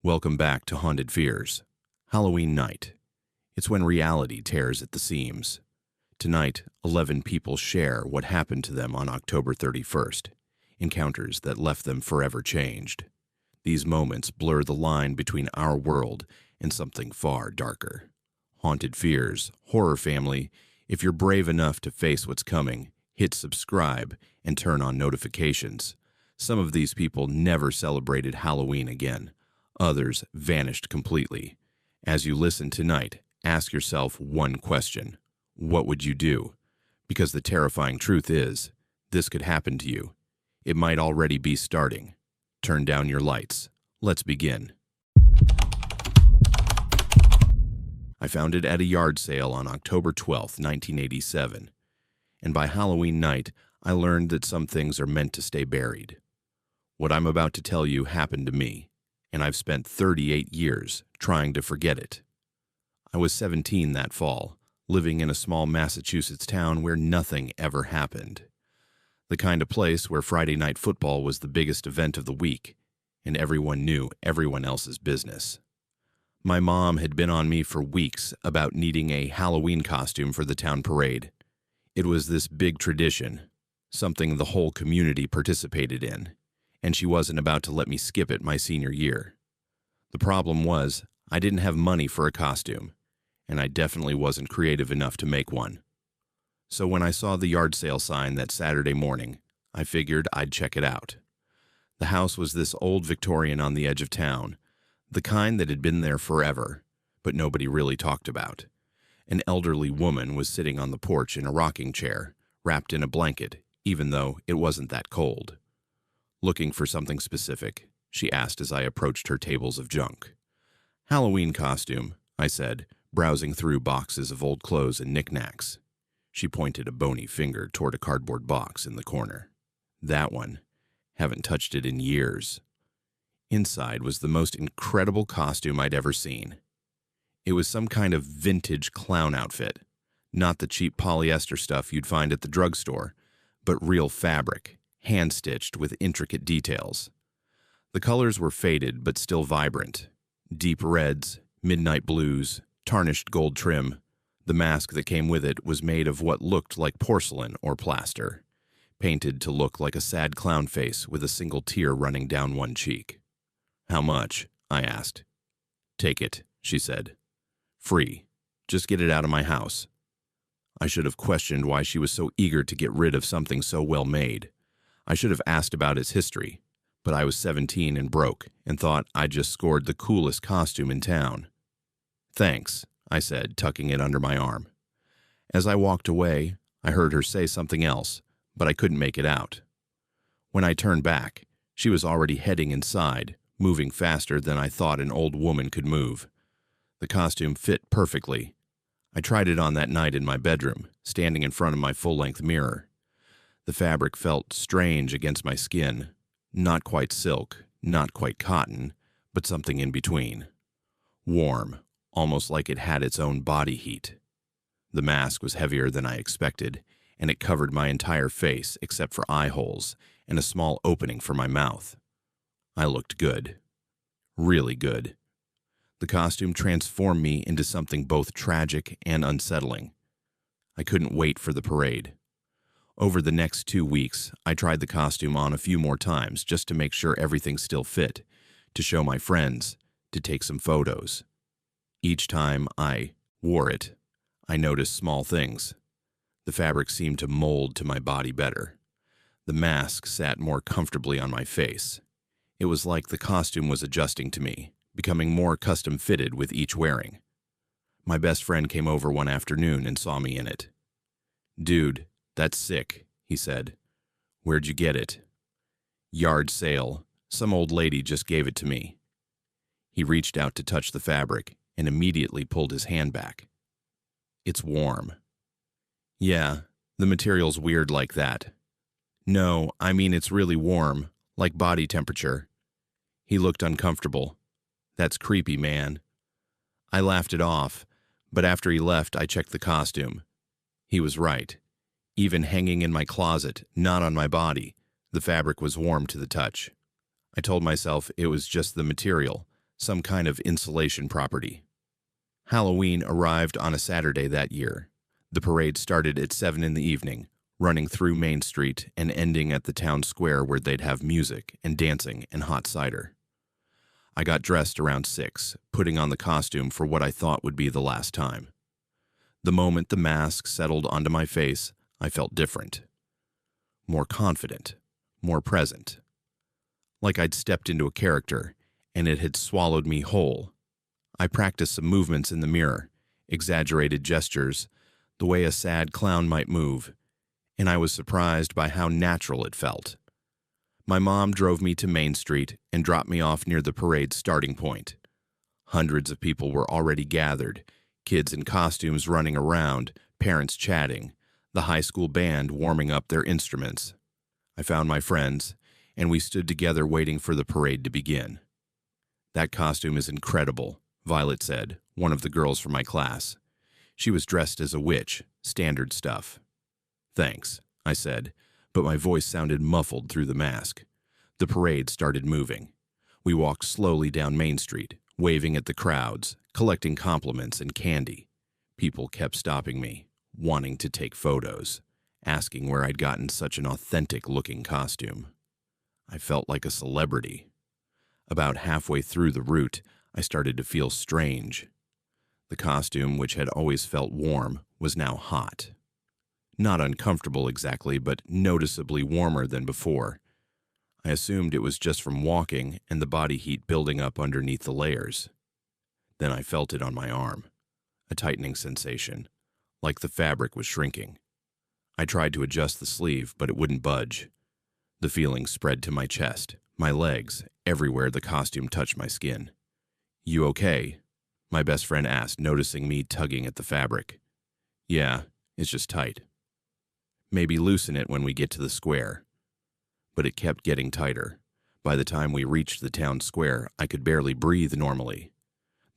Welcome back to Haunted Fears. Halloween night. It's when reality tears at the seams. Tonight, 11 people share what happened to them on October 31st, encounters that left them forever changed. These moments blur the line between our world and something far darker. Haunted Fears, horror family, if you're brave enough to face what's coming, hit subscribe and turn on notifications. Some of these people never celebrated Halloween again. Others vanished completely. As you listen tonight, ask yourself one question. What would you do? Because the terrifying truth is, this could happen to you. It might already be starting. Turn down your lights. Let's begin. I found it at a yard sale on October 12, 1987. And by Halloween night, I learned that some things are meant to stay buried. What I'm about to tell you happened to me, and I've spent 38 years trying to forget it. I was 17 that fall, living in a small Massachusetts town where nothing ever happened. The kind of place where Friday night football was the biggest event of the week, and everyone knew everyone else's business. My mom had been on me for weeks about needing a Halloween costume for the town parade. It was this big tradition, something the whole community participated in, and she wasn't about to let me skip it my senior year. The problem was, I didn't have money for a costume, and I definitely wasn't creative enough to make one. So when I saw the yard sale sign that Saturday morning, I figured I'd check it out. The house was this old Victorian on the edge of town, the kind that had been there forever, but nobody really talked about. An elderly woman was sitting on the porch in a rocking chair, wrapped in a blanket, even though it wasn't that cold. Looking for something specific, she asked as I approached her tables of junk. Halloween costume, I said, browsing through boxes of old clothes and knickknacks. She pointed a bony finger toward a cardboard box in the corner. That one. Haven't touched it in years. Inside was the most incredible costume I'd ever seen. It was some kind of vintage clown outfit, not the cheap polyester stuff you'd find at the drugstore, but real fabric, hand-stitched with intricate details. The colors were faded but still vibrant. Deep reds, midnight blues, tarnished gold trim. The mask that came with it was made of what looked like porcelain or plaster, painted to look like a sad clown face with a single tear running down one cheek. "How much?" I asked. "Take it," she said. "Free. Just get it out of my house." I should have questioned why she was so eager to get rid of something so well made. I should have asked about its history, but I was 17 and broke and thought I'd just scored the coolest costume in town. "Thanks," I said, tucking it under my arm. As I walked away, I heard her say something else, but I couldn't make it out. When I turned back, she was already heading inside, moving faster than I thought an old woman could move. The costume fit perfectly. I tried it on that night in my bedroom, standing in front of my full-length mirror. The fabric felt strange against my skin, not quite silk, not quite cotton, but something in between. Warm, almost like it had its own body heat. The mask was heavier than I expected, and it covered my entire face except for eye holes and a small opening for my mouth. I looked good. Really good. The costume transformed me into something both tragic and unsettling. I couldn't wait for the parade. Over the next 2 weeks, I tried the costume on a few more times just to make sure everything still fit, to show my friends, to take some photos. Each time I wore it, I noticed small things. The fabric seemed to mold to my body better. The mask sat more comfortably on my face. It was like the costume was adjusting to me, becoming more custom-fitted with each wearing. My best friend came over one afternoon and saw me in it. "Dude, that's sick," he said. "Where'd you get it?" "Yard sale. Some old lady just gave it to me." He reached out to touch the fabric and immediately pulled his hand back. "It's warm." "Yeah, the material's weird like that." "No, I mean it's really warm, like body temperature." He looked uncomfortable. "That's creepy, man." I laughed it off, but after he left, I checked the costume. He was right. Even hanging in my closet, not on my body, the fabric was warm to the touch. I told myself it was just the material, some kind of insulation property. Halloween arrived on a Saturday that year. The parade started at 7 in the evening, running through Main Street and ending at the town square where they'd have music and dancing and hot cider. I got dressed around 6, putting on the costume for what I thought would be the last time. The moment the mask settled onto my face, I felt different. More confident, more present. Like I'd stepped into a character, and it had swallowed me whole. I practiced some movements in the mirror, exaggerated gestures, the way a sad clown might move, and I was surprised by how natural it felt. My mom drove me to Main Street and dropped me off near the parade's starting point. Hundreds of people were already gathered, kids in costumes running around, parents chatting, the high school band warming up their instruments. I found my friends, and we stood together waiting for the parade to begin. "That costume is incredible," Violet said, one of the girls from my class. She was dressed as a witch, standard stuff. "Thanks," I said, but my voice sounded muffled through the mask. The parade started moving. We walked slowly down Main Street, waving at the crowds, collecting compliments and candy. People kept stopping me, wanting to take photos, asking where I'd gotten such an authentic-looking costume. I felt like a celebrity. About halfway through the route, I started to feel strange. The costume, which had always felt warm, was now hot. Not uncomfortable exactly, but noticeably warmer than before. I assumed it was just from walking and the body heat building up underneath the layers. Then I felt it on my arm, a tightening sensation, like the fabric was shrinking. I tried to adjust the sleeve, but it wouldn't budge. The feeling spread to my chest, my legs, everywhere the costume touched my skin. "You okay?" my best friend asked, noticing me tugging at the fabric. "Yeah, it's just tight. Maybe loosen it when we get to the square." But it kept getting tighter. By the time we reached the town square, I could barely breathe normally.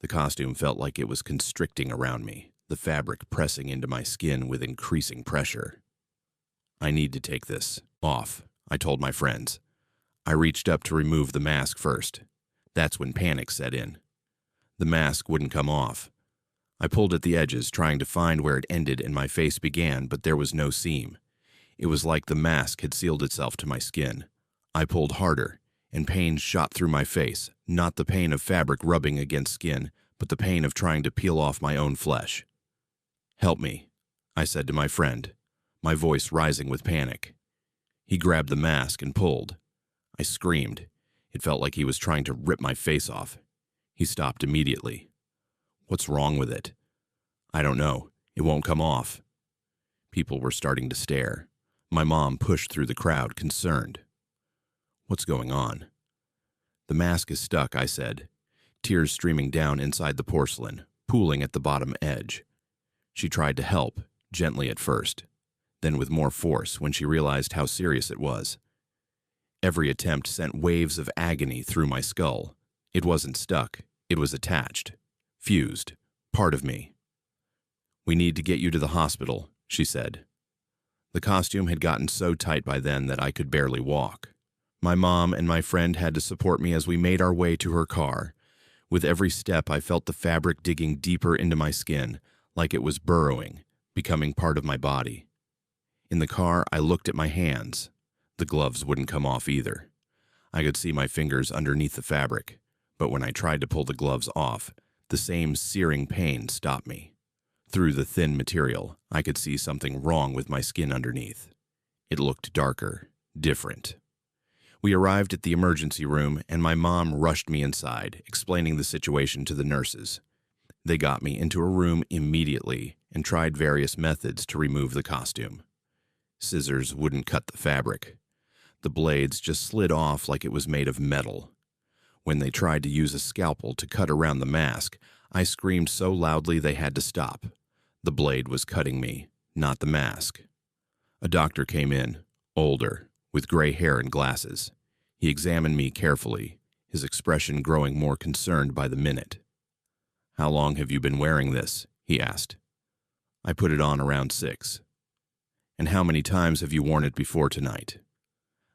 The costume felt like it was constricting around me, the fabric pressing into my skin with increasing pressure. "I need to take this off," I told my friends. I reached up to remove the mask first. That's when panic set in. The mask wouldn't come off. I pulled at the edges, trying to find where it ended and my face began, but there was no seam. It was like the mask had sealed itself to my skin. I pulled harder, and pain shot through my face, not the pain of fabric rubbing against skin, but the pain of trying to peel off my own flesh. "Help me," I said to my friend, my voice rising with panic. He grabbed the mask and pulled. I screamed. It felt like he was trying to rip my face off. He stopped immediately. "What's wrong with it?" "I don't know. It won't come off." People were starting to stare. My mom pushed through the crowd, concerned. "What's going on?" "The mask is stuck," I said, tears streaming down inside the porcelain, pooling at the bottom edge. She tried to help, gently at first, then with more force when she realized how serious it was. Every attempt sent waves of agony through my skull. It wasn't stuck. It was attached, fused, part of me. "We need to get you to the hospital," she said. The costume had gotten so tight by then that I could barely walk. My mom and my friend had to support me as we made our way to her car. With every step, I felt the fabric digging deeper into my skin, like it was burrowing, becoming part of my body. In the car, I looked at my hands. The gloves wouldn't come off either. I could see my fingers underneath the fabric, but when I tried to pull the gloves off, the same searing pain stopped me. Through the thin material, I could see something wrong with my skin underneath. It looked darker, different. We arrived at the emergency room, and my mom rushed me inside, explaining the situation to the nurses. They got me into a room immediately and tried various methods to remove the costume. Scissors wouldn't cut the fabric. The blades just slid off like it was made of metal. When they tried to use a scalpel to cut around the mask, I screamed so loudly they had to stop. The blade was cutting me, not the mask. A doctor came in, older, with gray hair and glasses. He examined me carefully, his expression growing more concerned by the minute. "How long have you been wearing this?" he asked. "I put it on around 6. "And how many times have you worn it before tonight?"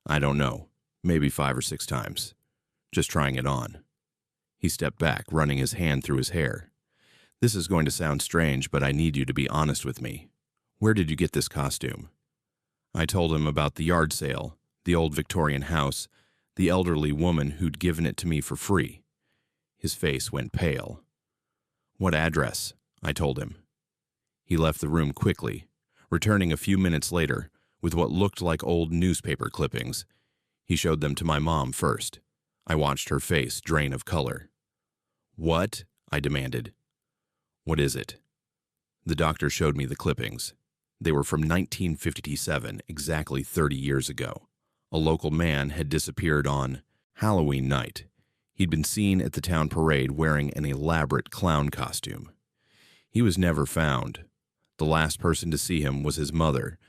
"I don't know. Maybe 5 or 6 times. Just trying it on." He stepped back, running his hand through his hair. "This is going to sound strange, but I need you to be honest with me. Where did you get this costume?" I told him about the yard sale, the old Victorian house, the elderly woman who'd given it to me for free. His face went pale. "What address?" I told him. He left the room quickly, returning a few minutes later with what looked like old newspaper clippings. He showed them to my mom first. I watched her face drain of color. "What?" I demanded. "What is it?" The doctor showed me the clippings. They were from 1957, exactly 30 years ago. A local man had disappeared on Halloween night. He'd been seen at the town parade wearing an elaborate clown costume. He was never found. The last person to see him was his mother,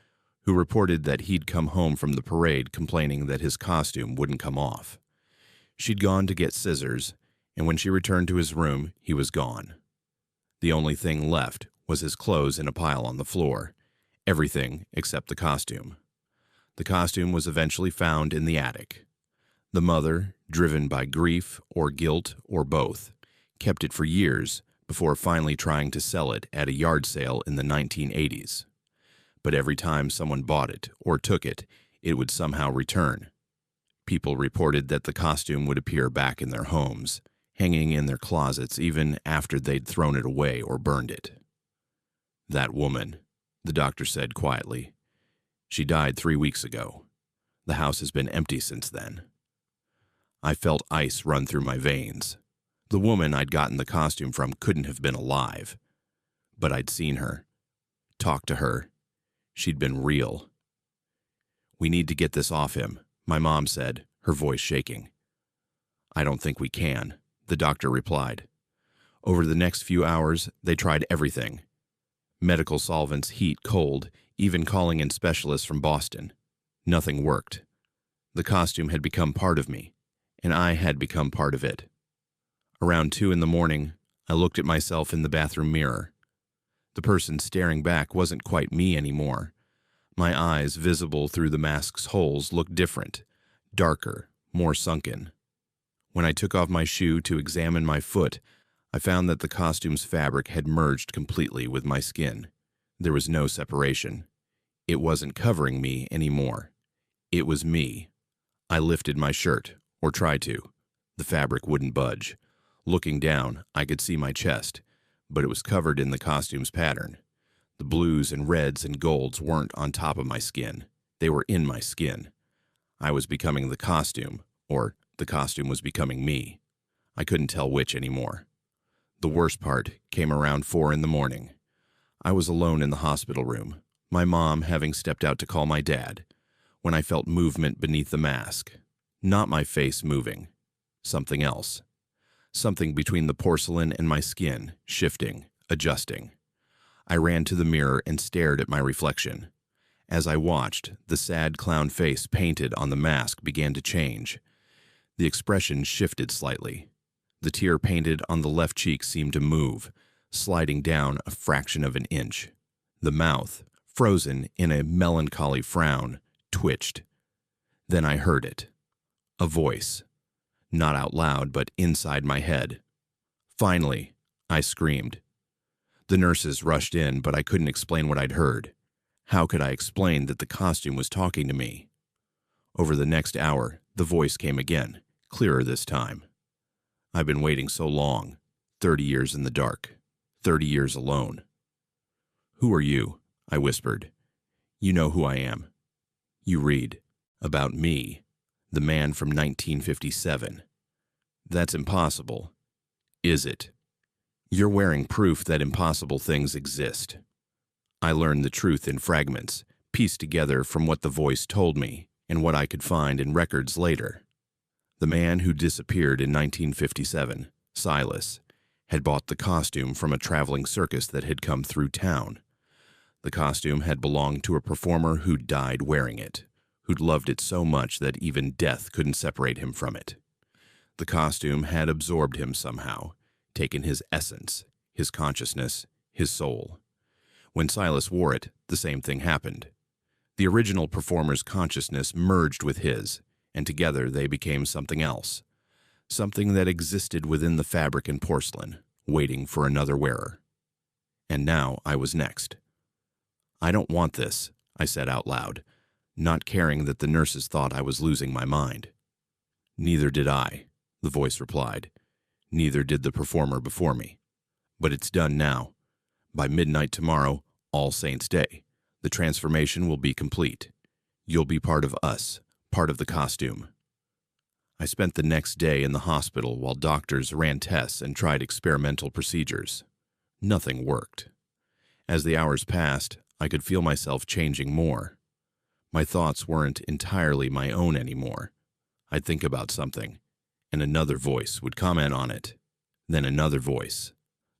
who reported that he'd come home from the parade complaining that his costume wouldn't come off. She'd gone to get scissors, and when she returned to his room, he was gone. The only thing left was his clothes in a pile on the floor, everything except the costume. The costume was eventually found in the attic. The mother, driven by grief or guilt or both, kept it for years before finally trying to sell it at a yard sale in the 1980s. But every time someone bought it or took it, it would somehow return. People reported that the costume would appear back in their homes, hanging in their closets even after they'd thrown it away or burned it. "That woman," the doctor said quietly. "She died 3 weeks ago. The house has been empty since then." I felt ice run through my veins. The woman I'd gotten the costume from couldn't have been alive. But I'd seen her, talked to her. She'd been real. "We need to get this off him," my mom said, her voice shaking. "I don't think we can," the doctor replied. Over the next few hours, they tried everything. Medical solvents, heat, cold, even calling in specialists from Boston. Nothing worked. The costume had become part of me, and I had become part of it. Around 2 in the morning, I looked at myself in the bathroom mirror. The person staring back wasn't quite me anymore. My eyes, visible through the mask's holes, looked different, darker, more sunken. When I took off my shoe to examine my foot, I found that the costume's fabric had merged completely with my skin. There was no separation. It wasn't covering me anymore. It was me. I lifted my shirt, or tried to. The fabric wouldn't budge. Looking down, I could see my chest, but it was covered in the costume's pattern. The blues and reds and golds weren't on top of my skin. They were in my skin. I was becoming the costume, or the costume was becoming me. I couldn't tell which anymore. The worst part came around 4 in the morning. I was alone in the hospital room, my mom having stepped out to call my dad, when I felt movement beneath the mask. Not my face moving. Something else. Something between the porcelain and my skin, shifting, adjusting. I ran to the mirror and stared at my reflection. As I watched, the sad clown face painted on the mask began to change. The expression shifted slightly. The tear painted on the left cheek seemed to move, sliding down a fraction of an inch. The mouth, frozen in a melancholy frown, twitched. Then I heard it. A voice. Not out loud, but inside my head. "Finally," I screamed. The nurses rushed in, but I couldn't explain what I'd heard. How could I explain that the costume was talking to me? Over the next hour, the voice came again, clearer this time. "I've been waiting so long, 30 years in the dark, 30 years alone." "Who are you?" I whispered. "You know who I am. You read about me, the man from 1957. That's impossible. Is it? You're wearing proof that impossible things exist." I learned the truth in fragments, pieced together from what the voice told me and what I could find in records later. The man who disappeared in 1957, Silas, had bought the costume from a traveling circus that had come through town. The costume had belonged to a performer who'd died wearing it, who'd loved it so much that even death couldn't separate him from it. The costume had absorbed him somehow, taken his essence, his consciousness, his soul. When Silas wore it, the same thing happened. The original performer's consciousness merged with his, and together they became something else. something that existed within the fabric and porcelain, waiting for another wearer. And now I was next. "I don't want this," I said out loud, not caring that the nurses thought I was losing my mind. "Neither did I," the voice replied. "Neither did the performer before me. But it's done now. By midnight tomorrow, All Saints' Day, the transformation will be complete. You'll be part of us, part of the costume." I spent the next day in the hospital while doctors ran tests and tried experimental procedures. Nothing worked. As the hours passed, I could feel myself changing more. My thoughts weren't entirely my own anymore. I'd think about something, and another voice would comment on it. Then another voice.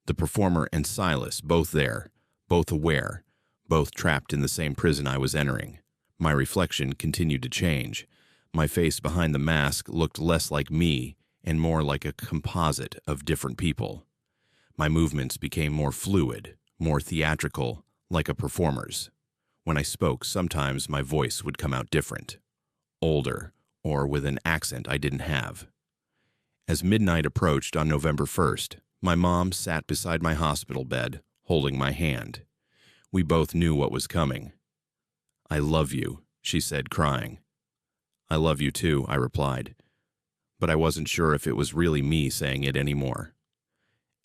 The performer and Silas, both there, both aware, both trapped in the same prison I was entering. My reflection continued to change. My face behind the mask looked less like me and more like a composite of different people. My movements became more fluid, more theatrical, like a performer's. When I spoke, sometimes my voice would come out different, older, or with an accent I didn't have. As midnight approached on November 1st, my mom sat beside my hospital bed, holding my hand. We both knew what was coming. "I love you," she said, crying. "I love you too," I replied, but I wasn't sure if it was really me saying it anymore.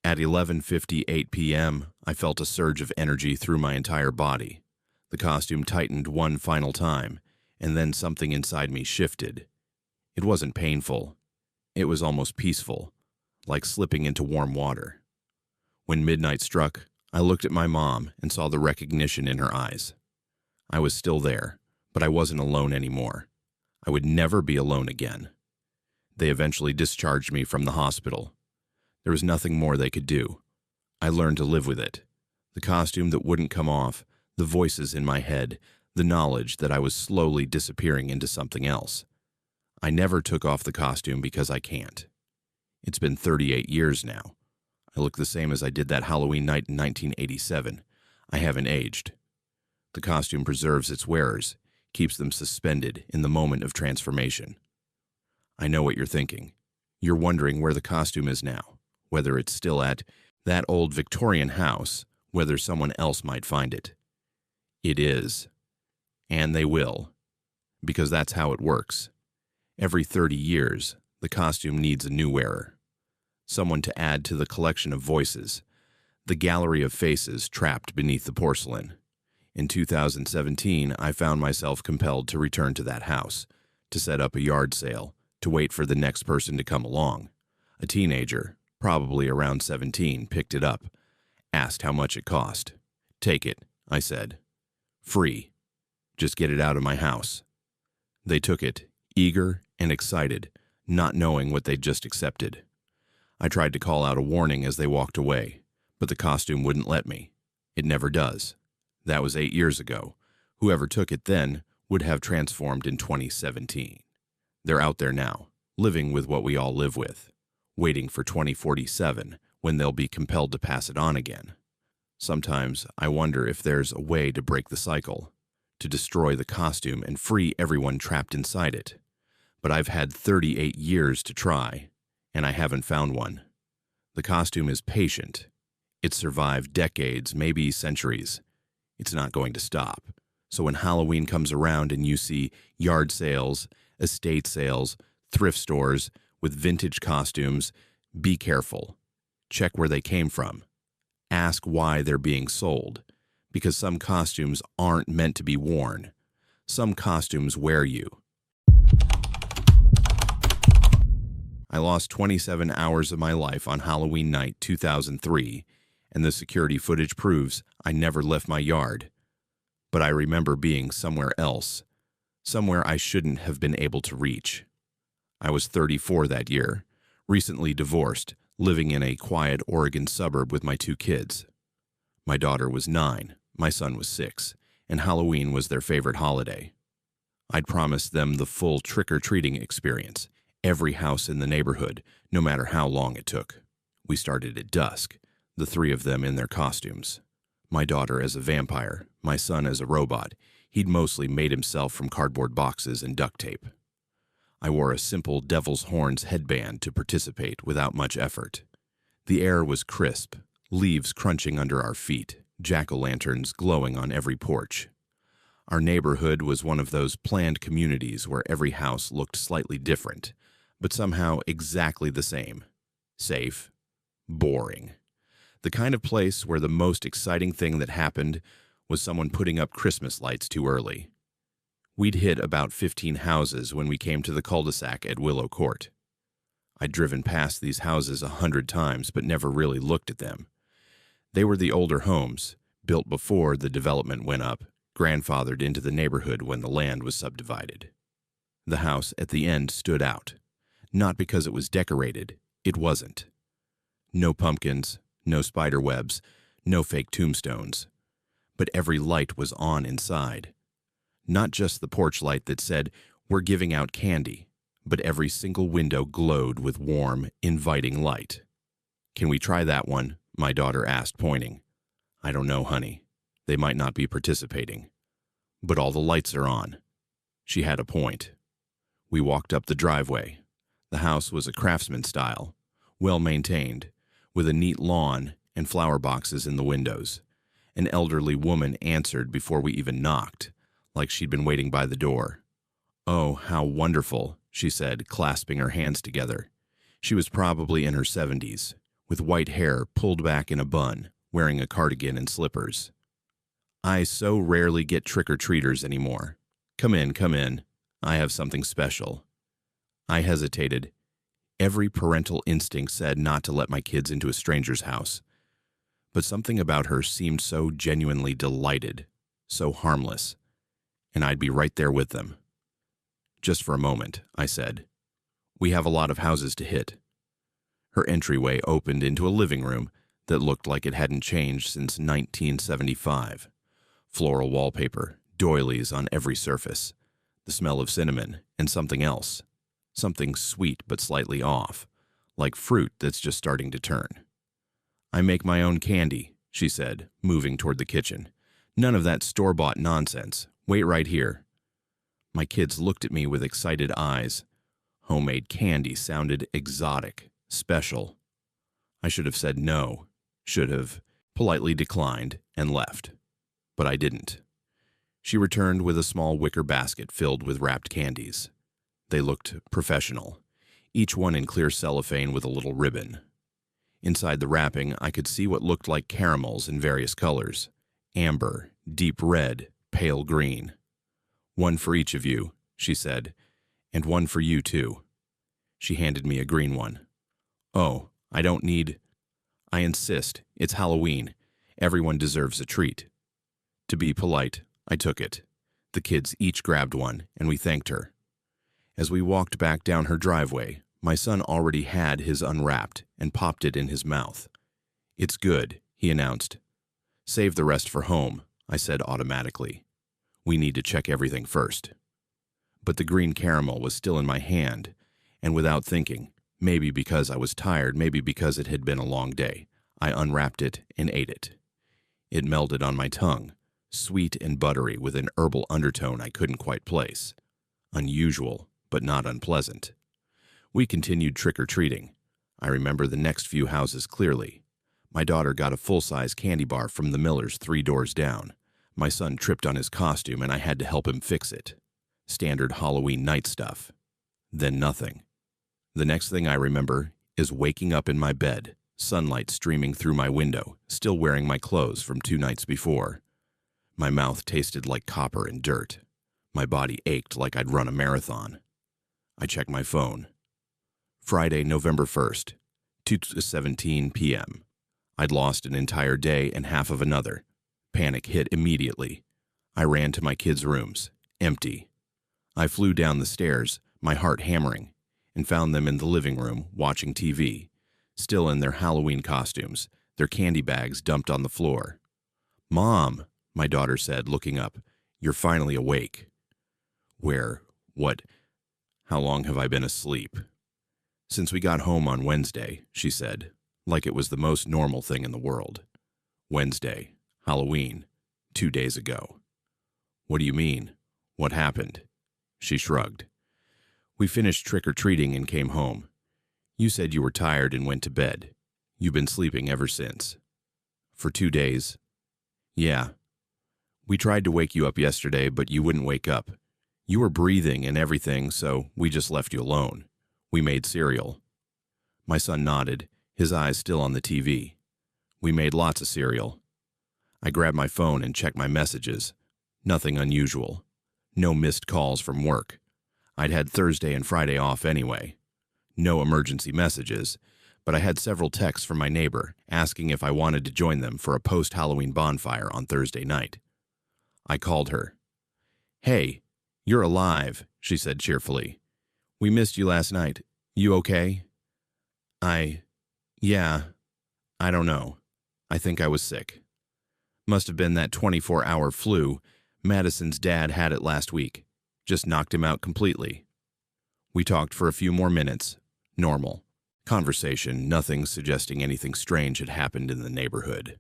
At 11:58 p.m., I felt a surge of energy through my entire body. The costume tightened one final time, and then something inside me shifted. It wasn't painful. It was almost peaceful, like slipping into warm water. When midnight struck, I looked at my mom and saw the recognition in her eyes. I was still there, but I wasn't alone anymore. I would never be alone again. They eventually discharged me from the hospital. There was nothing more they could do. I learned to live with it. The costume that wouldn't come off, the voices in my head, the knowledge that I was slowly disappearing into something else. I never took off the costume because I can't. It's been 38 years now. I look the same as I did that Halloween night in 1987. I haven't aged. The costume preserves its wearers, keeps them suspended in the moment of transformation. I know what you're thinking. You're wondering where the costume is now, whether it's still at that old Victorian house, whether someone else might find it. It is. And they will. Because that's how it works. Every 30 years, the costume needs a new wearer. Someone to add to the collection of voices, the gallery of faces trapped beneath the porcelain. In 2017, I found myself compelled to return to that house, to set up a yard sale, to wait for the next person to come along. A teenager, probably around 17, picked it up, asked how much it cost. "Take it," I said. "Free. Just get it out of my house." They took it, eager and excited, not knowing what they'd just accepted. I tried to call out a warning as they walked away, but the costume wouldn't let me. It never does. That was 8 years ago. Whoever took it then would have transformed in 2017. They're out there now, living with what we all live with, waiting for 2047 when they'll be compelled to pass it on again. Sometimes I wonder if there's a way to break the cycle, to destroy the costume and free everyone trapped inside it. But I've had 38 years to try, and I haven't found one. The costume is patient. It's survived decades, maybe centuries. It's not going to stop. So when Halloween comes around and you see yard sales, estate sales, thrift stores with vintage costumes, be careful. Check where they came from. Ask why they're being sold, because some costumes aren't meant to be worn. Some costumes wear you. I lost 27 hours of my life on Halloween night 2003, and the security footage proves I never left my yard. But I remember being somewhere else, somewhere I shouldn't have been able to reach. I was 34 that year, recently divorced, living in a quiet Oregon suburb with my 2 kids. My daughter was 9, my son was 6, and Halloween was their favorite holiday. I'd promised them the full trick-or-treating experience, every house in the neighborhood, no matter how long it took. We started at dusk, the 3 of them in their costumes. My daughter as a vampire, my son as a robot. He'd mostly made himself from cardboard boxes and duct tape. I wore a simple devil's horns headband to participate without much effort. The air was crisp, leaves crunching under our feet, jack-o'-lanterns glowing on every porch. Our neighborhood was one of those planned communities where every house looked slightly different, but somehow exactly the same. Safe, boring. The kind of place where the most exciting thing that happened was someone putting up Christmas lights too early. We'd hit about 15 houses when we came to the cul-de-sac at Willow Court. I'd driven past these houses 100 times but never really looked at them. They were the older homes, built before the development went up, grandfathered into the neighborhood when the land was subdivided. The house at the end stood out. Not because it was decorated, it wasn't. No pumpkins, no spider webs, no fake tombstones. But every light was on inside. Not just the porch light that said, "We're giving out candy," but every single window glowed with warm, inviting light. "Can we try that one?" my daughter asked, pointing. "I don't know, honey. They might not be participating. But all the lights are on." She had a point. We walked up the driveway. The house was a craftsman style, well-maintained, with a neat lawn and flower boxes in the windows. An elderly woman answered before we even knocked, like she'd been waiting by the door. "Oh, how wonderful," she said, clasping her hands together. She was probably in her 70s, with white hair pulled back in a bun, wearing a cardigan and slippers. "I so rarely get trick-or-treaters anymore. Come in, come in. I have something special." I hesitated. Every parental instinct said not to let my kids into a stranger's house. But something about her seemed so genuinely delighted, so harmless, and I'd be right there with them. "Just for a moment," I said. "We have a lot of houses to hit." Her entryway opened into a living room that looked like it hadn't changed since 1975. Floral wallpaper, doilies on every surface, the smell of cinnamon, and something else. Something sweet but slightly off, like fruit that's just starting to turn. "I make my own candy," she said, moving toward the kitchen. "None of that store-bought nonsense. Wait right here." My kids looked at me with excited eyes. Homemade candy sounded exotic, special. I should have said no, should have politely declined and left. But I didn't. She returned with a small wicker basket filled with wrapped candies. They looked professional, each one in clear cellophane with a little ribbon. Inside the wrapping, I could see what looked like caramels in various colors: amber, deep red, pale green. "One for each of you," she said, "and one for you, too." She handed me a green one. "Oh, I don't need—" "I insist. It's Halloween. Everyone deserves a treat." To be polite, I took it. The kids each grabbed one, and we thanked her. As we walked back down her driveway, my son already had his unwrapped and popped it in his mouth. "It's good," he announced. "Save the rest for home," I said automatically. "We need to check everything first." But the green caramel was still in my hand, and without thinking, maybe because I was tired, maybe because it had been a long day, I unwrapped it and ate it. It melted on my tongue, sweet and buttery with an herbal undertone I couldn't quite place. Unusual, but not unpleasant. We continued trick-or-treating. I remember the next few houses clearly. My daughter got a full-size candy bar from the Millers 3 doors down. My son tripped on his costume and I had to help him fix it. Standard Halloween night stuff. Then nothing. The next thing I remember is waking up in my bed, sunlight streaming through my window, still wearing my clothes from 2 nights before. My mouth tasted like copper and dirt. My body ached like I'd run a marathon. I checked my phone. Friday, November 1st, 2:17 p.m. I'd lost an entire day and half of another. Panic hit immediately. I ran to my kids' rooms, empty. I flew down the stairs, my heart hammering, and found them in the living room, watching TV, still in their Halloween costumes, their candy bags dumped on the floor. "Mom," my daughter said, looking up, "you're finally awake." "Where? What? How long have I been asleep?" "Since we got home on Wednesday," she said, like it was the most normal thing in the world. "Wednesday, Halloween, 2 days ago." "What do you mean? What happened?" She shrugged. We finished trick-or-treating and came home. You said you were tired and went to bed. You've been sleeping ever since. For 2 days? Yeah. We tried to wake you up yesterday, but you wouldn't wake up. You were breathing and everything, so we just left you alone. We made cereal. My son nodded, his eyes still on the TV. We made lots of cereal. I grabbed my phone and checked my messages. Nothing unusual. No missed calls from work. I'd had Thursday and Friday off anyway. No emergency messages, but I had several texts from my neighbor asking if I wanted to join them for a post-Halloween bonfire on Thursday night. I called her. "Hey, you're alive," she said cheerfully. "We missed you last night. You okay?" Yeah, I don't know. I think I was sick. Must have been that 24-hour flu. Madison's dad had it last week. Just knocked him out completely. We talked for a few more minutes. Normal. Conversation, nothing suggesting anything strange had happened in the neighborhood.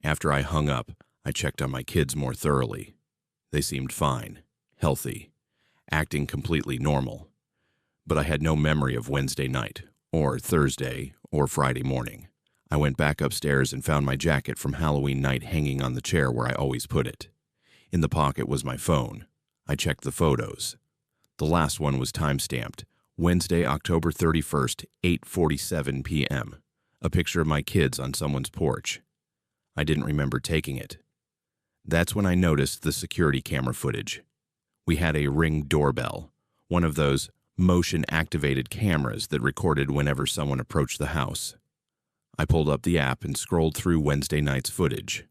After I hung up, I checked on my kids more thoroughly. They seemed fine, healthy, acting completely normal. But I had no memory of Wednesday night, or Thursday, or Friday morning. I went back upstairs and found my jacket from Halloween night hanging on the chair where I always put it. In the pocket was my phone. I checked the photos. The last one was time-stamped, Wednesday, October 31st, 8:47 p.m. A picture of my kids on someone's porch. I didn't remember taking it. That's when I noticed the security camera footage. We had a Ring doorbell, one of those motion-activated cameras that recorded whenever someone approached the house. I pulled up the app and scrolled through Wednesday night's footage.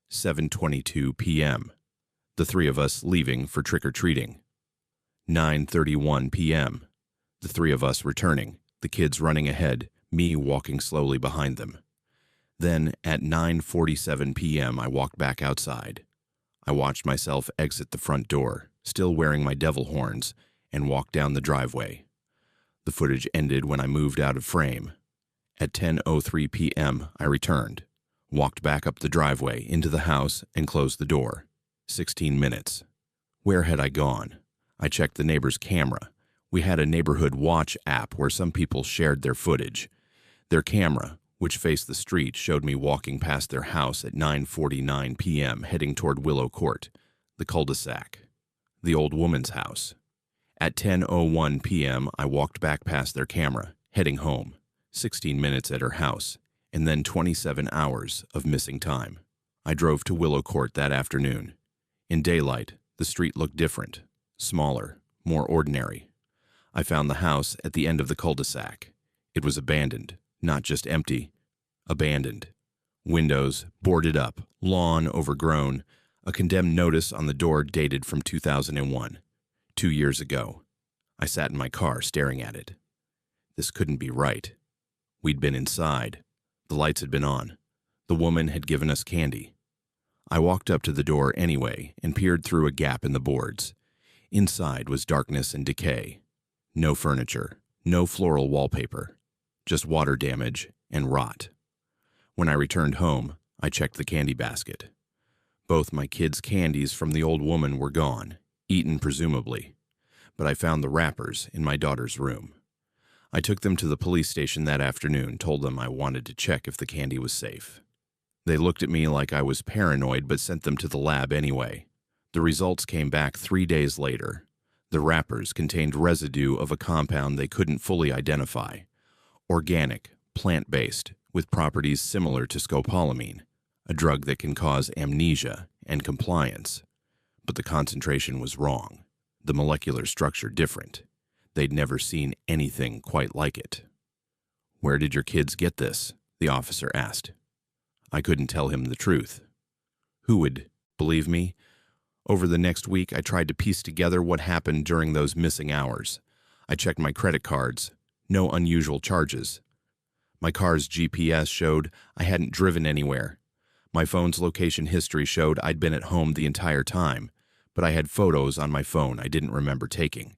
7:22 p.m. The three of us leaving for trick-or-treating. 9:31 p.m. The three of us returning, the kids running ahead, me walking slowly behind them. Then, at 9:47 p.m., I walked back outside. I watched myself exit the front door, still wearing my devil horns, and walk down the driveway. The footage ended when I moved out of frame. At 10:03 p.m., I returned, walked back up the driveway into the house, and closed the door. 16 minutes. Where had I gone? I checked the neighbor's camera. We had a neighborhood watch app where some people shared their footage. Their camera, which faced the street, showed me walking past their house at 9:49 p.m. heading toward Willow Court, the cul-de-sac, the old woman's house. At 10:01 p.m., I walked back past their camera, heading home. 16 minutes at her house, and then 27 hours of missing time. I drove to Willow Court that afternoon. In daylight, the street looked different, smaller, more ordinary. I found the house at the end of the cul-de-sac. It was abandoned, not just empty, abandoned. Windows boarded up, lawn overgrown, a condemned notice on the door dated from 2001, 2 years ago. I sat in my car staring at it. This couldn't be right. We'd been inside. The lights had been on. The woman had given us candy. I walked up to the door anyway and peered through a gap in the boards. Inside was darkness and decay. No furniture, no floral wallpaper, just water damage and rot. When I returned home, I checked the candy basket. Both my kids' candies from the old woman were gone, eaten presumably, but I found the wrappers in my daughter's room. I took them to the police station that afternoon, told them I wanted to check if the candy was safe. They looked at me like I was paranoid but sent them to the lab anyway. The results came back 3 days later. The wrappers contained residue of a compound they couldn't fully identify. Organic, plant-based, with properties similar to scopolamine, a drug that can cause amnesia and compliance. But the concentration was wrong, the molecular structure different. They'd never seen anything quite like it. "Where did your kids get this?" the officer asked. I couldn't tell him the truth. Who would believe me? Over the next week, I tried to piece together what happened during those missing hours. I checked my credit cards. No unusual charges. My car's GPS showed I hadn't driven anywhere. My phone's location history showed I'd been at home the entire time, but I had photos on my phone I didn't remember taking.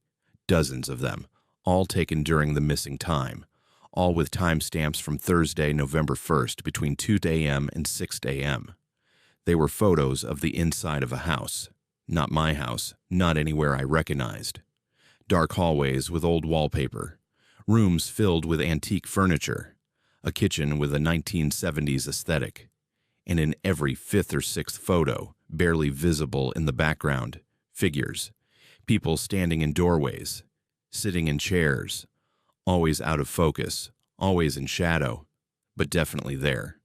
Dozens of them, all taken during the missing time, all with timestamps from Thursday, November 1st, between 2 a.m. and 6 a.m. They were photos of the inside of a house. Not my house, not anywhere I recognized. dark hallways with old wallpaper, rooms filled with antique furniture, a kitchen with a 1970s aesthetic, and in every fifth or sixth photo, barely visible in the background, figures, people standing in doorways, sitting in chairs, always out of focus, always in shadow, but definitely there.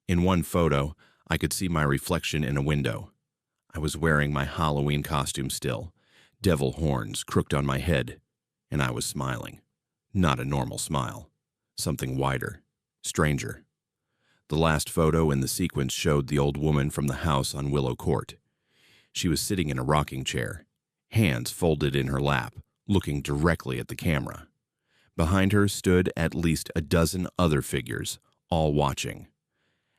In one photo, I could see my reflection in a window. I was wearing my Halloween costume still, devil horns crooked on my head, and I was smiling. Not a normal smile. Something wider, stranger. The last photo in the sequence showed the old woman from the house on Willow Court. She was sitting in a rocking chair, hands folded in her lap, looking directly at the camera. Behind her stood at least a dozen other figures, all watching.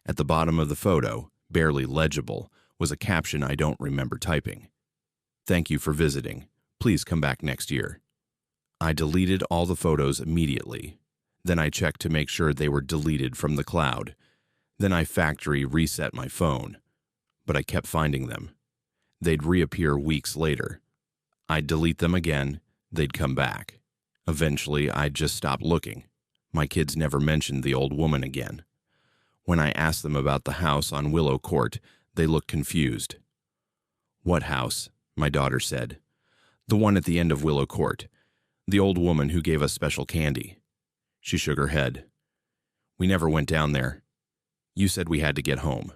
At the bottom of the photo, barely legible, was a caption I don't remember typing. "Thank you for visiting. Please come back next year." I deleted all the photos immediately. Then I checked to make sure they were deleted from the cloud. Then I factory reset my phone. But I kept finding them. They'd reappear weeks later. I'd delete them again, they'd come back. Eventually, I'd just stop looking. My kids never mentioned the old woman again. When I asked them about the house on Willow Court, they looked confused. "What house?" my daughter said. "The one at the end of Willow Court. The old woman who gave us special candy." She shook her head. "We never went down there. You said we had to get home."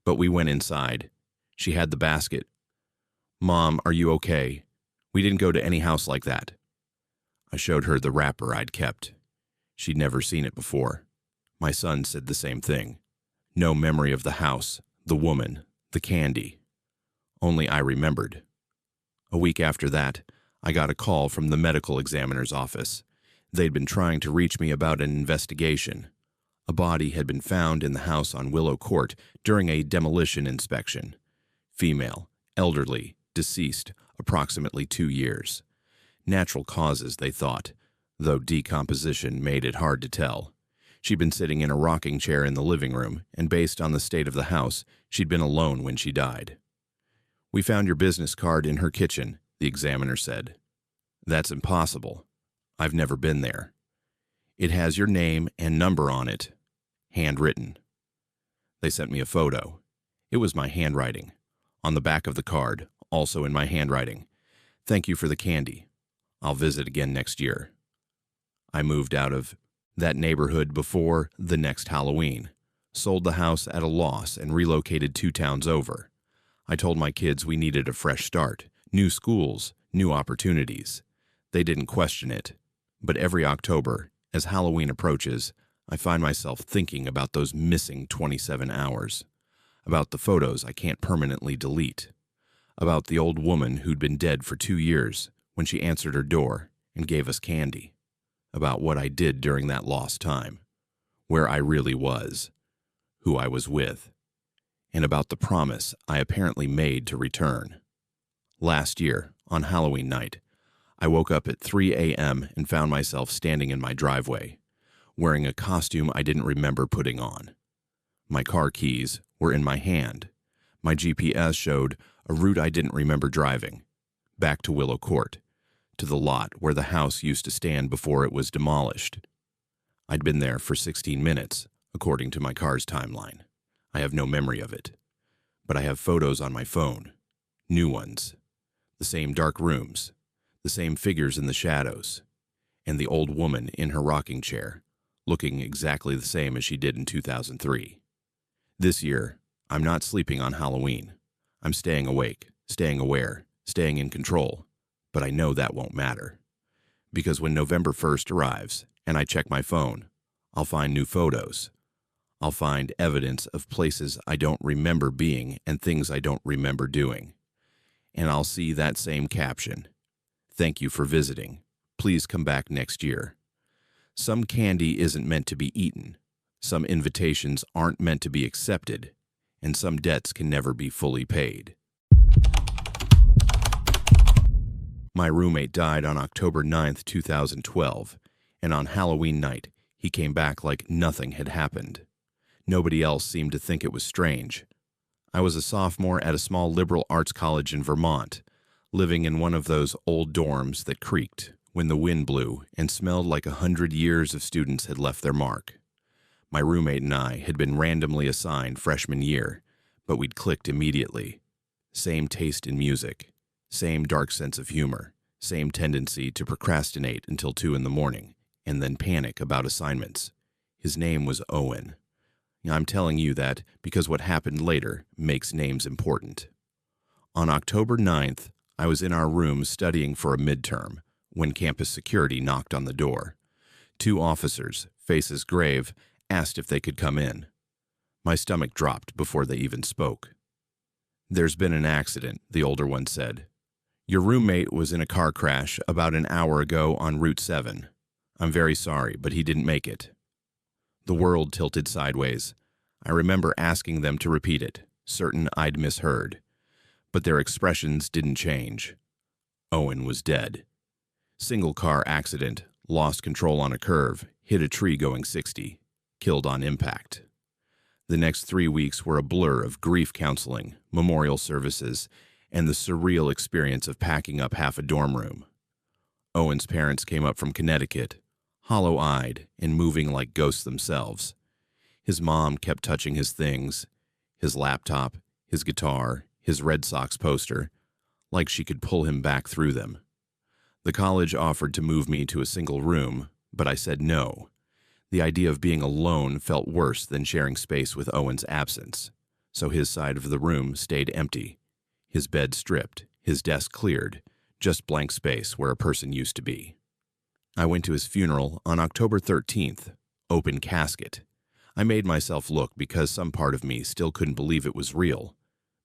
But we went inside. She had the basket. "Mom, are you okay? We didn't go to any house like that." I showed her the wrapper I'd kept. She'd never seen it before. My son said the same thing. No memory of the house, the woman, the candy. Only I remembered. A week after that, I got a call from the medical examiner's office. They'd been trying to reach me about an investigation. A body had been found in the house on Willow Court during a demolition inspection. Female, elderly, deceased, approximately 2 years. Natural causes, they thought, though decomposition made it hard to tell. She'd been sitting in a rocking chair in the living room, and based on the state of the house, she'd been alone when she died. "We found your business card in her kitchen," the examiner said. "That's impossible. I've never been there. It has your name and number on it, handwritten." They sent me a photo. It was my handwriting. On the back of the card, also in my handwriting, "Thank you for the candy. I'll visit again next year." I moved out of that neighborhood before the next Halloween, sold the house at a loss, and relocated 2 towns over. I told my kids we needed a fresh start, new schools, new opportunities. They didn't question it. But every October, as Halloween approaches, I find myself thinking about those missing 27 hours, about the photos I can't permanently delete, about the old woman who'd been dead for 2 years when she answered her door and gave us candy, about what I did during that lost time, where I really was, who I was with, and about the promise I apparently made to return. Last year, on Halloween night, I woke up at 3 a.m. and found myself standing in my driveway, wearing a costume I didn't remember putting on. My car keys were in my hand. My GPS showed a route I didn't remember driving, back to Willow Court, to the lot where the house used to stand before it was demolished. I'd been there for 16 minutes, according to my car's timeline. I have no memory of it, but I have photos on my phone, new ones, the same dark rooms, the same figures in the shadows, and the old woman in her rocking chair, looking exactly the same as she did in 2003. This year, I'm not sleeping on Halloween. I'm staying awake, staying aware, staying in control, but I know that won't matter. Because when November 1st arrives and I check my phone, I'll find new photos. I'll find evidence of places I don't remember being and things I don't remember doing. And I'll see that same caption, "Thank you for visiting. Please come back next year." Some candy isn't meant to be eaten. Some invitations aren't meant to be accepted. And some debts can never be fully paid. My roommate died on October 9th, 2012, and on Halloween night, he came back like nothing had happened. Nobody else seemed to think it was strange. I was a sophomore at a small liberal arts college in Vermont. living in one of those old dorms that creaked when the wind blew and smelled like 100 years of students had left their mark. My roommate and I had been randomly assigned freshman year, but we'd clicked immediately. Same taste in music, same dark sense of humor, same tendency to procrastinate until 2 in the morning, and then panic about assignments. His name was Owen. I'm telling you that because what happened later makes names important. On October 9th, I was in our room studying for a midterm when campus security knocked on the door. 2 officers, faces grave, asked if they could come in. My stomach dropped before they even spoke. "There's been an accident," the older one said. "Your roommate was in a car crash about an hour ago on Route 7. I'm very sorry, but he didn't make it." The world tilted sideways. I remember asking them to repeat it, certain I'd misheard. But their expressions didn't change. Owen was dead. Single car accident, lost control on a curve, hit a tree going 60, killed on impact. The next 3 weeks were a blur of grief counseling, memorial services, and the surreal experience of packing up half a dorm room. Owen's parents came up from Connecticut, hollow-eyed and moving like ghosts themselves. His mom kept touching his things, his laptop, his guitar, his Red Sox poster, like she could pull him back through them. The college offered to move me to a single room, but I said no. The idea of being alone felt worse than sharing space with Owen's absence, so his side of the room stayed empty. His bed stripped, his desk cleared, just blank space where a person used to be. I went to his funeral on October 13th, open casket. I made myself look because some part of me still couldn't believe it was real,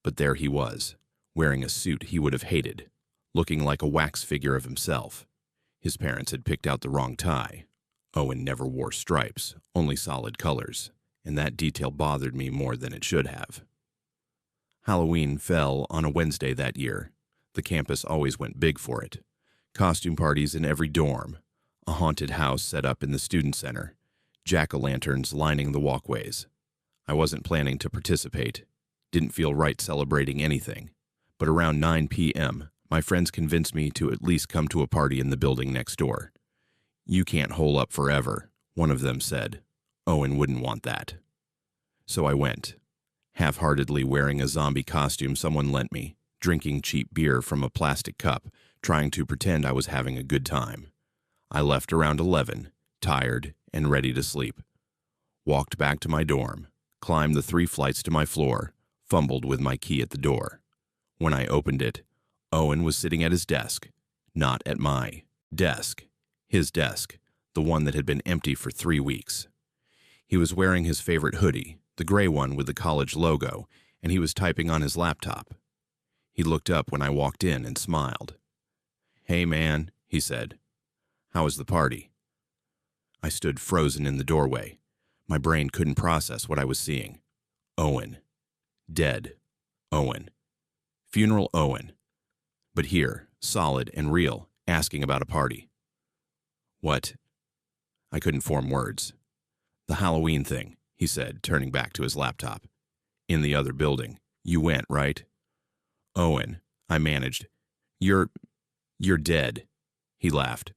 but there he was, wearing a suit he would have hated, looking like a wax figure of himself. His parents had picked out the wrong tie. Owen never wore stripes, only solid colors, and that detail bothered me more than it should have. Halloween fell on a Wednesday that year. The campus always went big for it. Costume parties in every dorm, a haunted house set up in the student center, jack-o'-lanterns lining the walkways. I wasn't planning to participate, didn't feel right celebrating anything, but around 9 p.m., my friends convinced me to at least come to a party in the building next door. "You can't hole up forever," one of them said. Owen wouldn't want that. So I went, half-heartedly wearing a zombie costume someone lent me, drinking cheap beer from a plastic cup, trying to pretend I was having a good time. I left around 11, tired and ready to sleep. Walked back to my dorm, climbed the 3 flights to my floor, fumbled with my key at the door. When I opened it, Owen was sitting at his desk, not at my desk. His desk, the one that had been empty for 3 weeks. He was wearing his favorite hoodie, the gray one with the college logo, and he was typing on his laptop. He looked up when I walked in and smiled. "Hey man," he said. "How was the party?" I stood frozen in the doorway. My brain couldn't process what I was seeing. Owen. Dead. Owen. Funeral Owen. But here, solid and real, asking about a party. "What?" I couldn't form words. "The Halloween thing," he said, turning back to his laptop. "In the other building. You went, right?" "Owen," I managed. You're dead." He laughed.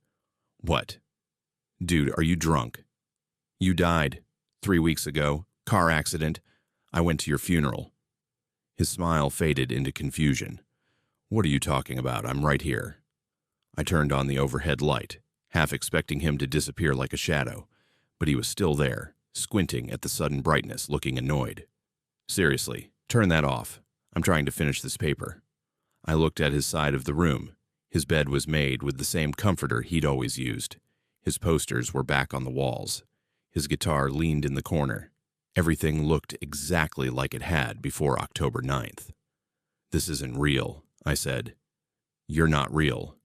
"What? Dude, are you drunk? You died 3 weeks ago. Car accident. I went to your funeral." His smile faded into confusion. "What are you talking about? I'm right here." I turned on the overhead light, half expecting him to disappear like a shadow, but he was still there, squinting at the sudden brightness, looking annoyed. "Seriously, turn that off. I'm trying to finish this paper." I looked at his side of the room. His bed was made with the same comforter he'd always used. His posters were back on the walls. His guitar leaned in the corner. Everything looked exactly like it had before October 9th. "This isn't real," I said. "You're not real."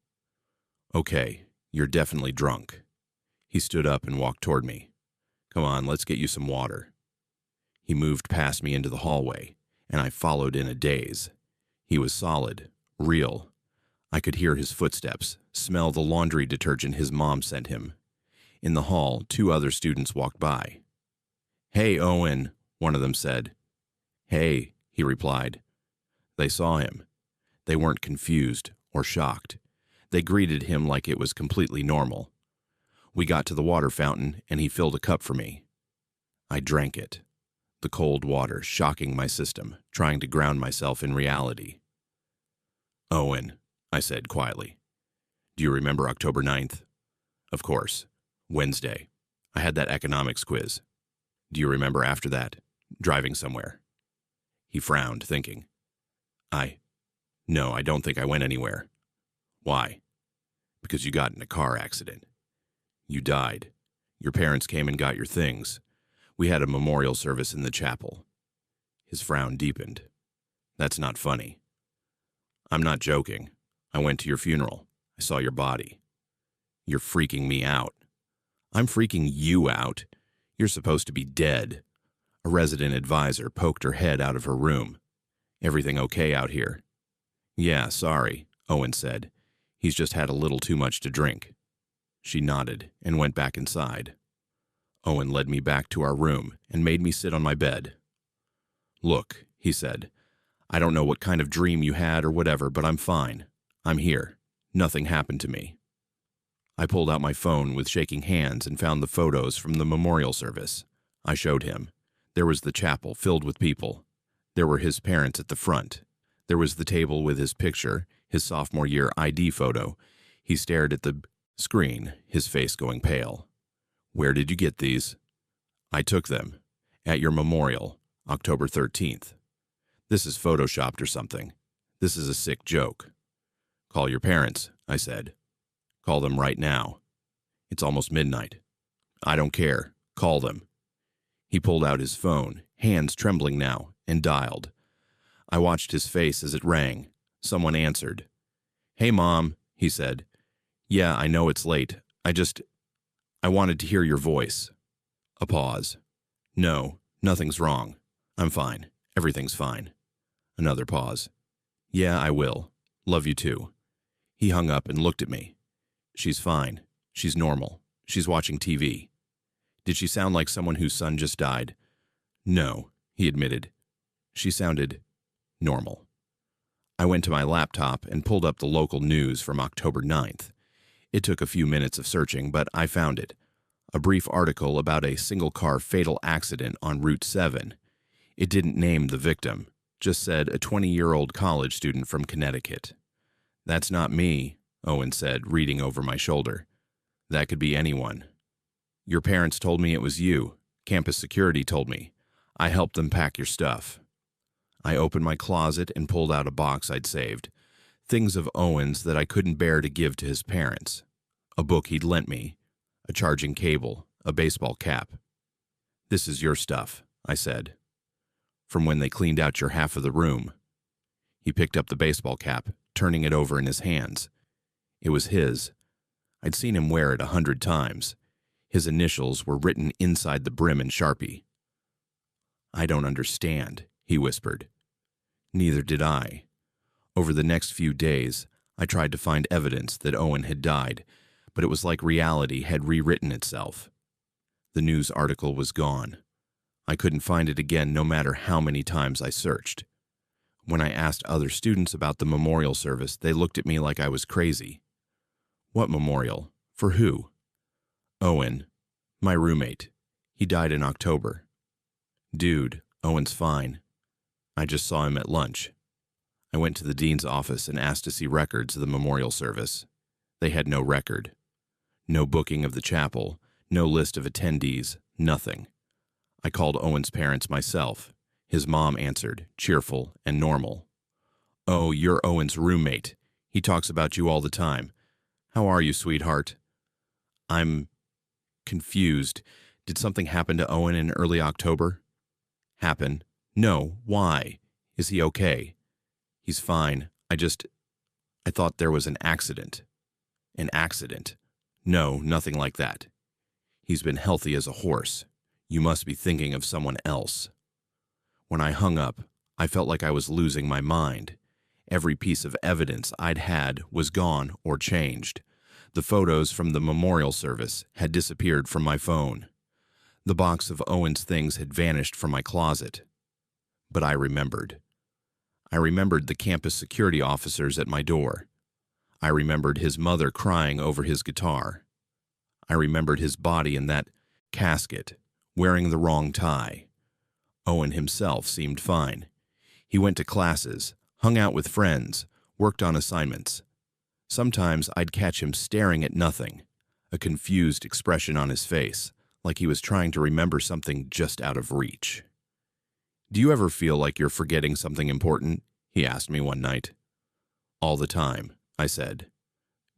"Okay, you're definitely drunk." He stood up and walked toward me. "Come on, let's get you some water." He moved past me into the hallway, and I followed in a daze. He was solid, real. I could hear his footsteps, smell the laundry detergent his mom sent him. In the hall, 2 other students walked by. "Hey, Owen," one of them said. "Hey," he replied. They saw him. They weren't confused or shocked. They greeted him like it was completely normal. We got to the water fountain, and he filled a cup for me. I drank it, the cold water shocking my system, trying to ground myself in reality. "Owen," I said quietly, "do you remember October 9th? "Of course. Wednesday. I had that economics quiz. Do you remember after that, driving somewhere?" He frowned, thinking. No, I don't think I went anywhere." "Why?" "Because you got in a car accident. You died. Your parents came and got your things. We had a memorial service in the chapel." His frown deepened. "That's not funny." "I'm not joking. I went to your funeral. I saw your body." "You're freaking me out." "I'm freaking you out. You're supposed to be dead." A resident advisor poked her head out of her room. "Everything okay out here?" "Yeah, sorry," Owen said. "He's just had a little too much to drink." She nodded and went back inside. Owen led me back to our room and made me sit on my bed. "Look," he said, "I don't know what kind of dream you had or whatever, but I'm fine. I'm here. Nothing happened to me." I pulled out my phone with shaking hands and found the photos from the memorial service. I showed him. There was the chapel filled with people. There were his parents at the front. There was the table with his picture, his sophomore year ID photo. He stared at the screen, his face going pale. "Where did you get these?" "I took them. At your memorial, October 13th. This is photoshopped or something. This is a sick joke." "Call your parents," I said. "Call them right now. It's almost midnight." "I don't care. Call them." He pulled out his phone, hands trembling now, and dialed. I watched his face as it rang. Someone answered. "Hey, Mom," he said. "Yeah, I know it's late. I wanted to hear your voice." A pause. "No, nothing's wrong. I'm fine. Everything's fine." Another pause. "Yeah, I will. Love you too." He hung up and looked at me. "She's fine. She's normal. She's watching TV." "Did she sound like someone whose son just died?" "No," he admitted. "She sounded normal." I went to my laptop and pulled up the local news from October 9th. It took a few minutes of searching, but I found it. A brief article about a single-car fatal accident on Route 7. It didn't name the victim, just said a 20-year-old college student from Connecticut. "That's not me," Owen said, reading over my shoulder. "That could be anyone." "Your parents told me it was you. Campus security told me. I helped them pack your stuff." I opened my closet and pulled out a box I'd saved. Things of Owen's that I couldn't bear to give to his parents. A book he'd lent me, a charging cable, a baseball cap. "This is your stuff," I said. "From when they cleaned out your half of the room." He picked up the baseball cap, turning it over in his hands. It was his. I'd seen him wear it 100 times. His initials were written inside the brim in Sharpie. "I don't understand," he whispered. Neither did I. Over the next few days, I tried to find evidence that Owen had died, but it was like reality had rewritten itself. The news article was gone. I couldn't find it again no matter how many times I searched. When I asked other students about the memorial service, they looked at me like I was crazy. "What memorial? For who?" "Owen. My roommate. He died in October." "Dude, Owen's fine. I just saw him at lunch." I went to the dean's office and asked to see records of the memorial service. They had no record. No booking of the chapel, no list of attendees, nothing. I called Owen's parents myself. His mom answered, cheerful and normal. "Oh, you're Owen's roommate. He talks about you all the time. How are you, sweetheart?" "I'm confused. Did something happen to Owen in early October?" "Happen? No. Why? Is he okay?" "He's fine. I thought there was an accident." "An accident? No, nothing like that. He's been healthy as a horse. You must be thinking of someone else." When I hung up, I felt like I was losing my mind. Every piece of evidence I'd had was gone or changed. The photos from the memorial service had disappeared from my phone. The box of Owen's things had vanished from my closet. But I remembered. I remembered the campus security officers at my door. I remembered his mother crying over his guitar. I remembered his body in that casket, wearing the wrong tie. Owen himself seemed fine. He went to classes, hung out with friends, worked on assignments. Sometimes I'd catch him staring at nothing, a confused expression on his face, like he was trying to remember something just out of reach. "Do you ever feel like you're forgetting something important?" he asked me one night. "All the time," I said.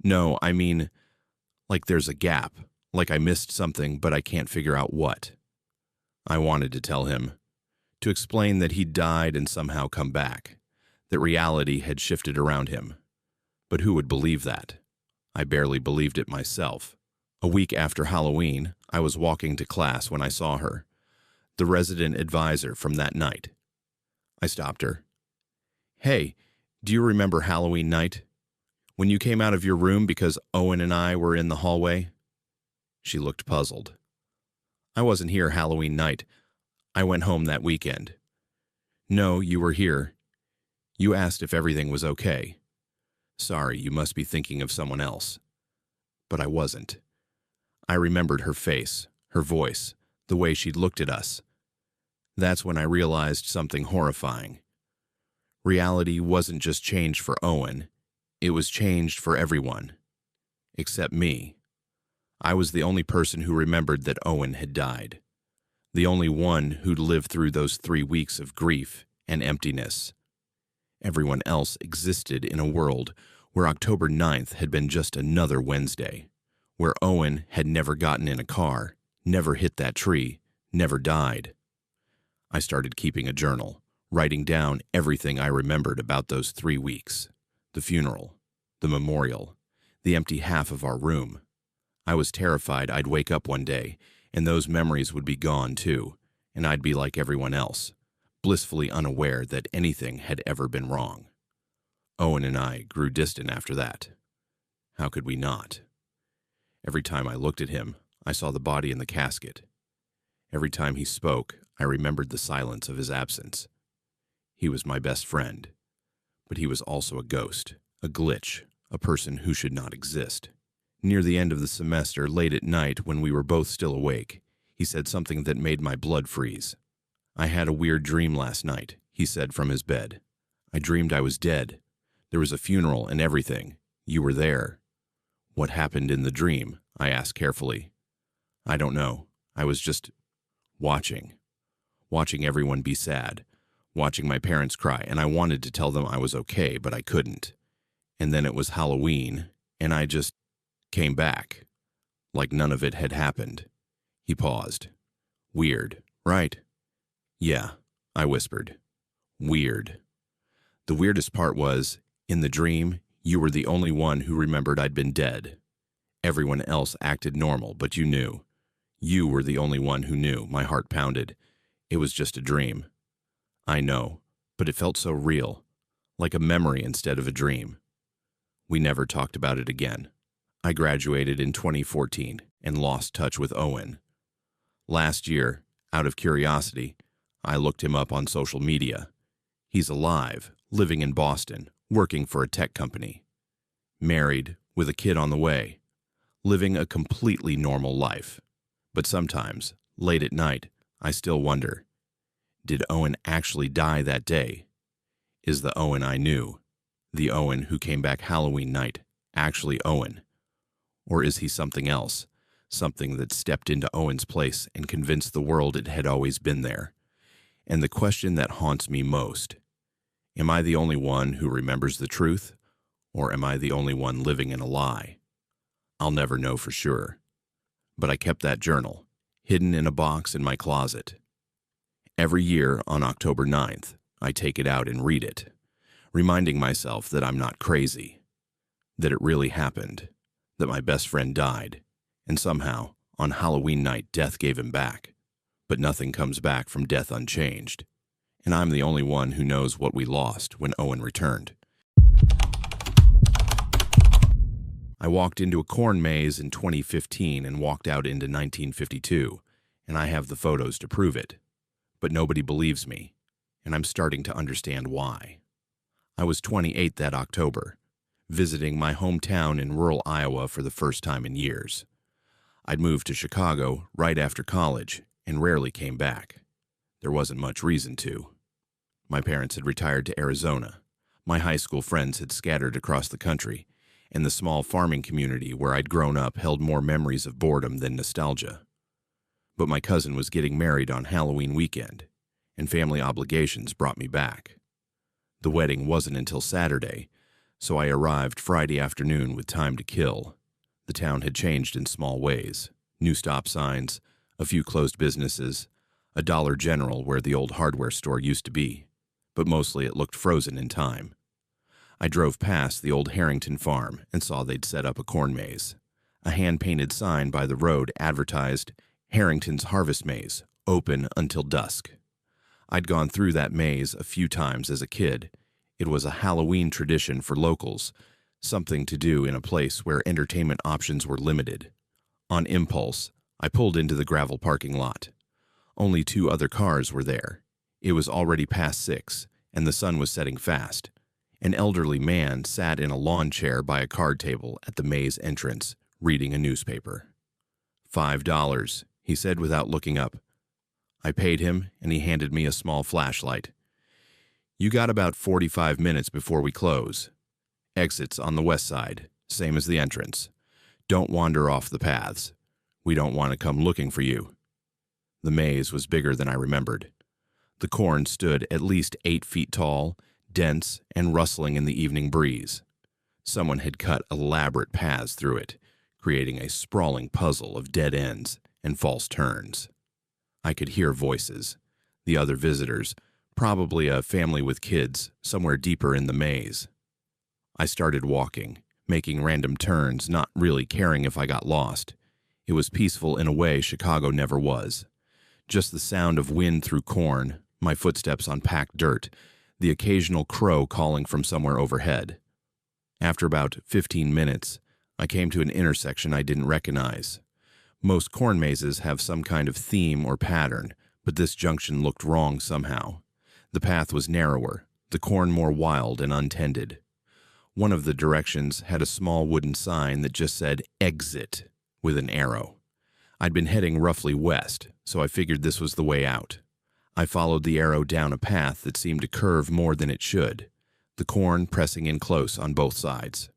"No, I mean, like there's a gap, like I missed something but I can't figure out what." I wanted to tell him, to explain that he'd died and somehow come back, that reality had shifted around him. But who would believe that? I barely believed it myself. A week after Halloween, I was walking to class when I saw her, the resident advisor from that night. I stopped her. "Hey, do you remember Halloween night? When you came out of your room because Owen and I were in the hallway?" She looked puzzled. "I wasn't here Halloween night. I went home that weekend." "No, you were here. You asked if everything was okay. Sorry, you must be thinking of someone else." But I wasn't. I remembered her face, her voice, the way she'd looked at us. That's when I realized something horrifying. Reality wasn't just changed for Owen, it was changed for everyone. Except me. I was the only person who remembered that Owen had died. The only one who'd lived through those 3 weeks of grief and emptiness. Everyone else existed in a world where October 9th had been just another Wednesday, where Owen had never gotten in a car, never hit that tree, never died. I started keeping a journal, writing down everything I remembered about those 3 weeks. The funeral, the memorial, the empty half of our room. I was terrified I'd wake up one day and those memories would be gone too, and I'd be like everyone else, blissfully unaware that anything had ever been wrong. Owen and I grew distant after that. How could we not? Every time I looked at him, I saw the body in the casket. Every time he spoke, I remembered the silence of his absence. He was my best friend, but he was also a ghost, a glitch, a person who should not exist. Near the end of the semester, late at night when we were both still awake, he said something that made my blood freeze. "I had a weird dream last night," he said from his bed. "I dreamed I was dead. There was a funeral and everything. You were there." "What happened in the dream?" I asked carefully. "I don't know. I was just watching everyone be sad, watching my parents cry, and I wanted to tell them I was okay, but I couldn't. And then it was Halloween, and I just came back, like none of it had happened." He paused. "Weird, right?" "Yeah," I whispered. "Weird." The weirdest part was, in the dream, you were the only one who remembered I'd been dead. Everyone else acted normal, but you knew. You were the only one who knew. My heart pounded. It was just a dream. I know, but it felt so real, like a memory instead of a dream. We never talked about it again. I graduated in 2014 and lost touch with Owen. Last year, out of curiosity, I looked him up on social media. He's alive, living in Boston, working for a tech company. Married, with a kid on the way. Living a completely normal life. But sometimes, late at night, I still wonder, did Owen actually die that day? Is the Owen I knew, the Owen who came back Halloween night, actually Owen? Or is he something else, something that stepped into Owen's place and convinced the world it had always been there? And the question that haunts me most, am I the only one who remembers the truth, or am I the only one living in a lie? I'll never know for sure. But I kept that journal, hidden in a box in my closet. Every year on October 9th, I take it out and read it, reminding myself that I'm not crazy, that it really happened, that my best friend died, and somehow, on Halloween night, death gave him back. But nothing comes back from death unchanged, and I'm the only one who knows what we lost when Owen returned. I walked into a corn maze in 2015 and walked out into 1952, and I have the photos to prove it. But nobody believes me, and I'm starting to understand why. I was 28 that October, visiting my hometown in rural Iowa for the first time in years. I'd moved to Chicago right after college and rarely came back. There wasn't much reason to. My parents had retired to Arizona. My high school friends had scattered across the country, and the small farming community where I'd grown up held more memories of boredom than nostalgia. But my cousin was getting married on Halloween weekend, and family obligations brought me back. The wedding wasn't until Saturday, so I arrived Friday afternoon with time to kill. The town had changed in small ways. New stop signs, a few closed businesses, a Dollar General where the old hardware store used to be, but mostly it looked frozen in time. I drove past the old Harrington farm and saw they'd set up a corn maze. A hand-painted sign by the road advertised Harrington's Harvest Maze, open until dusk. I'd gone through that maze a few times as a kid. It was a Halloween tradition for locals, something to do in a place where entertainment options were limited. On impulse, I pulled into the gravel parking lot. Only 2 other cars were there. It was already past 6, and the sun was setting fast. An elderly man sat in a lawn chair by a card table at the maze entrance, reading a newspaper. $5, he said without looking up. I paid him, and he handed me a small flashlight. You got about 45 minutes before we close. Exits on the west side, same as the entrance. Don't wander off the paths. We don't want to come looking for you. The maze was bigger than I remembered. The corn stood at least 8 feet tall, dense and rustling in the evening breeze. Someone had cut elaborate paths through it, creating a sprawling puzzle of dead ends and false turns. I could hear voices. The other visitors, probably a family with kids, somewhere deeper in the maze. I started walking, making random turns, not really caring if I got lost. It was peaceful in a way Chicago never was. Just the sound of wind through corn, my footsteps on packed dirt, the occasional crow calling from somewhere overhead. After about 15 minutes, I came to an intersection I didn't recognize. Most corn mazes have some kind of theme or pattern, but this junction looked wrong somehow. The path was narrower, the corn more wild and untended. One of the directions had a small wooden sign that just said "Exit" with an arrow. I'd been heading roughly west, so I figured this was the way out. I followed the arrow down a path that seemed to curve more than it should, the corn pressing in close on both sides.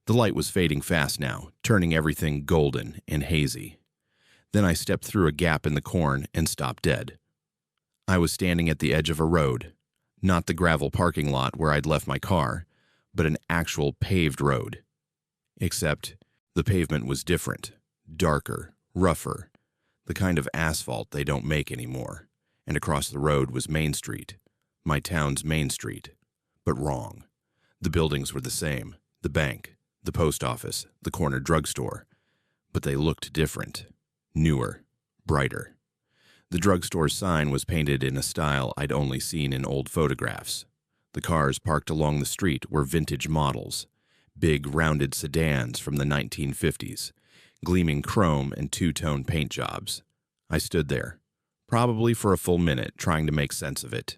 The light was fading fast now, turning everything golden and hazy. Then I stepped through a gap in the corn and stopped dead. I was standing at the edge of a road, not the gravel parking lot where I'd left my car, but an actual paved road. Except the pavement was different, darker, rougher, the kind of asphalt they don't make anymore. And across the road was Main Street, my town's Main Street, but wrong. The buildings were the same, the bank, the post office, the corner drugstore, but they looked different, newer, brighter. The drugstore's sign was painted in a style I'd only seen in old photographs. The cars parked along the street were vintage models, big rounded sedans from the 1950s, gleaming chrome and two-tone paint jobs. I stood there, probably for a full minute, trying to make sense of it.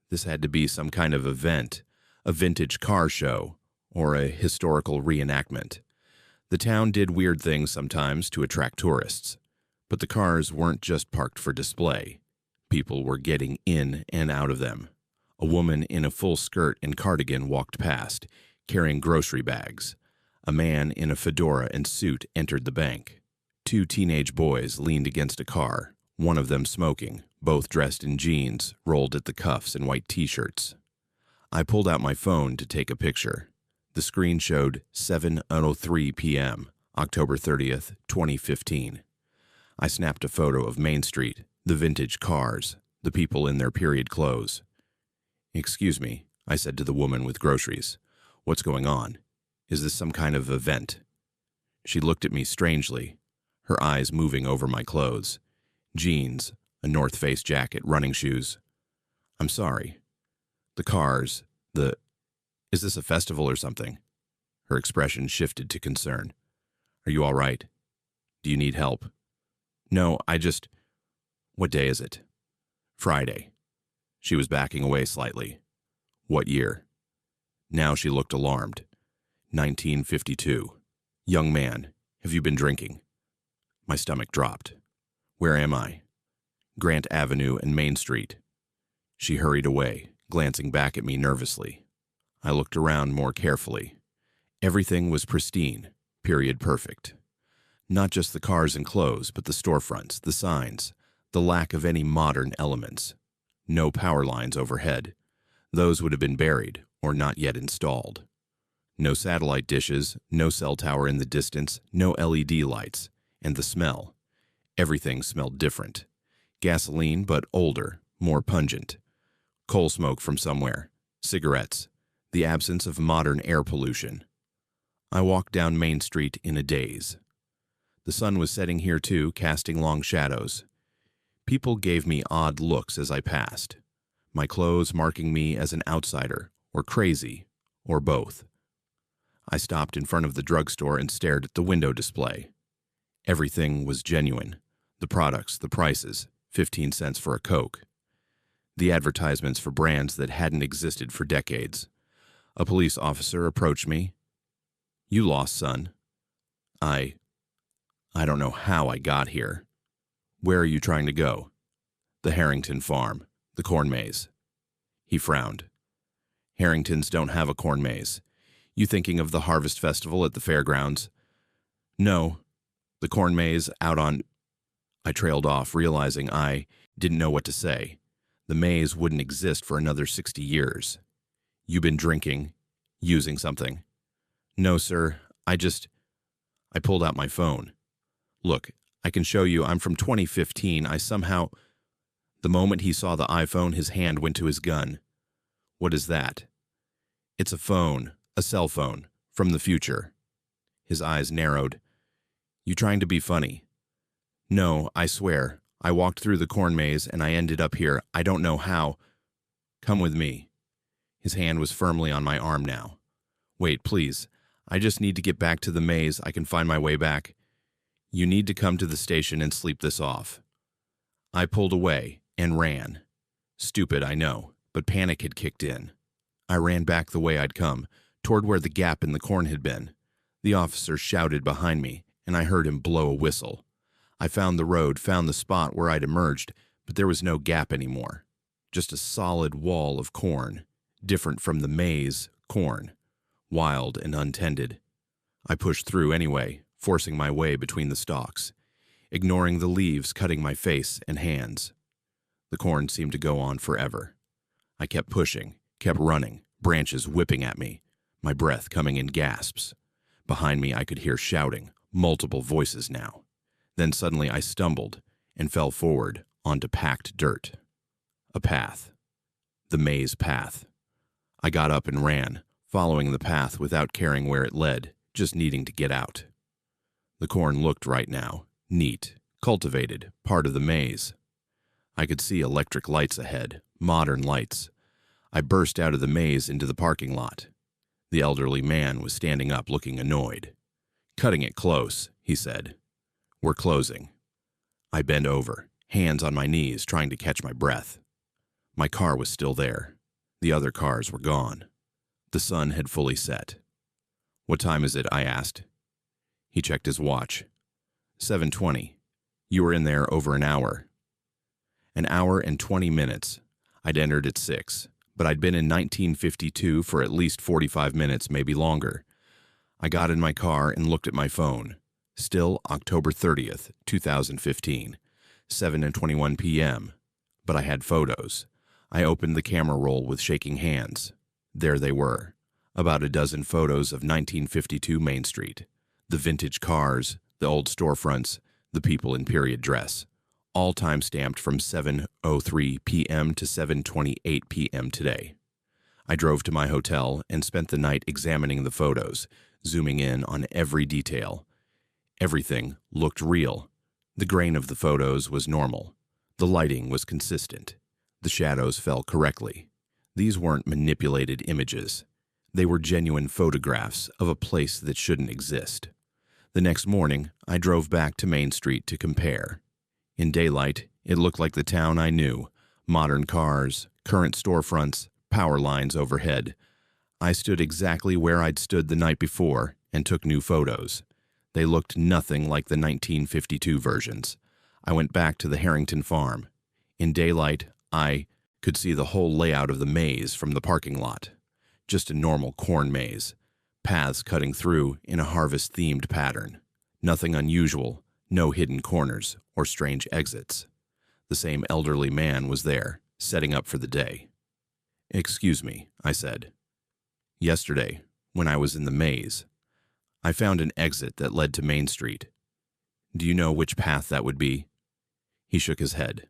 This had to be some kind of event, a vintage car show, or a historical reenactment. The town did weird things sometimes to attract tourists, but the cars weren't just parked for display. People were getting in and out of them. A woman in a full skirt and cardigan walked past, carrying grocery bags. A man in a fedora and suit entered the bank. 2 teenage boys leaned against a car, one of them smoking, both dressed in jeans, rolled at the cuffs and white t-shirts. I pulled out my phone to take a picture. The screen showed 7:03 p.m., October 30th, 2015. I snapped a photo of Main Street, the vintage cars, the people in their period clothes. "Excuse me," I said to the woman with groceries. "What's going on? Is this some kind of event?" She looked at me strangely, her eyes moving over my clothes. Jeans, a North Face jacket, running shoes. "I'm sorry. The cars, Is this a festival or something?" Her expression shifted to concern. "Are you all right? Do you need help?" "No, What day is it?" "Friday." She was backing away slightly. "What year?" Now she looked alarmed. 1952. Young man, have you been drinking? My stomach dropped. Where am I? Grant Avenue and Main Street. She hurried away, glancing back at me nervously. I looked around more carefully. Everything was pristine, period perfect. Not just the cars and clothes, but the storefronts, the signs, the lack of any modern elements. No power lines overhead. Those would have been buried or not yet installed. No satellite dishes, no cell tower in the distance, no LED lights, and the smell. Everything smelled different. Gasoline, but older, more pungent. Coal smoke from somewhere, cigarettes, the absence of modern air pollution. I walked down Main Street in a daze. The sun was setting here too, casting long shadows. People gave me odd looks as I passed, my clothes marking me as an outsider, or crazy, or both. I stopped in front of the drugstore and stared at the window display. Everything was genuine. The products, the prices, 15 cents for a Coke. The advertisements for brands that hadn't existed for decades. A police officer approached me. You lost, son. I don't know how I got here. Where are you trying to go? The Harrington farm, the corn maze. He frowned. Harringtons don't have a corn maze. You thinking of the Harvest Festival at the fairgrounds? No, the corn maze out on... I trailed off, realizing I didn't know what to say. The maze wouldn't exist for another 60 years. You been drinking, using something? No, sir, I pulled out my phone. Look, I can show you I'm from 2015. The moment he saw the iPhone, his hand went to his gun. What is that? It's a phone, a cell phone, from the future. His eyes narrowed. You trying to be funny? No, I swear. I walked through the corn maze and I ended up here. I don't know how. Come with me. His hand was firmly on my arm now. Wait, please. I just need to get back to the maze. I can find my way back. You need to come to the station and sleep this off. I pulled away and ran. Stupid, I know, but panic had kicked in. I ran back the way I'd come, toward where the gap in the corn had been. The officer shouted behind me, and I heard him blow a whistle. I found the road, found the spot where I'd emerged, but there was no gap anymore. Just a solid wall of corn, different from the maze corn, wild and untended. I pushed through anyway, forcing my way between the stalks, ignoring the leaves cutting my face and hands. The corn seemed to go on forever. I kept pushing, kept running, branches whipping at me, my breath coming in gasps. Behind me I could hear shouting, multiple voices now. Then suddenly I stumbled and fell forward onto packed dirt. A path. The maze path. I got up and ran, following the path without caring where it led, just needing to get out. The corn looked right now, neat, cultivated, part of the maze. I could see electric lights ahead, modern lights. I burst out of the maze into the parking lot. The elderly man was standing up looking annoyed. Cutting it close, he said. We're closing. I bent over, hands on my knees, trying to catch my breath. My car was still there. The other cars were gone. The sun had fully set. What time is it? I asked. He checked his watch. 7:20. You were in there over an hour. An hour and 20 minutes. I'd entered at 6, but I'd been in 1952 for at least 45 minutes, maybe longer. I got in my car and looked at my phone. Still October 30th, 2015, 7:21 p.m. But I had photos. I opened the camera roll with shaking hands. There they were, about a dozen photos of 1952 Main Street. The vintage cars, the old storefronts, the people in period dress. All time-stamped from 7:03 p.m. to 7:28 p.m. today. I drove to my hotel and spent the night examining the photos, zooming in on every detail. Everything looked real. The grain of the photos was normal. The lighting was consistent. The shadows fell correctly. These weren't manipulated images. They were genuine photographs of a place that shouldn't exist. The next morning, I drove back to Main Street to compare. In daylight, it looked like the town I knew. Modern cars, current storefronts, power lines overhead. I stood exactly where I'd stood the night before and took new photos. They looked nothing like the 1952 versions. I went back to the Harrington farm. In daylight, I could see the whole layout of the maze from the parking lot. Just a normal corn maze, paths cutting through in a harvest-themed pattern. Nothing unusual, no hidden corners or strange exits. The same elderly man was there, setting up for the day. "Excuse me," I said. "Yesterday, when I was in the maze, I found an exit that led to Main Street. Do you know which path that would be?" He shook his head.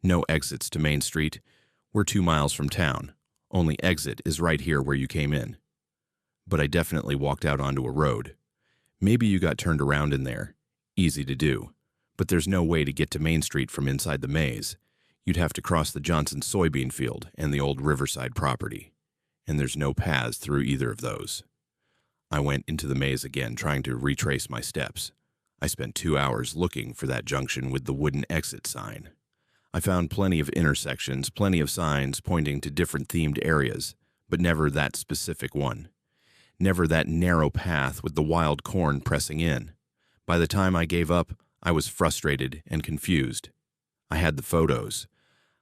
"No exits to Main Street. We're 2 miles from town. Only exit is right here where you came in." "But I definitely walked out onto a road. Maybe you got turned around in there. Easy to do. But there's no way to get to Main Street from inside the maze. You'd have to cross the Johnson soybean field and the old Riverside property. And there's no paths through either of those." I went into the maze again, trying to retrace my steps. I spent 2 hours looking for that junction with the wooden exit sign. I found plenty of intersections, plenty of signs pointing to different themed areas, but never that specific one. Never that narrow path with the wild corn pressing in. By the time I gave up, I was frustrated and confused. I had the photos.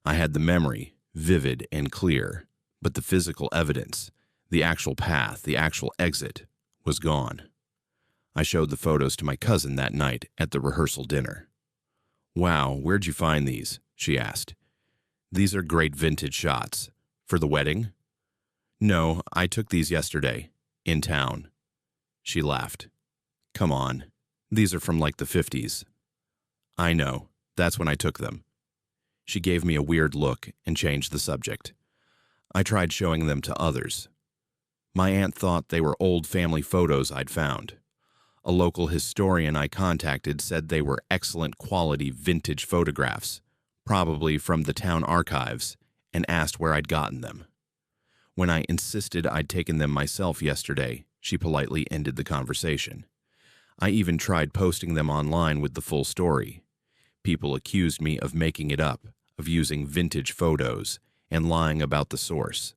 I had the memory, vivid and clear, but the physical evidence, the actual path, the actual exit, was gone. I showed the photos to my cousin that night at the rehearsal dinner. "Wow, where'd you find these?" she asked. "These are great vintage shots. For the wedding?" "No, I took these yesterday, in town." She laughed. "Come on, these are from like the 50s. "I know, that's when I took them." She gave me a weird look and changed the subject. I tried showing them to others. My aunt thought they were old family photos I'd found. A local historian I contacted said they were excellent quality vintage photographs, probably from the town archives, and asked where I'd gotten them. When I insisted I'd taken them myself yesterday, she politely ended the conversation. I even tried posting them online with the full story. People accused me of making it up, of using vintage photos, and lying about the source.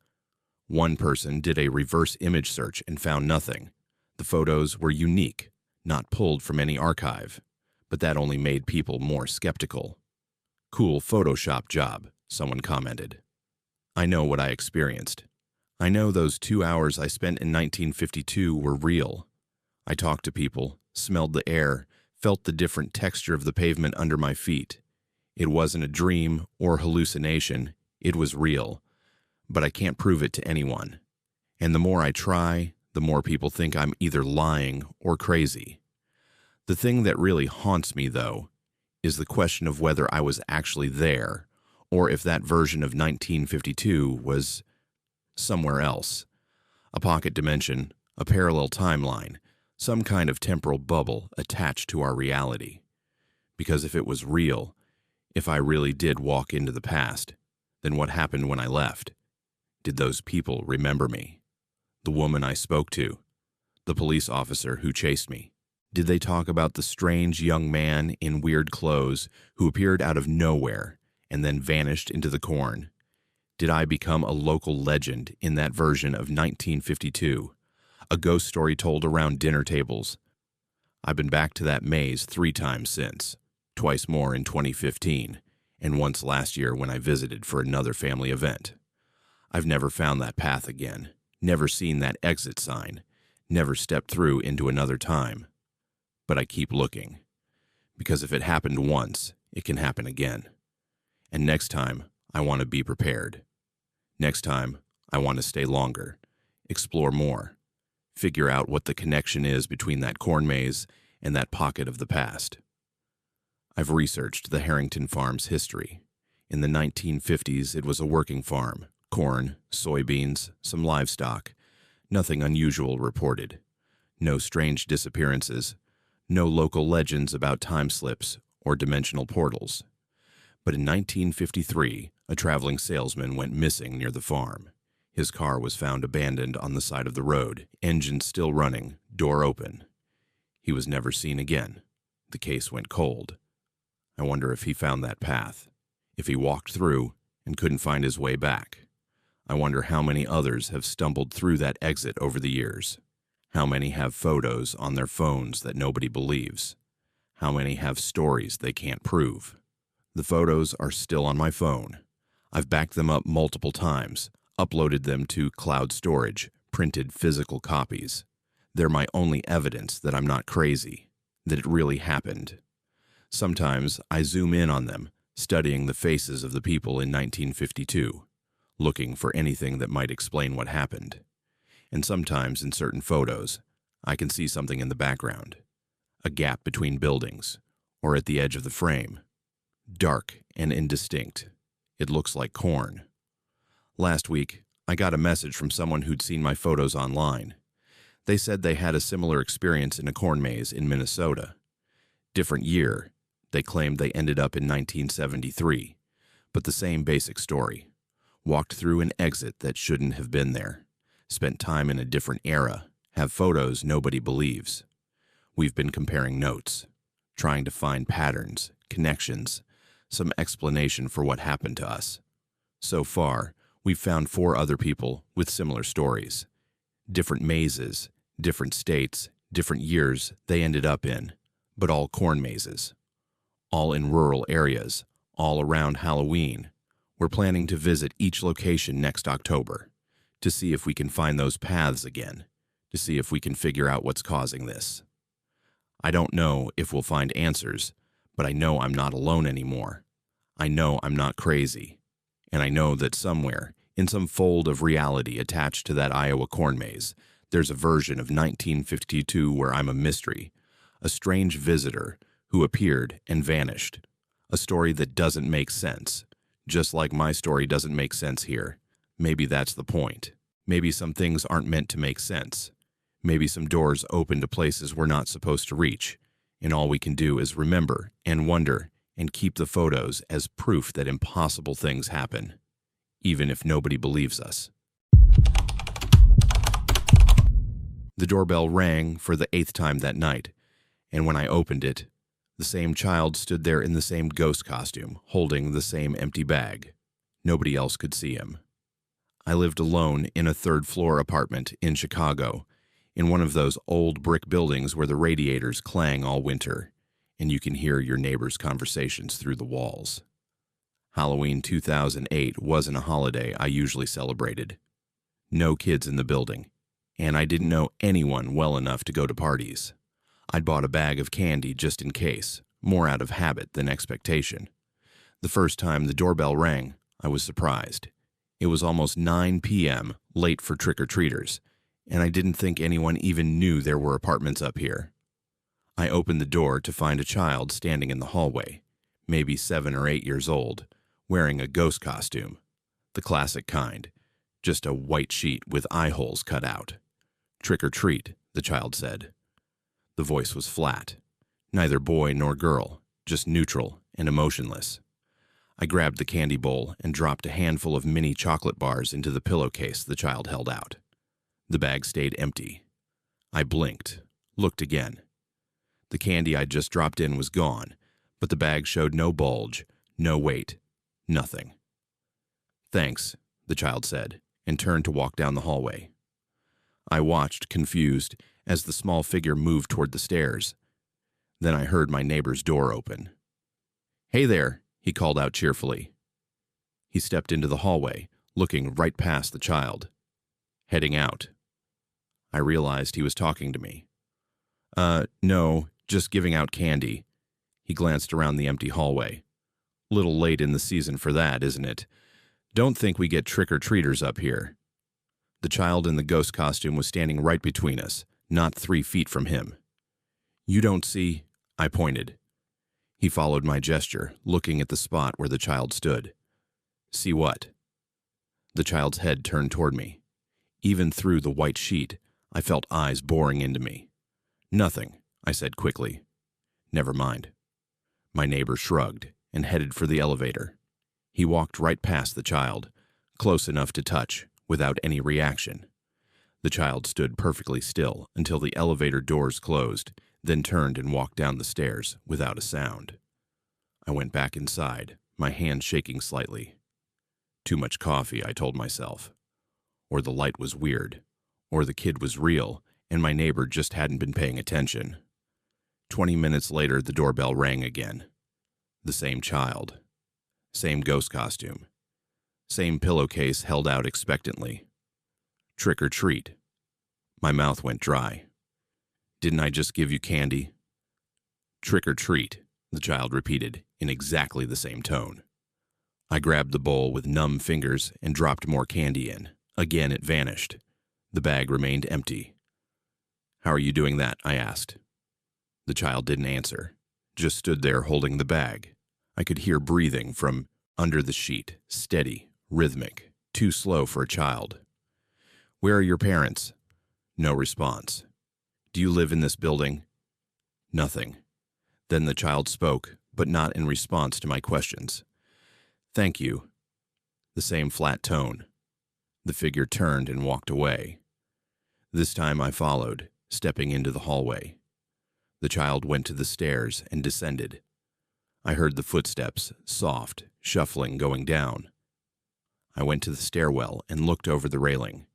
One person did a reverse image search and found nothing. The photos were unique, not pulled from any archive, but that only made people more skeptical. "Cool Photoshop job," someone commented. I know what I experienced. I know those 2 hours I spent in 1952 were real. I talked to people, smelled the air, felt the different texture of the pavement under my feet. It wasn't a dream or hallucination, it was real. But I can't prove it to anyone. And the more I try, the more people think I'm either lying or crazy. The thing that really haunts me, though, is the question of whether I was actually there, or if that version of 1952 was somewhere else. A pocket dimension, a parallel timeline, some kind of temporal bubble attached to our reality. Because if it was real, if I really did walk into the past, then what happened when I left? Did those people remember me? The woman I spoke to? The police officer who chased me? Did they talk about the strange young man in weird clothes who appeared out of nowhere and then vanished into the corn? Did I become a local legend in that version of 1952, a ghost story told around dinner tables? I've been back to that maze 3 times since, twice more in 2015, and once last year when I visited for another family event. I've never found that path again, never seen that exit sign, never stepped through into another time. But I keep looking, because if it happened once, it can happen again. And next time, I want to be prepared. Next time, I want to stay longer, explore more, figure out what the connection is between that corn maze and that pocket of the past. I've researched the Harrington farm's history. In the 1950s, it was a working farm. Corn, soybeans, some livestock. Nothing unusual reported. No strange disappearances. No local legends about time slips or dimensional portals. But in 1953, a traveling salesman went missing near the farm. His car was found abandoned on the side of the road, engine still running, door open. He was never seen again. The case went cold. I wonder if he found that path, if he walked through and couldn't find his way back. I wonder how many others have stumbled through that exit over the years. How many have photos on their phones that nobody believes? How many have stories they can't prove? The photos are still on my phone. I've backed them up multiple times, uploaded them to cloud storage, printed physical copies. They're my only evidence that I'm not crazy, that it really happened. Sometimes I zoom in on them, studying the faces of the people in 1952, looking for anything that might explain what happened. And sometimes in certain photos, I can see something in the background, a gap between buildings, or at the edge of the frame. Dark and indistinct. It looks like corn. Last week, I got a message from someone who'd seen my photos online. They said they had a similar experience in a corn maze in Minnesota. Different year, they claimed they ended up in 1973, but the same basic story. Walked through an exit that shouldn't have been there. Spent time in a different era. Have photos nobody believes. We've been comparing notes, trying to find patterns, connections, some explanation for what happened to us. So far, we've found 4 other people with similar stories. Different mazes, different states, different years they ended up in, but all corn mazes. All in rural areas, all around Halloween. We're planning to visit each location next October, to see if we can find those paths again, to see if we can figure out what's causing this. I don't know if we'll find answers, but I know I'm not alone anymore. I know I'm not crazy. And I know that somewhere, in some fold of reality attached to that Iowa corn maze, there's a version of 1952 where I'm a mystery, a strange visitor who appeared and vanished. A story that doesn't make sense, just like my story doesn't make sense here. Maybe that's the point. Maybe some things aren't meant to make sense. Maybe some doors open to places we're not supposed to reach, and all we can do is remember and wonder and keep the photos as proof that impossible things happen, even if nobody believes us. The doorbell rang for the 8th time that night, and when I opened it, the same child stood there in the same ghost costume, holding the same empty bag. Nobody else could see him. I lived alone in a 3rd-floor apartment in Chicago, in one of those old brick buildings where the radiators clang all winter, and you can hear your neighbors' conversations through the walls. Halloween 2008 wasn't a holiday I usually celebrated. No kids in the building, and I didn't know anyone well enough to go to parties. I'd bought a bag of candy just in case, more out of habit than expectation. The first time the doorbell rang, I was surprised. It was almost 9 p.m., late for trick-or-treaters, and I didn't think anyone even knew there were apartments up here. I opened the door to find a child standing in the hallway, maybe 7 or 8 years old, wearing a ghost costume. The classic kind, just a white sheet with eye holes cut out. "Trick or treat," the child said. The voice was flat. Neither boy nor girl, just neutral and emotionless. I grabbed the candy bowl and dropped a handful of mini chocolate bars into the pillowcase the child held out. The bag stayed empty. I blinked, looked again. The candy I'd just dropped in was gone, but the bag showed no bulge, no weight, nothing. "Thanks," the child said, and turned to walk down the hallway. I watched, confused, as the small figure moved toward the stairs. Then I heard my neighbor's door open. "Hey there," he called out cheerfully. He stepped into the hallway, looking right past the child. "Heading out." I realized he was talking to me. No, just giving out candy." He glanced around the empty hallway. "Little late in the season for that, isn't it? Don't think we get trick-or-treaters up here." The child in the ghost costume was standing right between us, not 3 feet from him. "You don't see," I pointed. He followed my gesture, looking at the spot where the child stood. "See what?" The child's head turned toward me. Even through the white sheet, I felt eyes boring into me. "Nothing," I said quickly. "Never mind." My neighbor shrugged and headed for the elevator. He walked right past the child, close enough to touch, without any reaction. The child stood perfectly still until the elevator doors closed, then turned and walked down the stairs without a sound. I went back inside, my hand shaking slightly. Too much coffee, I told myself. or the light was weird, or the kid was real, and my neighbor just hadn't been paying attention. 20 minutes later, the doorbell rang again. The same child. Same ghost costume. Same pillowcase held out expectantly. Trick or treat. My mouth went dry. Didn't I just give you candy? Trick or treat, the child repeated in exactly the same tone. I grabbed the bowl with numb fingers and dropped more candy in. Again, it vanished. The bag remained empty. How are you doing that? I asked. The child didn't answer, just stood there holding the bag. I could hear breathing from under the sheet, steady, rhythmic, too slow for a child. Where are your parents? No response. Do you live in this building? Nothing. Then the child spoke, but not in response to my questions. Thank you. The same flat tone. The figure turned and walked away. This time I followed, stepping into the hallway. The child went to the stairs and descended. I heard the footsteps, soft, shuffling, going down. I went to the stairwell and looked over the railing.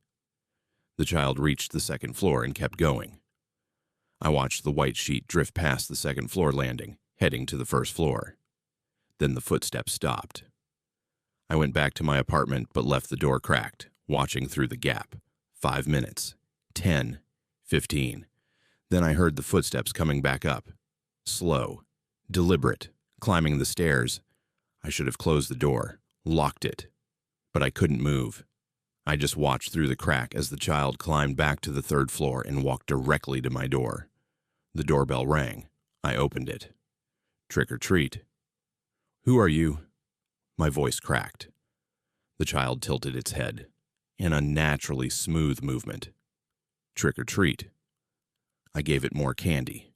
The child reached the second floor and kept going. I watched the white sheet drift past the second floor landing, heading to the first floor. Then the footsteps stopped. I went back to my apartment but left the door cracked, watching through the gap. 5 minutes. 10. 15. Then I heard the footsteps coming back up. Slow. Deliberate. Climbing the stairs. I should have closed the door, locked it. But I couldn't move. I just watched through the crack as the child climbed back to the third floor and walked directly to my door. The doorbell rang. I opened it. Trick or treat. Who are you? My voice cracked. The child tilted its head. An unnaturally smooth movement. Trick or treat. I gave it more candy.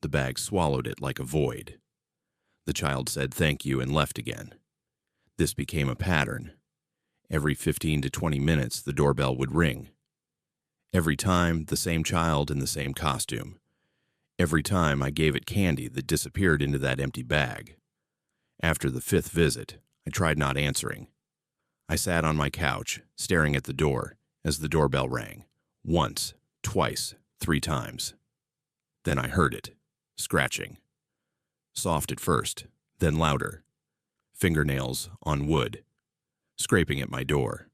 The bag swallowed it like a void. The child said thank you and left again. This became a pattern. Every 15 to 20 minutes, the doorbell would ring. Every time, the same child in the same costume. Every time, I gave it candy that disappeared into that empty bag. After the 5th visit, I tried not answering. I sat on my couch, staring at the door, as the doorbell rang. Once, twice, 3 times. Then I heard it, scratching. Soft at first, then louder. Fingernails on wood, scraping at my door.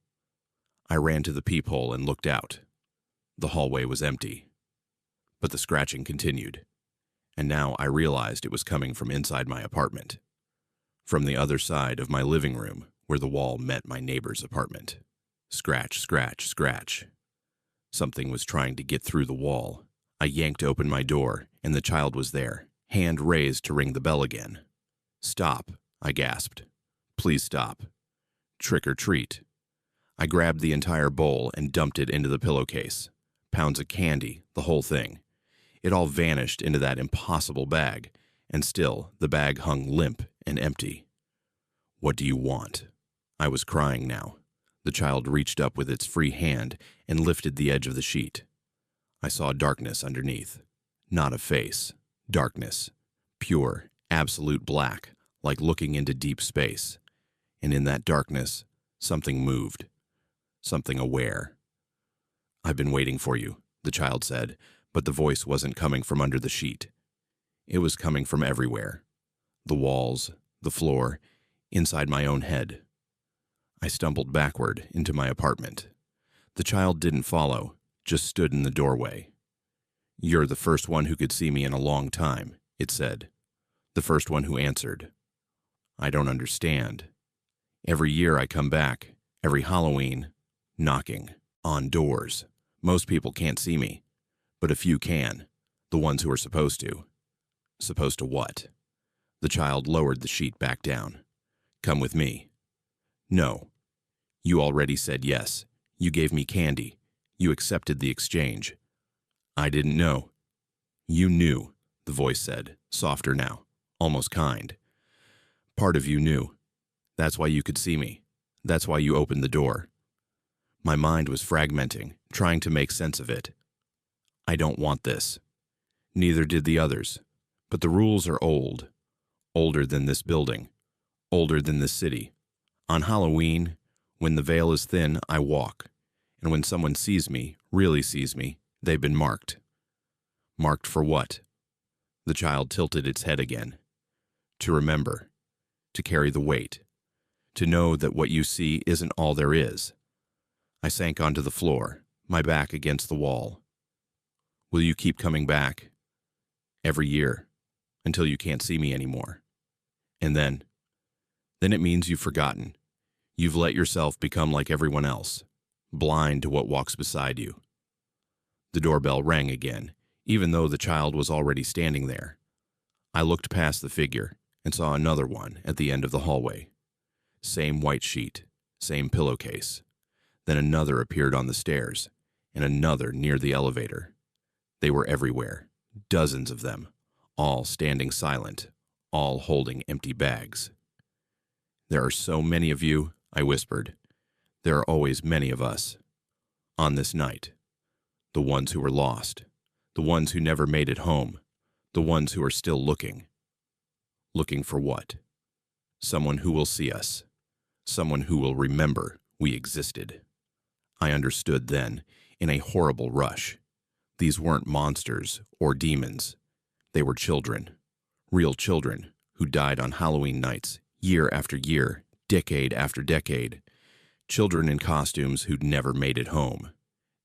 I ran to the peephole and looked out. The hallway was empty. But the scratching continued, and now I realized it was coming from inside my apartment. From the other side of my living room, where the wall met my neighbor's apartment. Scratch, scratch, scratch. Something was trying to get through the wall. I yanked open my door, and the child was there, hand raised to ring the bell again. Stop, I gasped. Please stop. Trick or treat. I grabbed the entire bowl and dumped it into the pillowcase. Pounds of candy, the whole thing. It all vanished into that impossible bag, and still the bag hung limp and empty. What do you want? I was crying now. The child reached up with its free hand and lifted the edge of the sheet. I saw darkness underneath. Not a face. Darkness. Pure, absolute black, like looking into deep space. And in that darkness, something moved. Something aware. I've been waiting for you, the child said, but the voice wasn't coming from under the sheet. It was coming from everywhere. The walls, the floor, inside my own head. I stumbled backward into my apartment. The child didn't follow, just stood in the doorway. You're the first one who could see me in a long time, it said. The first one who answered. I don't understand. Every year I come back, every Halloween, knocking on doors. Most people can't see me, but a few can, the ones who are supposed to. Supposed to what? The child lowered the sheet back down. Come with me. No. You already said yes. You gave me candy. You accepted the exchange. I didn't know. You knew, the voice said, softer now, almost kind. Part of you knew. That's why you could see me. That's why you opened the door. My mind was fragmenting, trying to make sense of it. I don't want this. Neither did the others. But the rules are old. Older than this building. Older than this city. On Halloween, when the veil is thin, I walk. And when someone sees me, really sees me, they've been marked. Marked for what? The child tilted its head again. To remember. To carry the weight. To know that what you see isn't all there is. I sank onto the floor, my back against the wall. Will you keep coming back? Every year, until you can't see me anymore. And then it means you've forgotten. You've let yourself become like everyone else, blind to what walks beside you. The doorbell rang again, even though the child was already standing there. I looked past the figure and saw another one at the end of the hallway. Same white sheet, same pillowcase. Then another appeared on the stairs, and another near the elevator. They were everywhere, dozens of them, all standing silent, all holding empty bags. There are so many of you, I whispered. There are always many of us. On this night. The ones who were lost. The ones who never made it home. The ones who are still looking. Looking for what? Someone who will see us. Someone who will remember we existed. I understood then, in a horrible rush. These weren't monsters or demons. They were children. Real children who died on Halloween nights, year after year, decade after decade. Children in costumes who'd never made it home.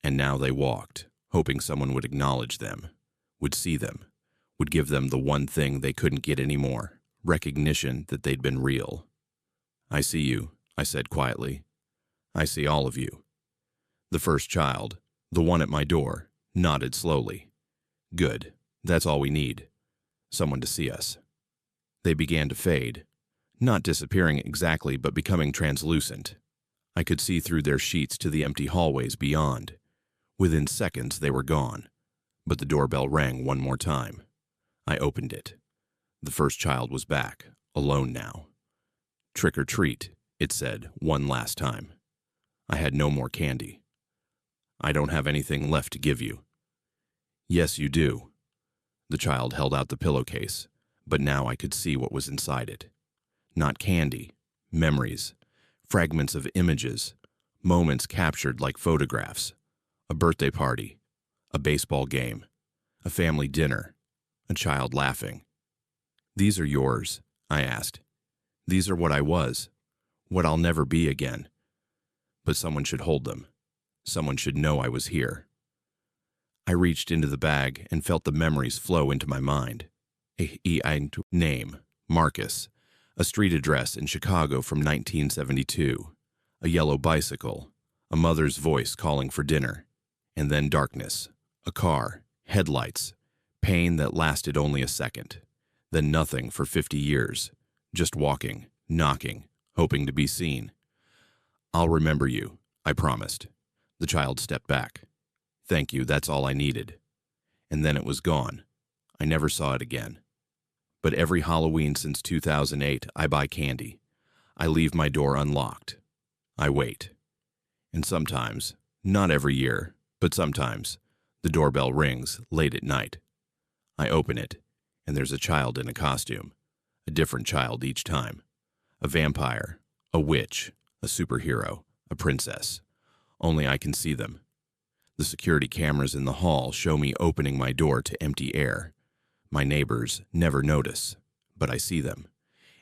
And now they walked, hoping someone would acknowledge them, would see them, would give them the one thing they couldn't get anymore, recognition that they'd been real. I see you, I said quietly. I see all of you. The first child, the one at my door, nodded slowly. Good, that's all we need. Someone to see us. They began to fade, not disappearing exactly, but becoming translucent. I could see through their sheets to the empty hallways beyond. Within seconds, they were gone, but the doorbell rang one more time. I opened it. The first child was back, alone now. Trick or treat, it said one last time. I had no more candy. I don't have anything left to give you. Yes, you do. The child held out the pillowcase, but now I could see what was inside it. Not candy, memories, fragments of images, moments captured like photographs. A birthday party, a baseball game, a family dinner, a child laughing. These are yours, I asked. These are what I was, what I'll never be again. But someone should hold them. Someone should know I was here. I reached into the bag and felt the memories flow into my mind. A name, Marcus, a street address in Chicago from 1972, a yellow bicycle, a mother's voice calling for dinner. And then darkness, a car, headlights, pain that lasted only a second, then nothing for 50 years, just walking, knocking, hoping to be seen. I'll remember you, I promised. The child stepped back. Thank you, that's all I needed. And then it was gone. I never saw it again. But every Halloween since 2008, I buy candy. I leave my door unlocked. I wait. And sometimes, not every year, but sometimes, the doorbell rings late at night. I open it, and there's a child in a costume. A different child each time. A vampire, a witch, a superhero, a princess. Only I can see them. The security cameras in the hall show me opening my door to empty air. My neighbors never notice, but I see them.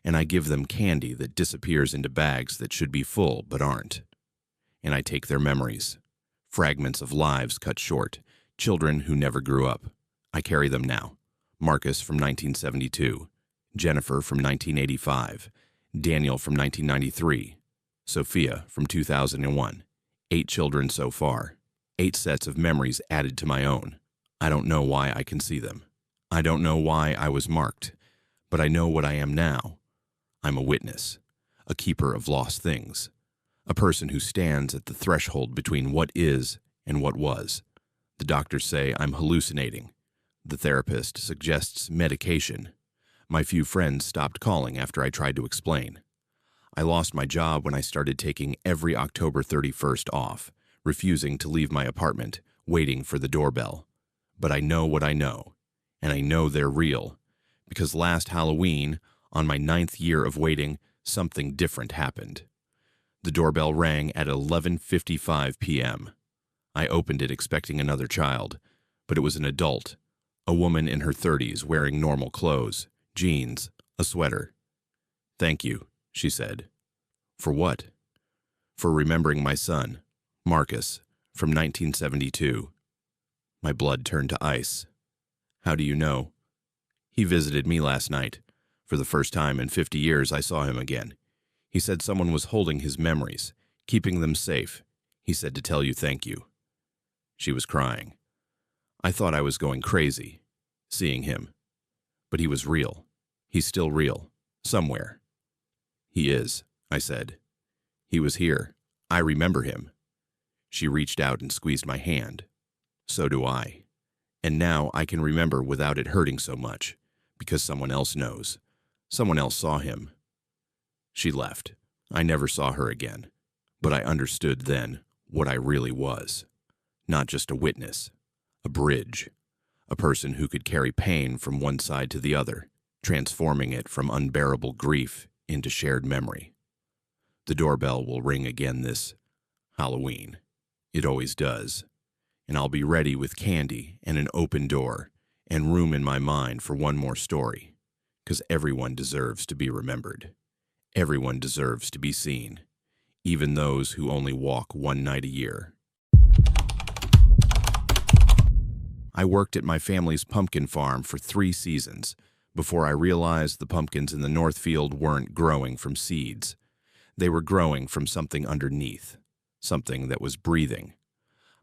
And I give them candy that disappears into bags that should be full but aren't. And I take their memories. Fragments of lives cut short, children who never grew up. I carry them now. Marcus from 1972, Jennifer from 1985, Daniel from 1993, Sophia from 2001. 8 children so far. 8 sets of memories added to my own. I don't know why I can see them. I don't know why I was marked, but I know what I am now. I'm a witness, a keeper of lost things. A person who stands at the threshold between what is and what was. The doctors say I'm hallucinating. The therapist suggests medication. My few friends stopped calling after I tried to explain. I lost my job when I started taking every October 31st off, refusing to leave my apartment, waiting for the doorbell. But I know what I know, and I know they're real, because last Halloween, on my 9th year of waiting, something different happened. The doorbell rang at 11:55 p.m. I opened it expecting another child, but it was an adult, a woman in her 30s wearing normal clothes, jeans, a sweater. "Thank you," she said. "For what?" "For remembering my son, Marcus, from 1972. My blood turned to ice. "How do you know?" "He visited me last night. For the first time in 50 years, I saw him again. He said someone was holding his memories, keeping them safe. He said to tell you thank you." She was crying. I thought I was going crazy, seeing him. But he was real. He's still real. Somewhere. "He is," I said. "He was here. I remember him." She reached out and squeezed my hand. "So do I. And now I can remember without it hurting so much, because someone else knows. Someone else saw him." She left. I never saw her again. But I understood then what I really was. Not just a witness. A bridge. A person who could carry pain from one side to the other, transforming it from unbearable grief into shared memory. The doorbell will ring again this Halloween. It always does. And I'll be ready with candy and an open door and room in my mind for one more story. 'Cause everyone deserves to be remembered. Everyone deserves to be seen. Even those who only walk one night a year. I worked at my family's pumpkin farm for 3 seasons before I realized the pumpkins in the Northfield weren't growing from seeds. They were growing from something underneath, something that was breathing.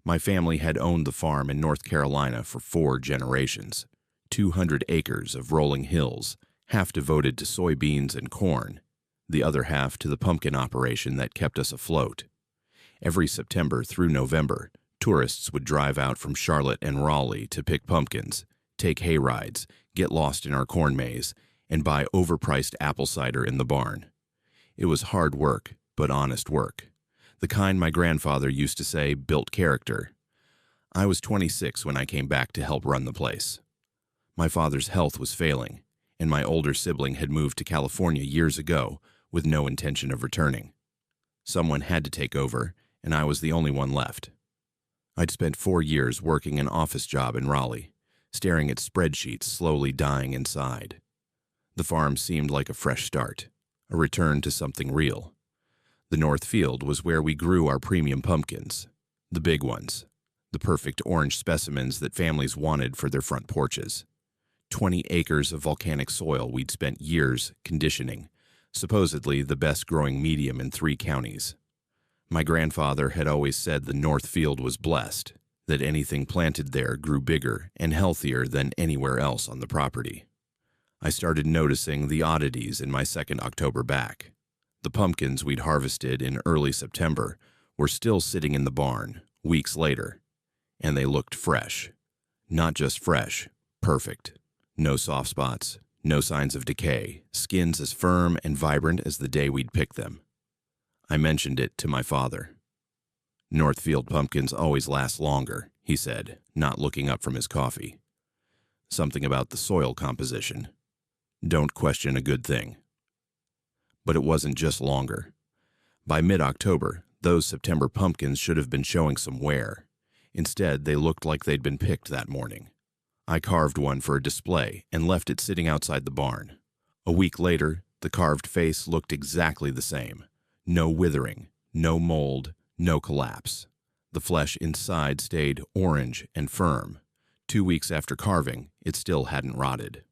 My family had owned the farm in North Carolina for 4 generations, 200 acres of rolling hills, half devoted to soybeans and corn, the other half to the pumpkin operation that kept us afloat. Every September through November, tourists would drive out from Charlotte and Raleigh to pick pumpkins, take hay rides, get lost in our corn maze, and buy overpriced apple cider in the barn. It was hard work, but honest work. The kind my grandfather used to say built character. I was 26 when I came back to help run the place. My father's health was failing, and my older sibling had moved to California years ago with no intention of returning. Someone had to take over, and I was the only one left. I'd spent 4 years working an office job in Raleigh, staring at spreadsheets slowly dying inside. The farm seemed like a fresh start, a return to something real. The Northfield was where we grew our premium pumpkins, the big ones, the perfect orange specimens that families wanted for their front porches. 20 acres of volcanic soil we'd spent years conditioning, supposedly the best growing medium in 3 counties. My grandfather had always said the Northfield was blessed, that anything planted there grew bigger and healthier than anywhere else on the property. I started noticing the oddities in my second October back. The pumpkins we'd harvested in early September were still sitting in the barn, weeks later, and they looked fresh. Not just fresh, perfect. No soft spots, no signs of decay, skins as firm and vibrant as the day we'd picked them. I mentioned it to my father. "Northfield pumpkins always last longer," he said, not looking up from his coffee. "Something about the soil composition. Don't question a good thing." But it wasn't just longer. By mid-October, those September pumpkins should have been showing some wear. Instead, they looked like they'd been picked that morning. I carved one for a display and left it sitting outside the barn. A week later, the carved face looked exactly the same. No withering, no mold, no collapse. The flesh inside stayed orange and firm. 2 weeks after carving, it still hadn't rotted.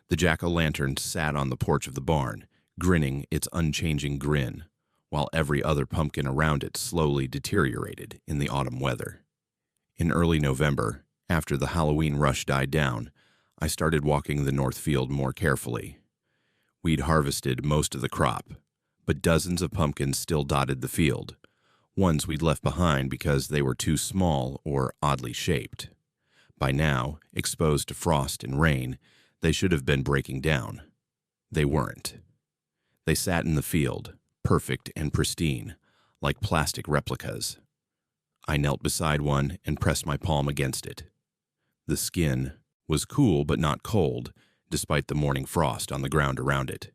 The jack-o'-lantern sat on the porch of the barn, grinning its unchanging grin, while every other pumpkin around it slowly deteriorated in the autumn weather. In early November, after the Halloween rush died down, I started walking the Northfield more carefully. We'd harvested most of the crop, but dozens of pumpkins still dotted the field, ones we'd left behind because they were too small or oddly shaped. By now, exposed to frost and rain, they should have been breaking down. They weren't. They sat in the field, perfect and pristine, like plastic replicas. I knelt beside one and pressed my palm against it. The skin was cool but not cold, despite the morning frost on the ground around it.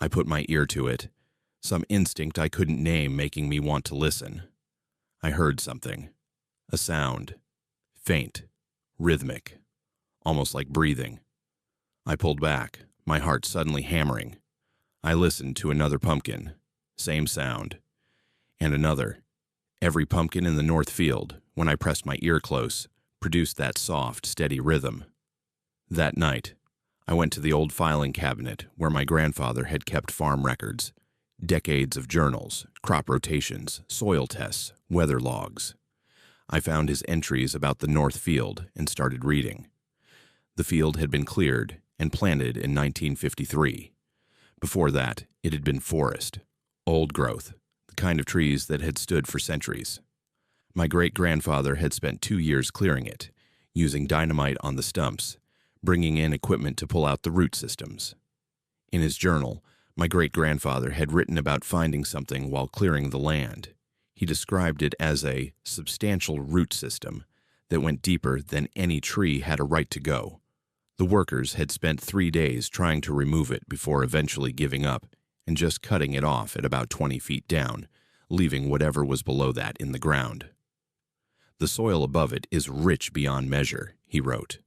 I put my ear to it, some instinct I couldn't name making me want to listen. I heard something. A sound. Faint. Rhythmic. Almost like breathing. I pulled back, my heart suddenly hammering. I listened to another pumpkin. Same sound. And another. Every pumpkin in the north field, when I pressed my ear close, produced that soft, steady rhythm. That night, I went to the old filing cabinet where my grandfather had kept farm records. Decades of journals, crop rotations, soil tests, weather logs. I found his entries about the north field and started reading. The field had been cleared and planted in 1953. Before that, it had been forest, old growth, the kind of trees that had stood for centuries. My great-grandfather had spent 2 years clearing it, using dynamite on the stumps, bringing in equipment to pull out the root systems. In his journal, my great-grandfather had written about finding something while clearing the land. He described it as a substantial root system that went deeper than any tree had a right to go. The workers had spent 3 days trying to remove it before eventually giving up and just cutting it off at about 20 feet down, leaving whatever was below that in the ground. The soil above it is rich beyond measure, he wrote.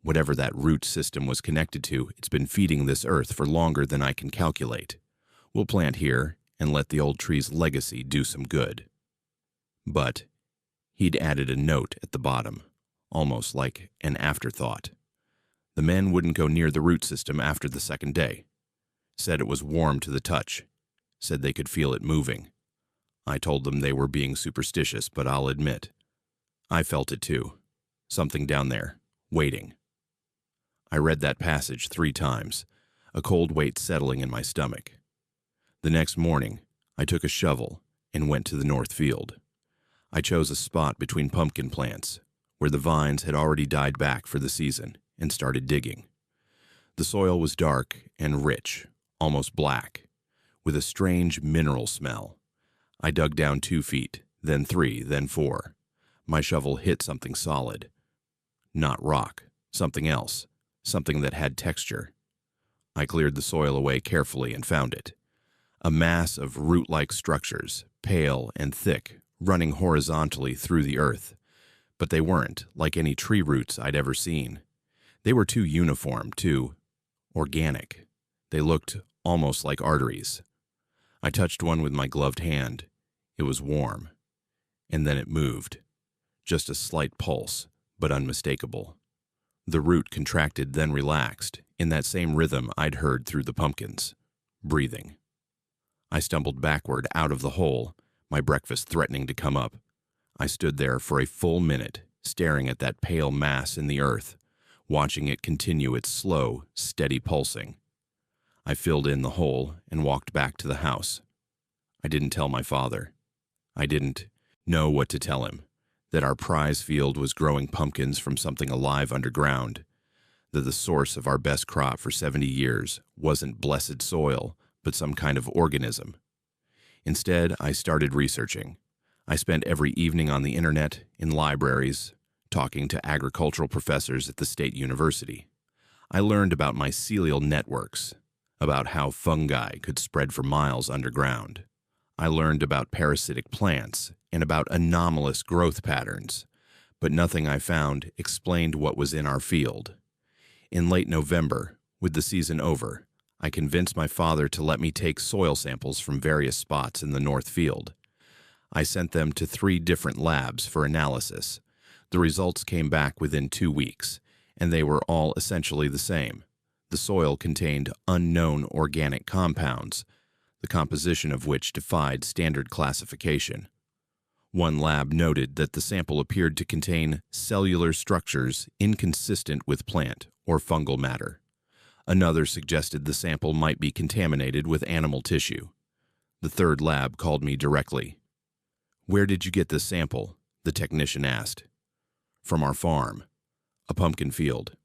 Whatever that root system was connected to, it's been feeding this earth for longer than I can calculate. We'll plant here and let the old tree's legacy do some good. But he'd added a note at the bottom, almost like an afterthought. The men wouldn't go near the root system after the second day. Said it was warm to the touch. Said they could feel it moving. I told them they were being superstitious, but I'll admit, I felt it too. Something down there, waiting. I read that passage 3 times, a cold weight settling in my stomach. The next morning, I took a shovel and went to the north field. I chose a spot between pumpkin plants, where the vines had already died back for the season, and started digging. The soil was dark and rich, almost black, with a strange mineral smell. I dug down 2 feet, then 3, then 4. My shovel hit something solid. Not rock, something else, something that had texture. I cleared the soil away carefully and found it. A mass of root-like structures, pale and thick, running horizontally through the earth. But they weren't like any tree roots I'd ever seen. They were too uniform, too organic. They looked almost like arteries. I touched one with my gloved hand. It was warm. And then it moved. Just a slight pulse, but unmistakable. The root contracted, then relaxed, in that same rhythm I'd heard through the pumpkins. Breathing. I stumbled backward out of the hole, my breakfast threatening to come up. I stood there for a full minute, staring at that pale mass in the earth, watching it continue its slow, steady pulsing. I filled in the hole and walked back to the house. I didn't tell my father. I didn't know what to tell him, that our prize field was growing pumpkins from something alive underground, that the source of our best crop for 70 years wasn't blessed soil, but some kind of organism. Instead, I started researching. I spent every evening on the internet, in libraries, talking to agricultural professors at the state university. I learned about mycelial networks, about how fungi could spread for miles underground. I learned about parasitic plants and about anomalous growth patterns, but nothing I found explained what was in our field. In late November, with the season over, I convinced my father to let me take soil samples from various spots in the north field. I sent them to 3 different labs for analysis. The results came back within 2 weeks, and they were all essentially the same. The soil contained unknown organic compounds, the composition of which defied standard classification. One lab noted that the sample appeared to contain cellular structures inconsistent with plant or fungal matter. Another suggested the sample might be contaminated with animal tissue. The third lab called me directly. "Where did you get this sample?" the technician asked. "From our farm, a pumpkin field."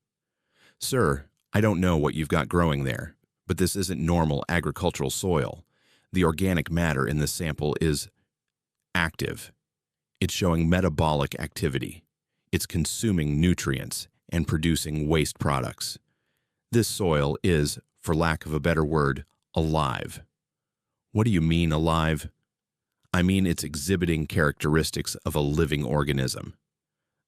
"Sir, I don't know what you've got growing there, but this isn't normal agricultural soil. The organic matter in this sample is active. It's showing metabolic activity. It's consuming nutrients and producing waste products. This soil is, for lack of a better word, alive." "What do you mean, alive?" I mean it's exhibiting characteristics of a living organism.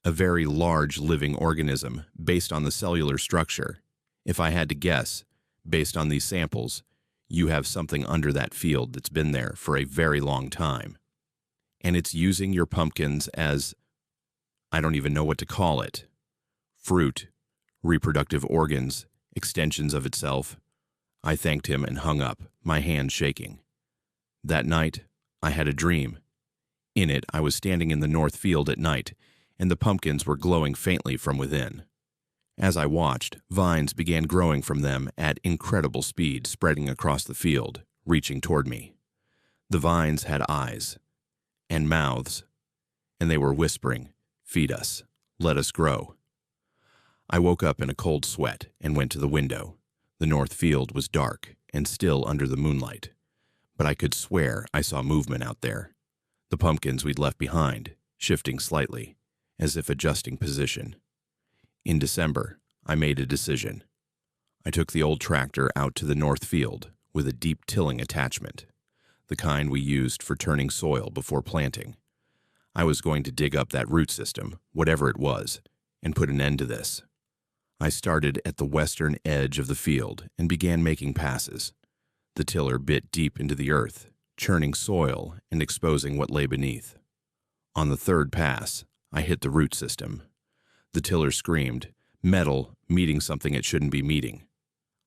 A very large living organism based on the cellular structure. If I had to guess, based on these samples, you have something under that field that's been there for a very long time. And it's using your pumpkins as, I don't even know what to call it, fruit, reproductive organs, extensions of itself. I thanked him and hung up, my hand shaking. That night, I had a dream. In it, I was standing in the north field at night, and the pumpkins were glowing faintly from within. As I watched, vines began growing from them at incredible speed, spreading across the field, reaching toward me. The vines had eyes and mouths, and they were whispering, "Feed us, let us grow." I woke up in a cold sweat and went to the window. The north field was dark and still under the moonlight, but I could swear I saw movement out there. The pumpkins we'd left behind, shifting slightly, as if adjusting position. In December, I made a decision. I took the old tractor out to the north field with a deep tilling attachment, the kind we used for turning soil before planting. I was going to dig up that root system, whatever it was, and put an end to this. I started at the western edge of the field and began making passes. The tiller bit deep into the earth, churning soil and exposing what lay beneath. On the third pass, I hit the root system. The tiller screamed, metal meeting something it shouldn't be meeting.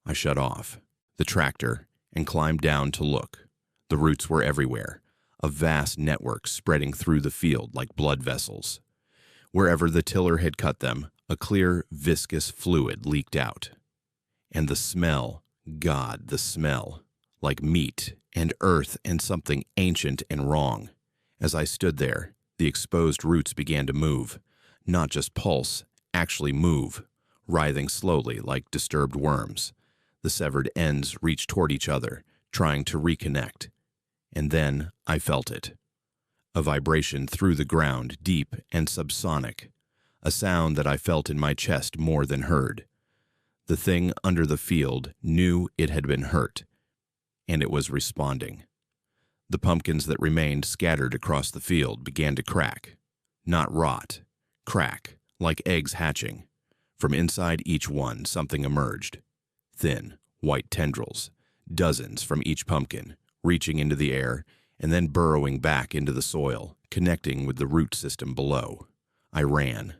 I shut off the tractor and climbed down to look. The roots were everywhere, a vast network spreading through the field like blood vessels. Wherever the tiller had cut them, a clear, viscous fluid leaked out. And the smell, God, the smell, like meat and earth and something ancient and wrong. As I stood there, the exposed roots began to move, not just pulse, actually move, writhing slowly like disturbed worms. The severed ends reached toward each other, trying to reconnect. And then I felt it. A vibration through the ground, deep and subsonic. A sound that I felt in my chest more than heard. The thing under the field knew it had been hurt, and it was responding. The pumpkins that remained scattered across the field began to crack. Not rot. Crack, like eggs hatching. From inside each one, something emerged. Thin, white tendrils, dozens from each pumpkin, reaching into the air and then burrowing back into the soil, connecting with the root system below. I ran.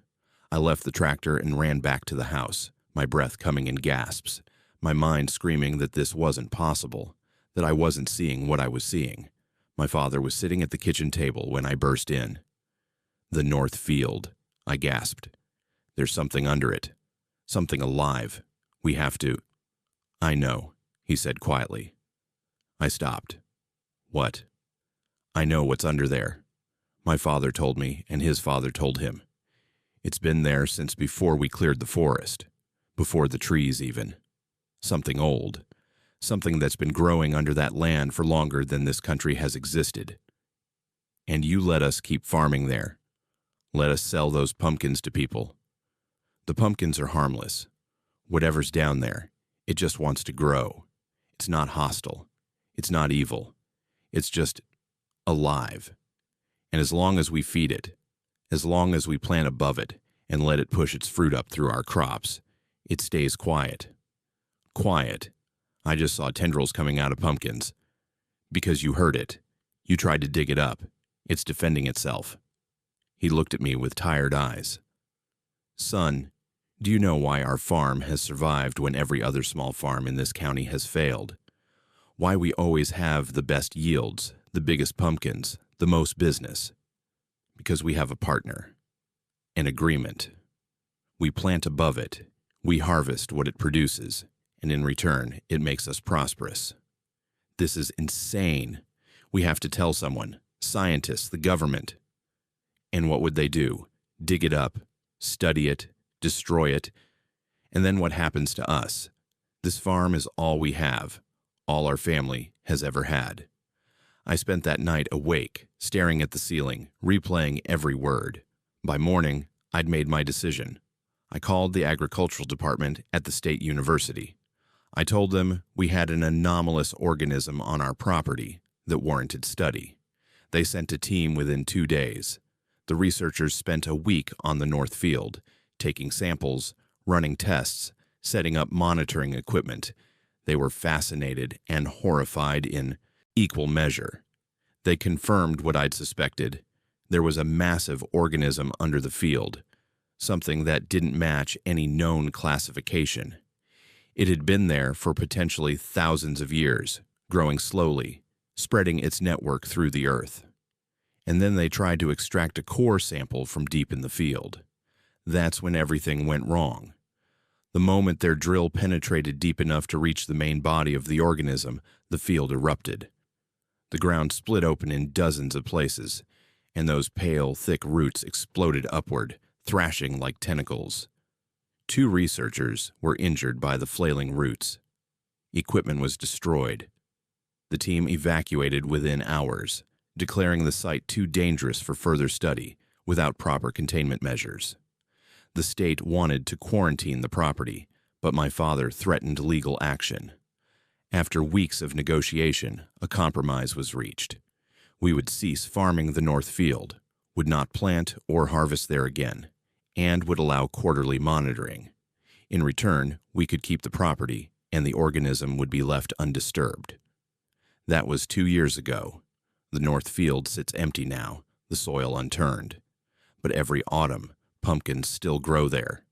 I left the tractor and ran back to the house, my breath coming in gasps, my mind screaming that this wasn't possible, that I wasn't seeing what I was seeing. My father was sitting at the kitchen table when I burst in. "The north field," I gasped. "There's something under it. Something alive. We have to—" "I know," he said quietly. I stopped. "What?" "I know what's under there. My father told me, and his father told him. It's been there since before we cleared the forest, before the trees even. Something old, something that's been growing under that land for longer than this country has existed. And you let us keep farming there. Let us sell those pumpkins to people. The pumpkins are harmless. Whatever's down there, it just wants to grow. It's not hostile. It's not evil. It's just alive. And as long as we feed it, as long as we plant above it and let it push its fruit up through our crops, it stays quiet. Quiet. I just saw tendrils coming out of pumpkins. Because you heard it. You tried to dig it up. It's defending itself." He looked at me with tired eyes. "Son, do you know why our farm has survived when every other small farm in this county has failed? Why we always have the best yields, the biggest pumpkins, the most business? Because we have a partner. An agreement. We plant above it. We harvest what it produces, and in return, it makes us prosperous. This is insane. We have to tell someone, scientists, the government. And what would they do? Dig it up, study it, destroy it, and then what happens to us? This farm is all we have, all our family has ever had." I spent that night awake, staring at the ceiling, replaying every word. By morning, I'd made my decision. I called the agricultural department at the state university. I told them we had an anomalous organism on our property that warranted study. They sent a team within 2 days. The researchers spent a week on the North Field, taking samples, running tests, setting up monitoring equipment. They were fascinated and horrified in equal measure. They confirmed what I'd suspected. There was a massive organism under the field, something that didn't match any known classification. It had been there for potentially thousands of years, growing slowly, spreading its network through the earth. And then they tried to extract a core sample from deep in the field. That's when everything went wrong. The moment their drill penetrated deep enough to reach the main body of the organism, the field erupted. The ground split open in dozens of places, and those pale, thick roots exploded upward, thrashing like tentacles. 2 researchers were injured by the flailing roots. Equipment was destroyed. The team evacuated within hours, declaring the site too dangerous for further study without proper containment measures. The state wanted to quarantine the property, but my father threatened legal action. After weeks of negotiation, a compromise was reached. We would cease farming the North Field, would not plant or harvest there again, and would allow quarterly monitoring. In return, we could keep the property, and the organism would be left undisturbed. That was 2 years ago. The North Field sits empty now, the soil unturned. But every autumn, pumpkins still grow there.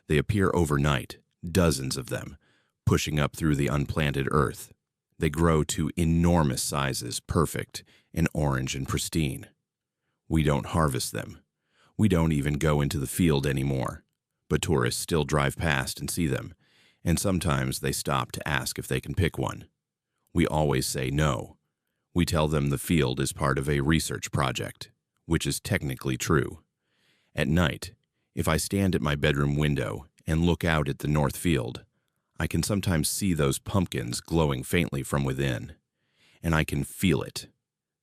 They appear overnight, dozens of them, pushing up through the unplanted earth. They grow to enormous sizes, perfect and orange and pristine. We don't harvest them. We don't even go into the field anymore. But tourists still drive past and see them, and sometimes they stop to ask if they can pick one. We always say no. We tell them the field is part of a research project, which is technically true. At night, if I stand at my bedroom window and look out at the North Field, I can sometimes see those pumpkins glowing faintly from within, and I can feel it,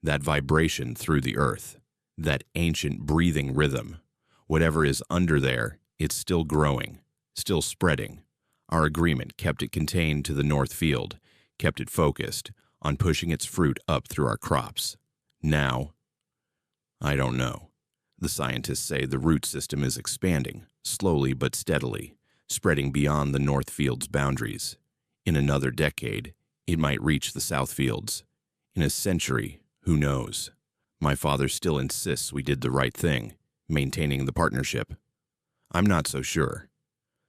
that vibration through the earth, that ancient breathing rhythm. Whatever is under there, it's still growing, still spreading. Our agreement kept it contained to the North Field, kept it focused on pushing its fruit up through our crops. Now, I don't know. The scientists say the root system is expanding, slowly but steadily, spreading beyond the North Field's boundaries. In another decade, it might reach the South Fields. In a century, who knows? My father still insists we did the right thing, maintaining the partnership. I'm not so sure.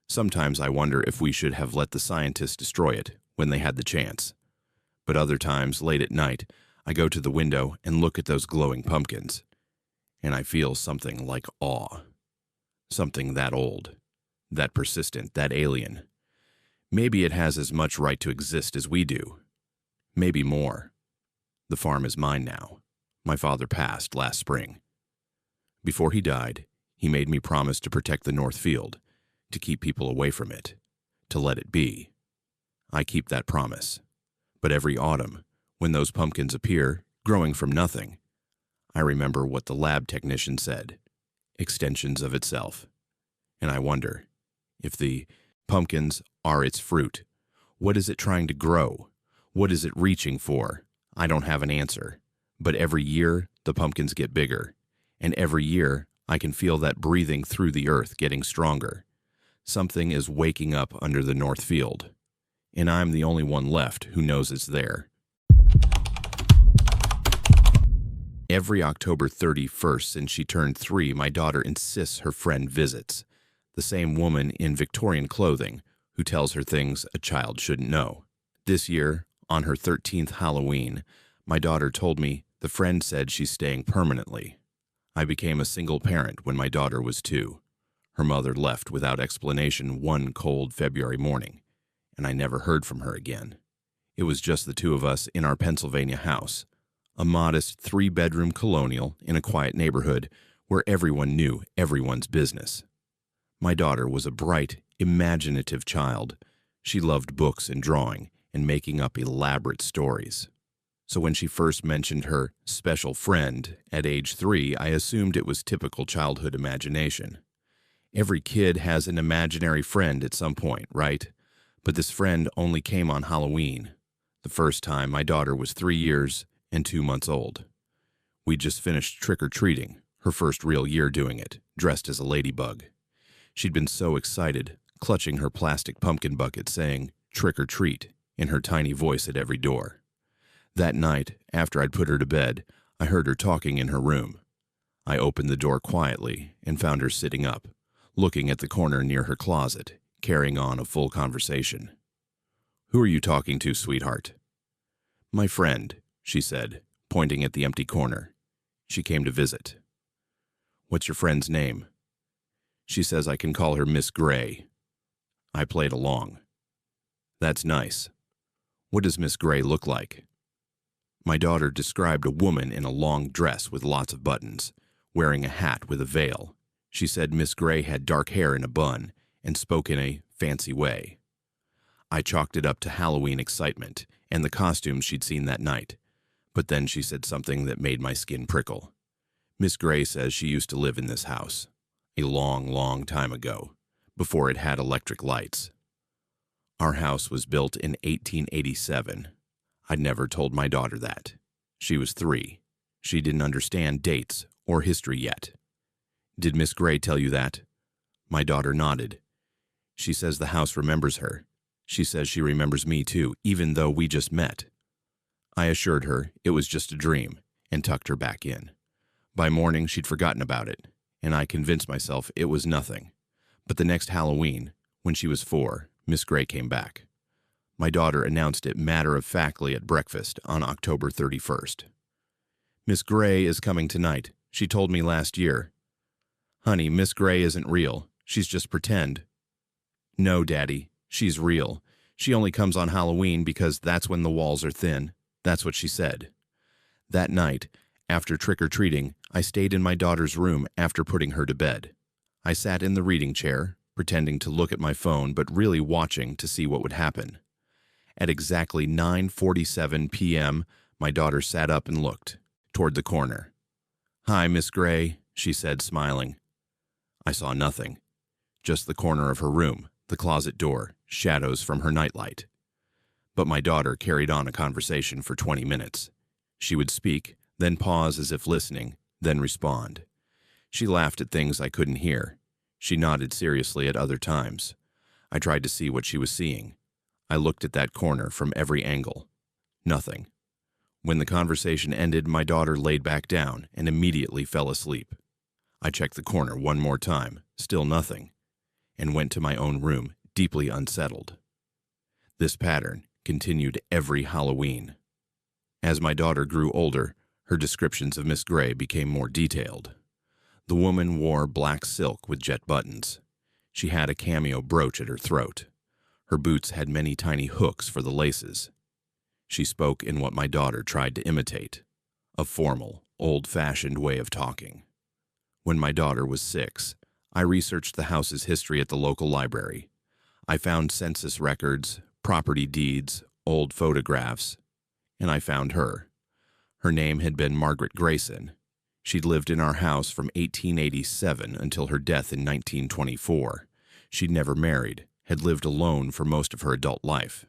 Sometimes I wonder if we should have let the scientists destroy it when they had the chance. But other times, late at night, I go to the window and look at those glowing pumpkins, and I feel something like awe. Something that old, that persistent, that alien. Maybe it has as much right to exist as we do. Maybe more. The farm is mine now. My father passed last spring. Before he died, he made me promise to protect the North Field, to keep people away from it, to let it be. I keep that promise. But every autumn, when those pumpkins appear, growing from nothing, I remember what the lab technician said, extensions of itself. And I wonder, if the pumpkins are its fruit, what is it trying to grow? What is it reaching for? I don't have an answer. But every year, the pumpkins get bigger. And every year, I can feel that breathing through the earth getting stronger. Something is waking up under the North Field. And I'm the only one left who knows it's there. Every October 31st since she turned 3, my daughter insists her friend visits. The same woman in Victorian clothing who tells her things a child shouldn't know. This year, on her 13th Halloween, my daughter told me the friend said she's staying permanently. I became a single parent when my daughter was 2. Her mother left without explanation one cold February morning, and I never heard from her again. It was just the 2 of us in our Pennsylvania house, a modest 3-bedroom colonial in a quiet neighborhood where everyone knew everyone's business. My daughter was a bright, imaginative child. She loved books and drawing and making up elaborate stories. So when she first mentioned her special friend at age 3, I assumed it was typical childhood imagination. Every kid has an imaginary friend at some point, right? But this friend only came on Halloween, the first time my daughter was 3 years and 2 months old. We just finished trick-or-treating, her first real year doing it, dressed as a ladybug. She'd been so excited, clutching her plastic pumpkin bucket saying, "Trick or treat," in her tiny voice at every door. That night, after I'd put her to bed, I heard her talking in her room. I opened the door quietly and found her sitting up, looking at the corner near her closet, carrying on a full conversation. "Who are you talking to, sweetheart?" "My friend," she said, pointing at the empty corner. "She came to visit." "What's your friend's name?" "She says I can call her Miss Gray." I played along. "That's nice. What does Miss Gray look like?" My daughter described a woman in a long dress with lots of buttons, wearing a hat with a veil. She said Miss Gray had dark hair in a bun and spoke in a fancy way. I chalked it up to Halloween excitement and the costumes she'd seen that night, but then she said something that made my skin prickle. Miss Gray says she used to live in this house, a long, long time ago, before it had electric lights. Our house was built in 1887. I'd never told my daughter that. She was 3. She didn't understand dates or history yet. "Did Miss Gray tell you that?" My daughter nodded. "She says the house remembers her. She says she remembers me too, even though we just met." I assured her it was just a dream and tucked her back in. By morning, she'd forgotten about it, and I convinced myself it was nothing. But the next Halloween, when she was 4, Miss Gray came back. My daughter announced it matter-of-factly at breakfast on October 31st. "Miss Gray is coming tonight. She told me last year." "Honey, Miss Gray isn't real. She's just pretend." "No, Daddy, she's real. She only comes on Halloween because that's when the walls are thin." That's what she said. That night, after trick-or-treating, I stayed in my daughter's room after putting her to bed. I sat in the reading chair, pretending to look at my phone but really watching to see what would happen. At exactly 9:47 p.m., my daughter sat up and looked toward the corner. "Hi, Miss Gray," she said, smiling. I saw nothing. Just the corner of her room, the closet door, shadows from her nightlight. But my daughter carried on a conversation for 20 minutes. She would speak, then pause as if listening, then respond. She laughed at things I couldn't hear. She nodded seriously at other times. I tried to see what she was seeing. I looked at that corner from every angle. Nothing. When the conversation ended, my daughter laid back down and immediately fell asleep. I checked the corner one more time, still nothing, and went to my own room, deeply unsettled. This pattern continued every Halloween. As my daughter grew older, her descriptions of Miss Gray became more detailed. The woman wore black silk with jet buttons. She had a cameo brooch at her throat. Her boots had many tiny hooks for the laces. She spoke in what my daughter tried to imitate, a formal, old-fashioned way of talking. When my daughter was 6, I researched the house's history at the local library. I found census records, property deeds, old photographs, and I found her. Her name had been Margaret Grayson. She'd lived in our house from 1887 until her death in 1924. She'd never married, had lived alone for most of her adult life.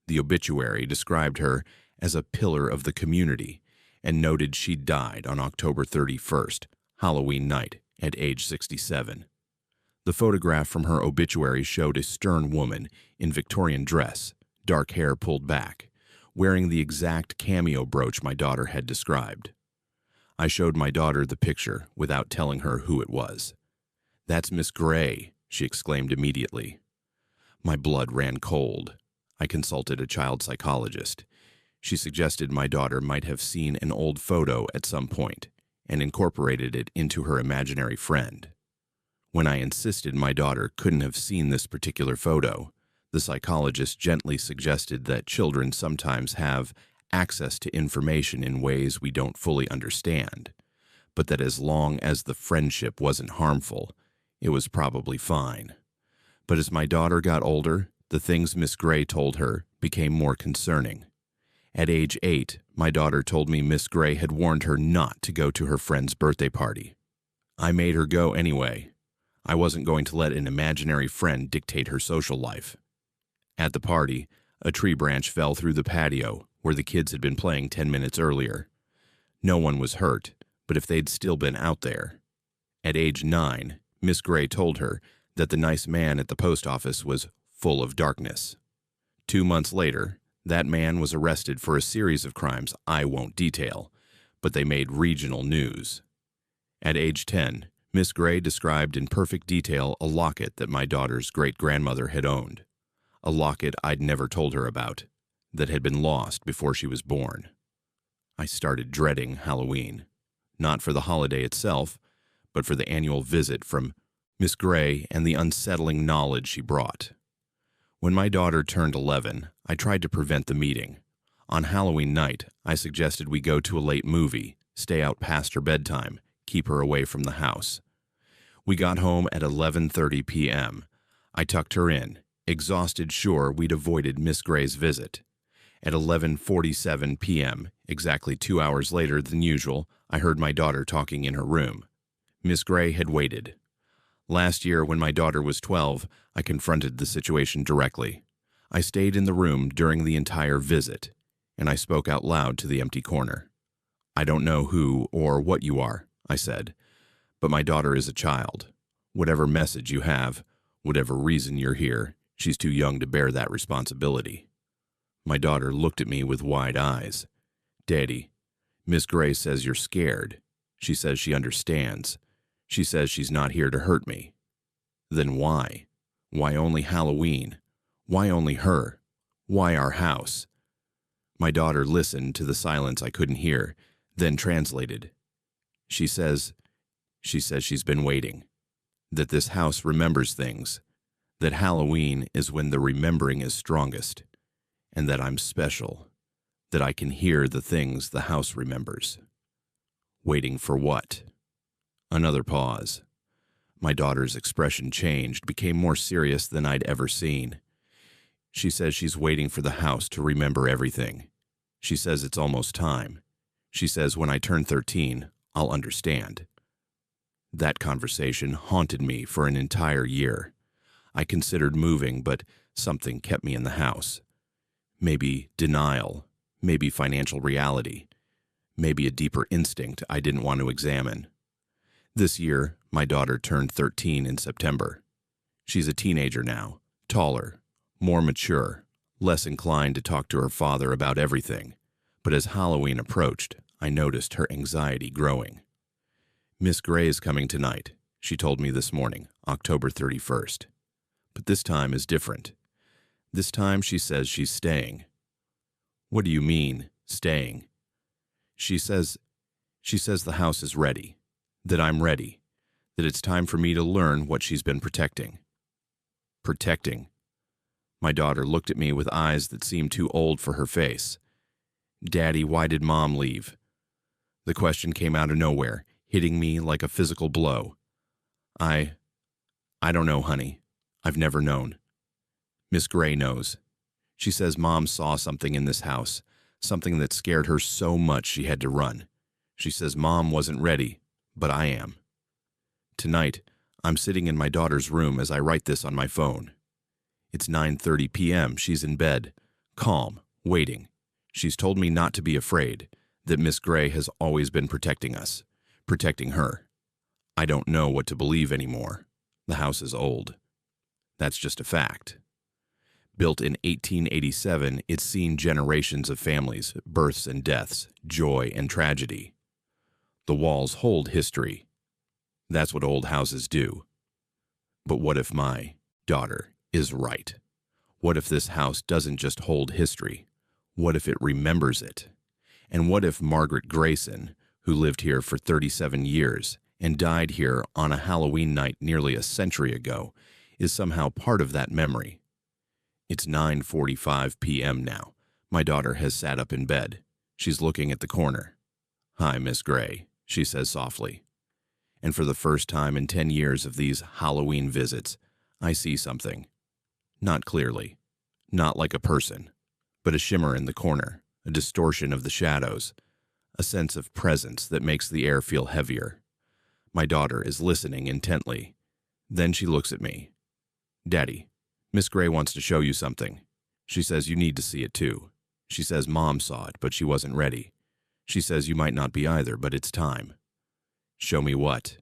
The obituary described her as a pillar of the community and noted she'd died on October 31st, Halloween night, at age 67. The photograph from her obituary showed a stern woman in Victorian dress, dark hair pulled back, wearing the exact cameo brooch my daughter had described. I showed my daughter the picture without telling her who it was. "That's Miss Gray," she exclaimed immediately. My blood ran cold. I consulted a child psychologist. She suggested my daughter might have seen an old photo at some point and incorporated it into her imaginary friend. When I insisted my daughter couldn't have seen this particular photo, the psychologist gently suggested that children sometimes have access to information in ways we don't fully understand, but that as long as the friendship wasn't harmful, it was probably fine. But as my daughter got older, the things Miss Gray told her became more concerning. At age 8, my daughter told me Miss Gray had warned her not to go to her friend's birthday party. I made her go anyway. I wasn't going to let an imaginary friend dictate her social life. At the party, a tree branch fell through the patio where the kids had been playing 10 minutes earlier. No one was hurt, but if they'd still been out there. At age 9, Miss Gray told her that the nice man at the post office was full of darkness. 2 months later, that man was arrested for a series of crimes I won't detail, but they made regional news. At age 10, Miss Gray described in perfect detail a locket that my daughter's great-grandmother had owned, a locket I'd never told her about, that had been lost before she was born. I started dreading Halloween, not for the holiday itself, but for the annual visit from Miss Gray and the unsettling knowledge she brought. When my daughter turned 11, I tried to prevent the meeting. On Halloween night, I suggested we go to a late movie, stay out past her bedtime, keep her away from the house. We got home at 11:30 p.m. I tucked her in, exhausted, sure we'd avoided Miss Gray's visit. At 11:47 p.m., exactly 2 hours later than usual, I heard my daughter talking in her room. Miss Gray had waited. Last year, when my daughter was 12, I confronted the situation directly. I stayed in the room during the entire visit, and I spoke out loud to the empty corner. "I don't know who or what you are," I said, "but my daughter is a child. Whatever message you have, whatever reason you're here, she's too young to bear that responsibility." My daughter looked at me with wide eyes. "Daddy, Miss Gray says you're scared. She says she understands. She says she's not here to hurt me." "Then why? Why only Halloween? Why only her? Why our house?" My daughter listened to the silence I couldn't hear, then translated. She says she's been waiting. That this house remembers things. That Halloween is when the remembering is strongest. And that I'm special. That I can hear the things the house remembers. Waiting for what? Another pause. My daughter's expression changed, became more serious than I'd ever seen. She says she's waiting for the house to remember everything. She says it's almost time. She says when I turn 13, I'll understand. That conversation haunted me for an entire year. I considered moving, but something kept me in the house. Maybe denial, maybe financial reality, maybe a deeper instinct I didn't want to examine. This year, my daughter turned 13 in September. She's a teenager now, taller, more mature, less inclined to talk to her father about everything. But as Halloween approached, I noticed her anxiety growing. "Miss Gray is coming tonight," she told me this morning, October 31st. But this time is different. This time she says she's staying. "What do you mean, staying?" She says the house is ready, that I'm ready, that it's time for me to learn what she's been protecting. Protecting? My daughter looked at me with eyes that seemed too old for her face. "Daddy, why did Mom leave?" The question came out of nowhere, hitting me like a physical blow. I don't know, honey. I've never known. Miss Gray knows. She says Mom saw something in this house, something that scared her so much she had to run. She says Mom wasn't ready, but I am. Tonight, I'm sitting in my daughter's room as I write this on my phone. It's 9:30 p.m. She's in bed, calm, waiting. She's told me not to be afraid, that Miss Gray has always been protecting us, protecting her. I don't know what to believe anymore. The house is old. That's just a fact. Built in 1887, it's seen generations of families, births and deaths, joy and tragedy. The walls hold history. That's what old houses do. But what if my daughter is right? What if this house doesn't just hold history? What if it remembers it? And what if Margaret Grayson, who lived here for 37 years and died here on a Halloween night nearly a century ago, is somehow part of that memory? It's 9:45 p.m. now. My daughter has sat up in bed. She's looking at the corner. "Hi, Miss Gray," she says softly. And for the first time in 10 years of these Halloween visits, I see something. Not clearly, not like a person, but a shimmer in the corner, a distortion of the shadows, a sense of presence that makes the air feel heavier. My daughter is listening intently. Then she looks at me. "Daddy, Miss Gray wants to show you something. She says you need to see it too. She says Mom saw it, but she wasn't ready. She says you might not be either, but it's time. Show me what?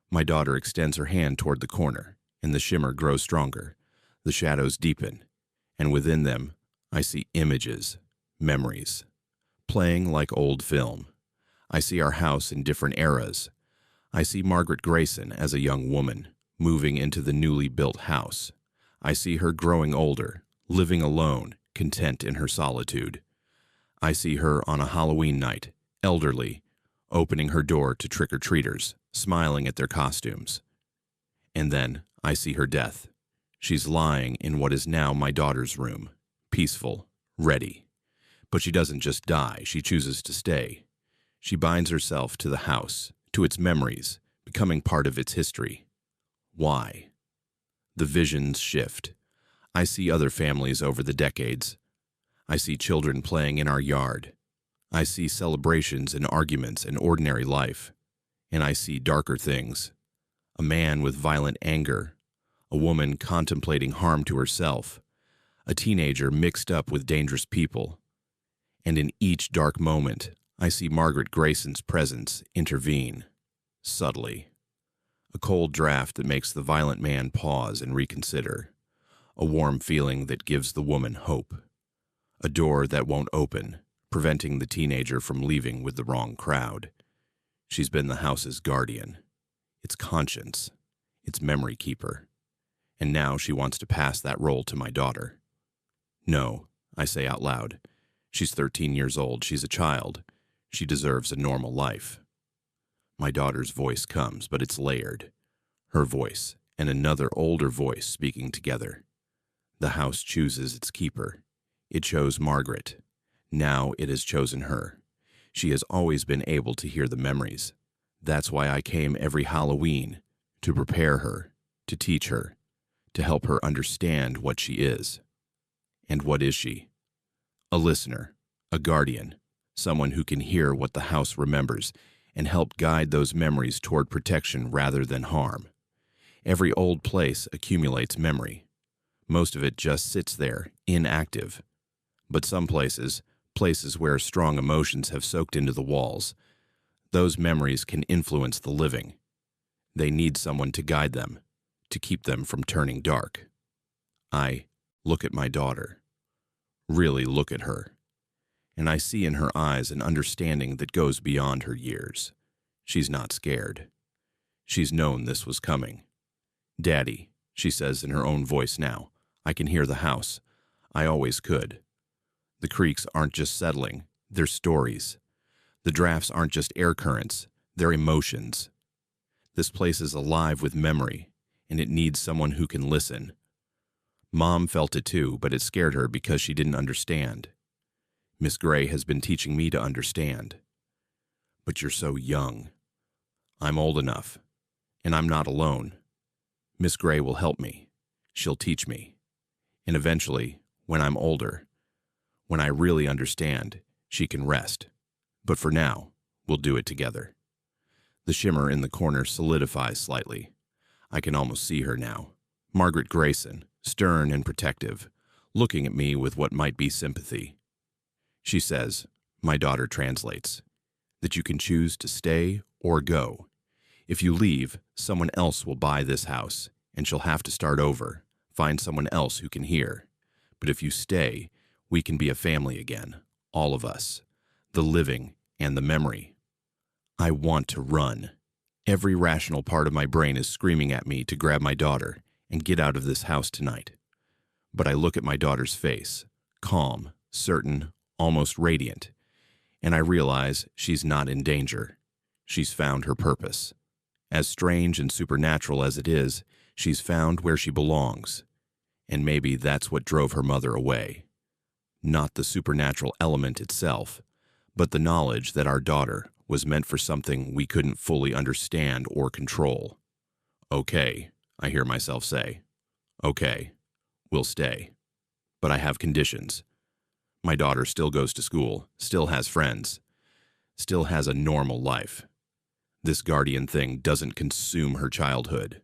My daughter extends her hand toward the corner, and the shimmer grows stronger. The shadows deepen, and within them, I see images, memories, playing like old film. I see our house in different eras. I see Margaret Grayson as a young woman, moving into the newly built house. I see her growing older, living alone, content in her solitude. I see her on a Halloween night, elderly, opening her door to trick-or-treaters, smiling at their costumes. And then I see her death. She's lying in what is now my daughter's room, peaceful, ready. But she doesn't just die, she chooses to stay. She binds herself to the house, to its memories, becoming part of its history. Why? The visions shift. I see other families over the decades. I see children playing in our yard. I see celebrations and arguments in ordinary life. And I see darker things. A man with violent anger. A woman contemplating harm to herself. A teenager mixed up with dangerous people. And in each dark moment, I see Margaret Grayson's presence intervene, subtly. A cold draft that makes the violent man pause and reconsider. A warm feeling that gives the woman hope. A door that won't open, preventing the teenager from leaving with the wrong crowd. She's been the house's guardian, its conscience, its memory keeper. And now she wants to pass that role to my daughter. No, I say out loud. She's 13 years old. She's a child. She deserves a normal life. My daughter's voice comes, but it's layered. Her voice and another older voice speaking together. The house chooses its keeper. It chose Margaret. Now it has chosen her. She has always been able to hear the memories. That's why I came every Halloween, to prepare her, to teach her, to help her understand what she is. And what is she? A listener, a guardian, someone who can hear what the house remembers and help guide those memories toward protection rather than harm. Every old place accumulates memory. Most of it just sits there, inactive. But some places where strong emotions have soaked into the walls, those memories can influence the living. They need someone to guide them, to keep them from turning dark. I look at my daughter, really look at her, and I see in her eyes an understanding that goes beyond her years. She's not scared. She's known this was coming. Daddy, she says in her own voice now, I can hear the house. I always could. The creaks aren't just settling, they're stories. The drafts aren't just air currents, they're emotions. This place is alive with memory, and it needs someone who can listen. Mom felt it too, but it scared her because she didn't understand. Miss Gray has been teaching me to understand. But you're so young. I'm old enough, and I'm not alone. Miss Gray will help me. She'll teach me. And eventually, when I'm older, when I really understand, she can rest. But for now, we'll do it together. The shimmer in the corner solidifies slightly. I can almost see her now. Margaret Grayson, stern and protective, looking at me with what might be sympathy. She says, my daughter translates, that you can choose to stay or go. If you leave, someone else will buy this house, and she'll have to start over, find someone else who can hear. But if you stay, we can be a family again, all of us, the living and the memory. I want to run. Every rational part of my brain is screaming at me to grab my daughter and get out of this house tonight. But I look at my daughter's face, calm, certain, almost radiant, and I realize she's not in danger. She's found her purpose. As strange and supernatural as it is, she's found where she belongs. And maybe that's what drove her mother away. Not the supernatural element itself, but the knowledge that our daughter was meant for something we couldn't fully understand or control. Okay, I hear myself say. Okay, we'll stay. But I have conditions. My daughter still goes to school, still has friends, still has a normal life. This guardian thing doesn't consume her childhood.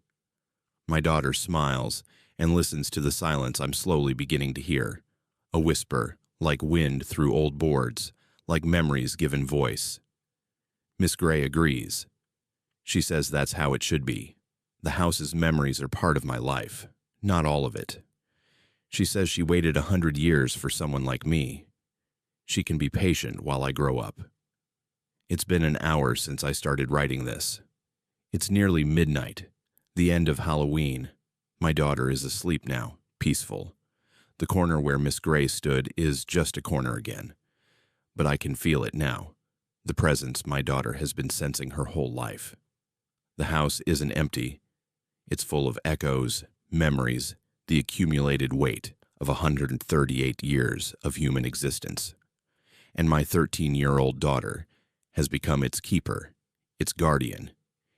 My daughter smiles and listens to the silence I'm slowly beginning to hear. A whisper, like wind through old boards, like memories given voice. Miss Gray agrees. She says that's how it should be. The house's memories are part of my life, not all of it. She says she waited 100 years for someone like me. She can be patient while I grow up. It's been an hour since I started writing this. It's nearly midnight, the end of Halloween. My daughter is asleep now, peaceful. The corner where Miss Gray stood is just a corner again. But I can feel it now, the presence my daughter has been sensing her whole life. The house isn't empty. It's full of echoes, memories, the accumulated weight of 138 years of human existence. And my 13-year-old daughter has become its keeper, its guardian,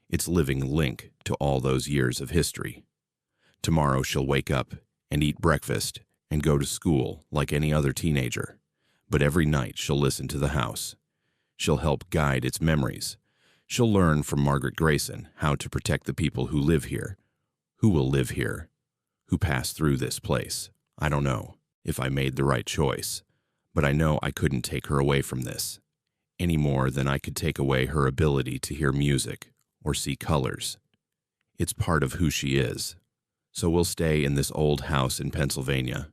its living link to all those years of history. Tomorrow she'll wake up and eat breakfast and go to school like any other teenager, but every night she'll listen to the house. She'll help guide its memories. She'll learn from Margaret Grayson how to protect the people who live here, who will live here, who pass through this place. I don't know if I made the right choice, but I know I couldn't take her away from this, any more than I could take away her ability to hear music or see colors. It's part of who she is. So we'll stay in this old house in Pennsylvania.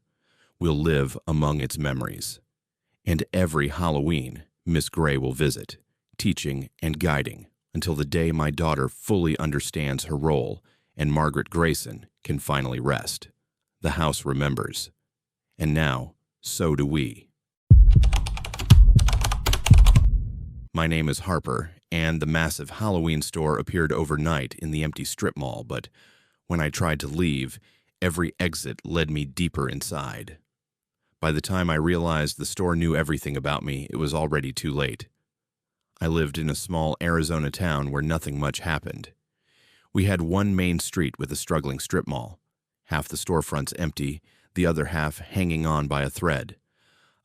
We'll live among its memories. And every Halloween, Miss Gray will visit, teaching and guiding, until the day my daughter fully understands her role and Margaret Grayson can finally rest. The house remembers. And now, so do we. My name is Harper, and the massive Halloween store appeared overnight in the empty strip mall, but when I tried to leave, every exit led me deeper inside. By the time I realized the store knew everything about me, it was already too late. I lived in a small Arizona town where nothing much happened. We had one main street with a struggling strip mall, half the storefronts empty, the other half hanging on by a thread,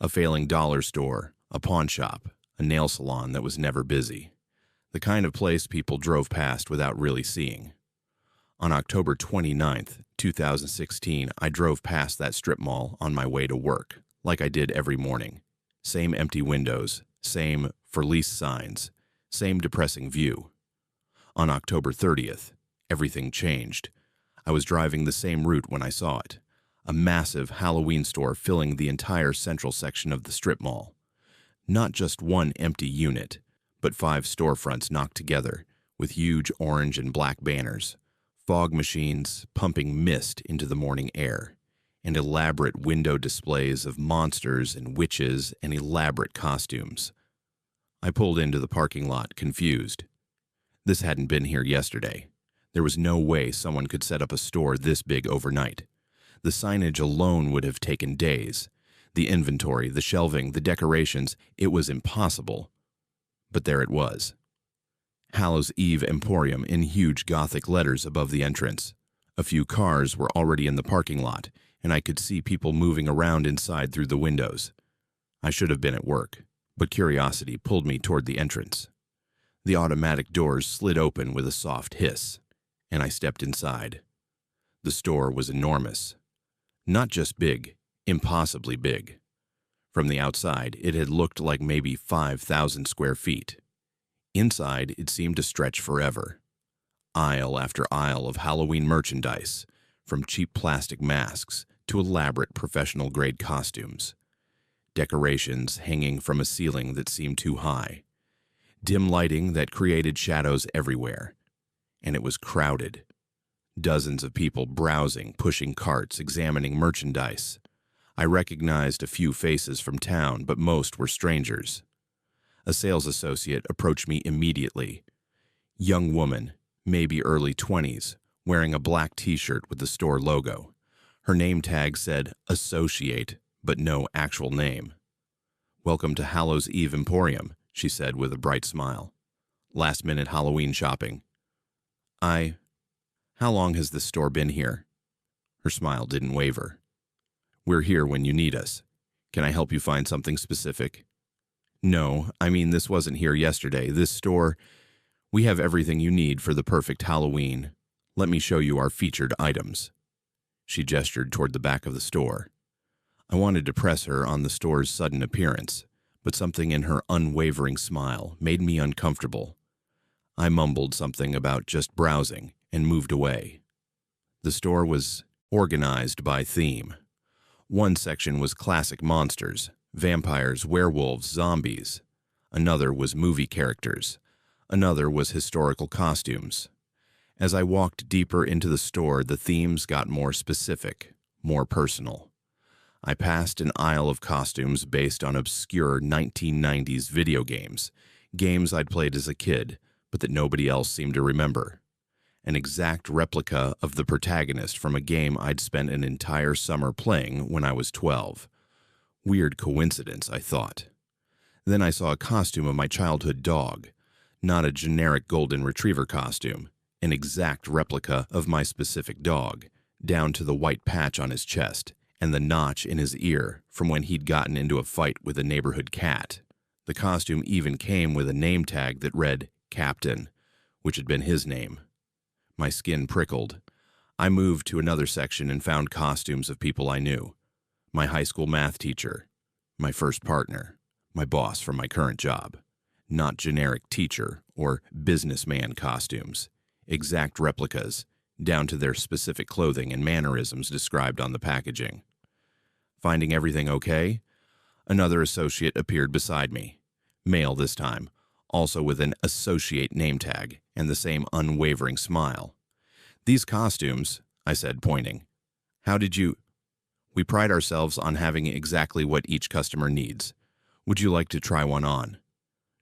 a failing dollar store, a pawn shop, a nail salon that was never busy, the kind of place people drove past without really seeing. On October 29th, 2016, I drove past that strip mall on my way to work, like I did every morning. Same empty windows, same for lease signs, same depressing view. On October 30th, everything changed. I was driving the same route when I saw it, a massive Halloween store filling the entire central section of the strip mall. Not just one empty unit, but 5 storefronts knocked together with huge orange and black banners, fog machines pumping mist into the morning air, and elaborate window displays of monsters and witches and elaborate costumes. I pulled into the parking lot, confused. This hadn't been here yesterday. There was no way someone could set up a store this big overnight. The signage alone would have taken days. The inventory, the shelving, the decorations, it was impossible. But there it was. Hallows Eve Emporium in huge Gothic letters above the entrance. A few cars were already in the parking lot, and I could see people moving around inside through the windows. I should have been at work, but curiosity pulled me toward the entrance. The automatic doors slid open with a soft hiss, and I stepped inside. The store was enormous. Not just big, impossibly big. From the outside, it had looked like maybe 5,000 square feet. Inside, it seemed to stretch forever. Aisle after aisle of Halloween merchandise, from cheap plastic masks to elaborate professional-grade costumes. Decorations hanging from a ceiling that seemed too high. Dim lighting that created shadows everywhere. And it was crowded. Dozens of people browsing, pushing carts, examining merchandise. I recognized a few faces from town, but most were strangers. A sales associate approached me immediately. Young woman, maybe early 20s, wearing a black t-shirt with the store logo. Her name tag said Associate, but no actual name. "Welcome to Hallows Eve Emporium," she said with a bright smile. "Last-minute Halloween shopping." How long has this store been here?" Her smile didn't waver. "We're here when you need us. Can I help you find something specific?" "No, I mean this wasn't here yesterday. This store, we have everything you need for the perfect Halloween. Let me show you our featured items." She gestured toward the back of the store. I wanted to press her on the store's sudden appearance, but something in her unwavering smile made me uncomfortable. I mumbled something about just browsing and moved away. The store was organized by theme. One section was classic monsters, vampires, werewolves, zombies. Another was movie characters. Another was historical costumes. As I walked deeper into the store, the themes got more specific, more personal. I passed an aisle of costumes based on obscure 1990s video games, games I'd played as a kid, but that nobody else seemed to remember. An exact replica of the protagonist from a game I'd spent an entire summer playing when I was 12. Weird coincidence, I thought. Then I saw a costume of my childhood dog, not a generic golden retriever costume, an exact replica of my specific dog, down to the white patch on his chest and the notch in his ear from when he'd gotten into a fight with a neighborhood cat. The costume even came with a name tag that read Captain, which had been his name. My skin prickled. I moved to another section and found costumes of people I knew. My high school math teacher, my first partner, my boss from my current job. Not generic teacher or businessman costumes. Exact replicas, down to their specific clothing and mannerisms described on the packaging. Finding everything okay? Another associate appeared beside me. Male this time, also with an associate name tag and the same unwavering smile. "These costumes," I said, pointing. "How did you—" "We pride ourselves on having exactly what each customer needs. Would you like to try one on?"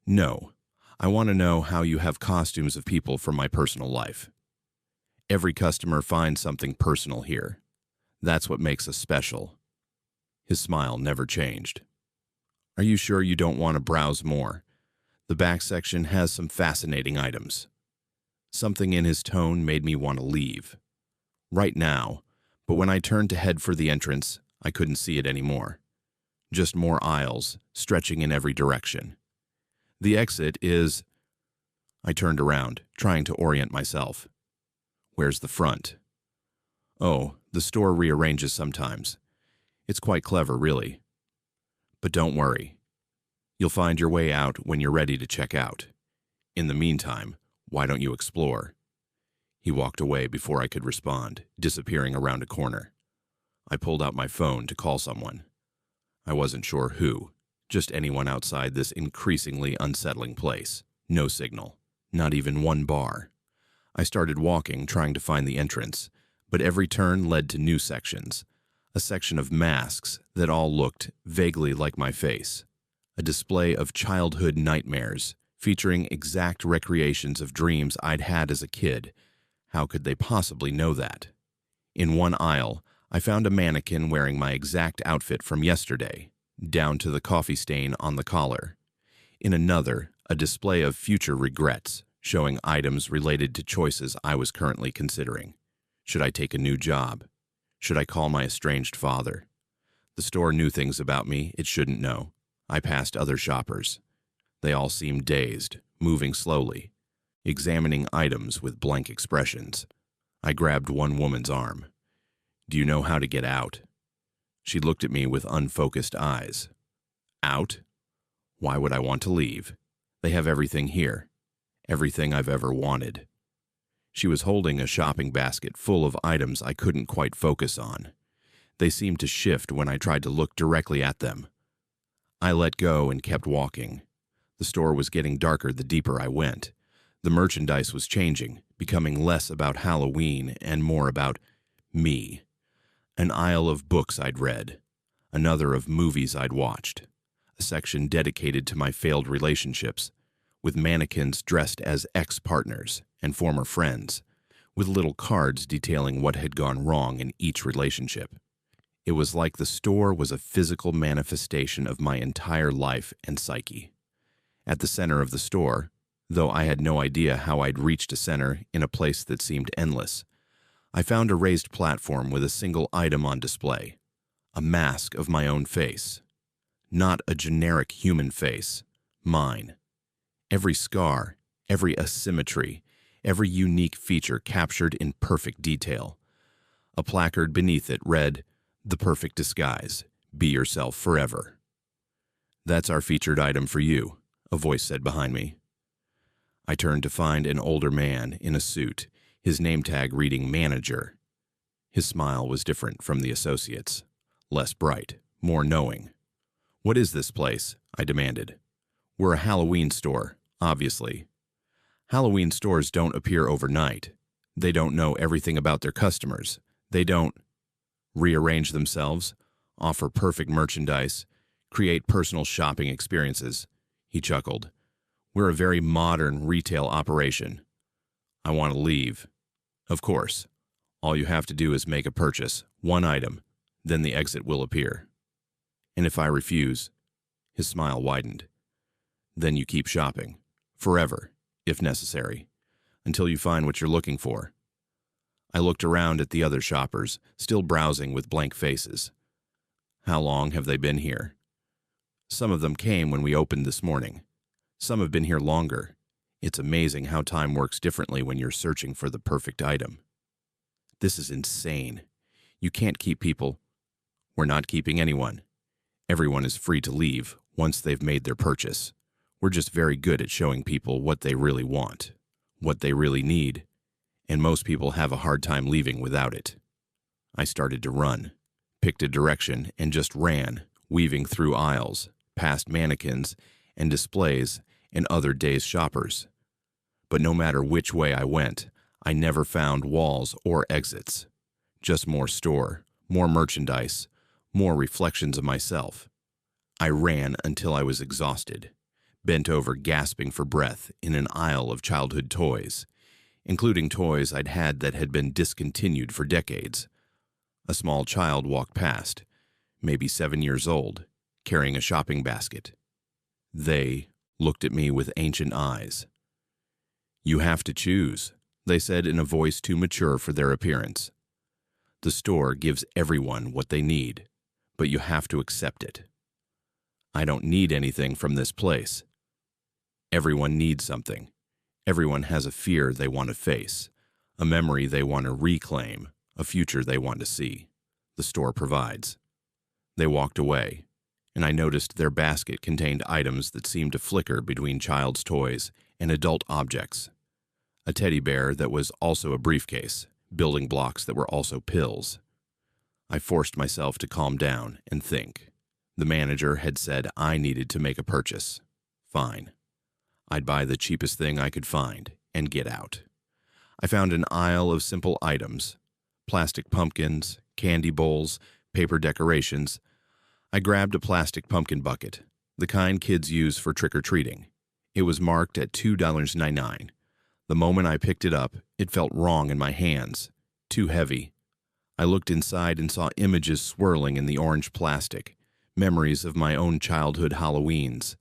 "No. I want to know how you have costumes of people from my personal life." "Every customer finds something personal here. That's what makes us special." His smile never changed. "Are you sure you don't want to browse more? The back section has some fascinating items." Something in his tone made me want to leave. Right now, but when I turned to head for the entrance, I couldn't see it anymore. Just more aisles, stretching in every direction. "The exit is—" I turned around, trying to orient myself. "Where's the front?" "Oh, the store rearranges sometimes. It's quite clever, really. But don't worry. You'll find your way out when you're ready to check out. In the meantime, why don't you explore?" He walked away before I could respond, disappearing around a corner. I pulled out my phone to call someone. I wasn't sure who, just anyone outside this increasingly unsettling place. No signal, not even one bar. I started walking, trying to find the entrance, but every turn led to new sections. A section of masks that all looked vaguely like my face. A display of childhood nightmares, featuring exact recreations of dreams I'd had as a kid. How could they possibly know that? In one aisle, I found a mannequin wearing my exact outfit from yesterday, down to the coffee stain on the collar. In another, a display of future regrets, showing items related to choices I was currently considering. Should I take a new job? Should I call my estranged father? The store knew things about me it shouldn't know. I passed other shoppers. They all seemed dazed, moving slowly, examining items with blank expressions. I grabbed one woman's arm. "Do you know how to get out?" She looked at me with unfocused eyes. "Out? Why would I want to leave? They have everything here. Everything I've ever wanted." She was holding a shopping basket full of items I couldn't quite focus on. They seemed to shift when I tried to look directly at them. I let go and kept walking. The store was getting darker the deeper I went. The merchandise was changing, becoming less about Halloween and more about me. An aisle of books I'd read, another of movies I'd watched, a section dedicated to my failed relationships, with mannequins dressed as ex-partners and former friends, with little cards detailing what had gone wrong in each relationship. It was like the store was a physical manifestation of my entire life and psyche. At the center of the store, though I had no idea how I'd reached a center in a place that seemed endless, I found a raised platform with a single item on display, a mask of my own face. Not a generic human face, mine. Every scar, every asymmetry, every unique feature captured in perfect detail. A placard beneath it read, "The perfect disguise. Be yourself forever." "That's our featured item for you," a voice said behind me. I turned to find an older man in a suit, his name tag reading manager. His smile was different from the associates, less bright, more knowing. "What is this place?" I demanded. "We're a Halloween store, obviously." "Halloween stores don't appear overnight. They don't know everything about their customers. They don't rearrange themselves, offer perfect merchandise, create personal shopping experiences." He chuckled. "We're a very modern retail operation." "I want to leave." "Of course. All you have to do is make a purchase, one item, then the exit will appear." "And if I refuse?" His smile widened. "Then you keep shopping. Forever, if necessary, until you find what you're looking for." I looked around at the other shoppers, still browsing with blank faces. "How long have they been here?" "Some of them came when we opened this morning. Some have been here longer. It's amazing how time works differently when you're searching for the perfect item." "This is insane. You can't keep people." "We're not keeping anyone. Everyone is free to leave once they've made their purchase. We're just very good at showing people what they really want, what they really need, and most people have a hard time leaving without it." I started to run, picked a direction, and just ran, weaving through aisles, past mannequins and displays and other days' shoppers. But no matter which way I went, I never found walls or exits. Just more store, more merchandise, more reflections of myself. I ran until I was exhausted, bent over gasping for breath in an aisle of childhood toys, including toys I'd had that had been discontinued for decades. A small child walked past, maybe 7 years old, carrying a shopping basket. They looked at me with ancient eyes. "You have to choose," they said in a voice too mature for their appearance. "The store gives everyone what they need, but you have to accept it." "I don't need anything from this place." Everyone needs something. Everyone has a fear they want to face, a memory they want to reclaim, a future they want to see. The store provides. They walked away, and I noticed their basket contained items that seemed to flicker between child's toys and adult objects. A teddy bear that was also a briefcase, building blocks that were also pills. I forced myself to calm down and think. The manager had said I needed to make a purchase. Fine. I'd buy the cheapest thing I could find and get out. I found an aisle of simple items, plastic pumpkins, candy bowls, paper decorations. I grabbed a plastic pumpkin bucket, the kind kids use for trick-or-treating. It was marked at $2.99. The moment I picked it up, it felt wrong in my hands, too heavy. I looked inside and saw images swirling in the orange plastic, memories of my own childhood Halloweens.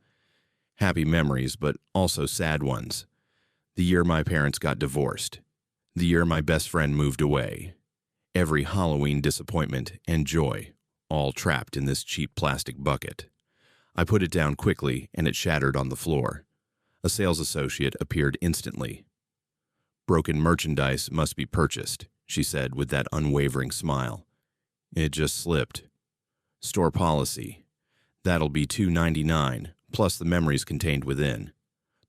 Happy memories, but also sad ones. The year my parents got divorced. The year my best friend moved away. Every Halloween disappointment and joy, all trapped in this cheap plastic bucket. I put it down quickly, and it shattered on the floor. A sales associate appeared instantly. "Broken merchandise must be purchased," she said with that unwavering smile. "It just slipped. Store policy. That'll be $2.99, plus the memories contained within.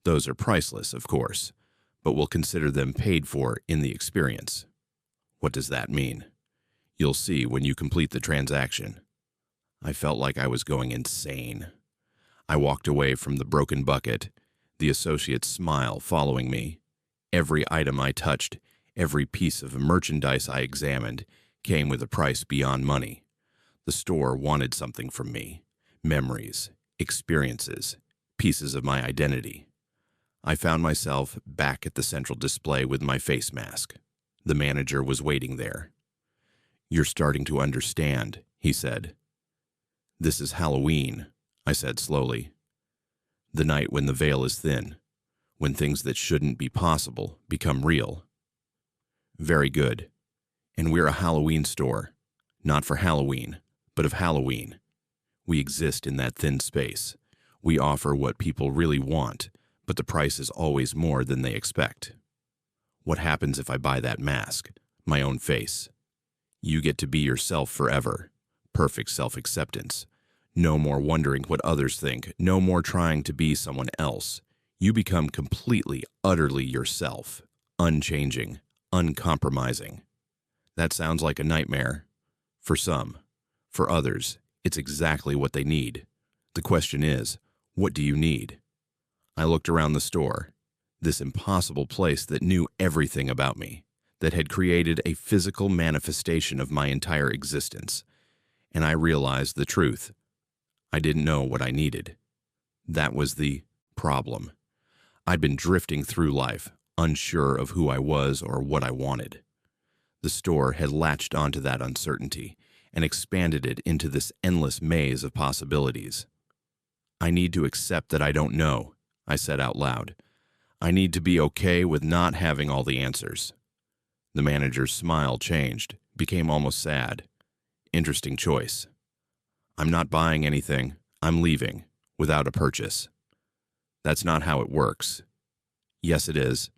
Those are priceless, of course, but we'll consider them paid for in the experience." "What does that mean?" "You'll see when you complete the transaction." I felt like I was going insane. I walked away from the broken bucket, the associate's smile following me. Every item I touched, every piece of merchandise I examined, came with a price beyond money. The store wanted something from me. Memories, experiences, pieces of my identity. I found myself back at the central display with my face mask. The manager was waiting there. "You're starting to understand," he said. "This is Halloween," I said slowly. "The night when the veil is thin, when things that shouldn't be possible become real." "Very good. And we're a Halloween store, not for Halloween, but of Halloween. We exist in that thin space. We offer what people really want, but the price is always more than they expect. What happens if I buy that mask, my own face? You get to be yourself forever, perfect self-acceptance. No more wondering what others think. No more trying to be someone else. You become completely, utterly yourself, unchanging, uncompromising. That sounds like a nightmare. For some. For others, it's exactly what they need. The question is, what do you need? I looked around the store, this impossible place that knew everything about me, that had created a physical manifestation of my entire existence, and I realized the truth. I didn't know what I needed. That was the problem. I'd been drifting through life, unsure of who I was or what I wanted. The store had latched onto that uncertainty and expanded it into this endless maze of possibilities. I need to accept that I don't know, I said out loud. I need to be okay with not having all the answers. The manager's smile changed, became almost sad. Interesting choice. I'm not buying anything. I'm leaving, without a purchase. That's not how it works. Yes, it is,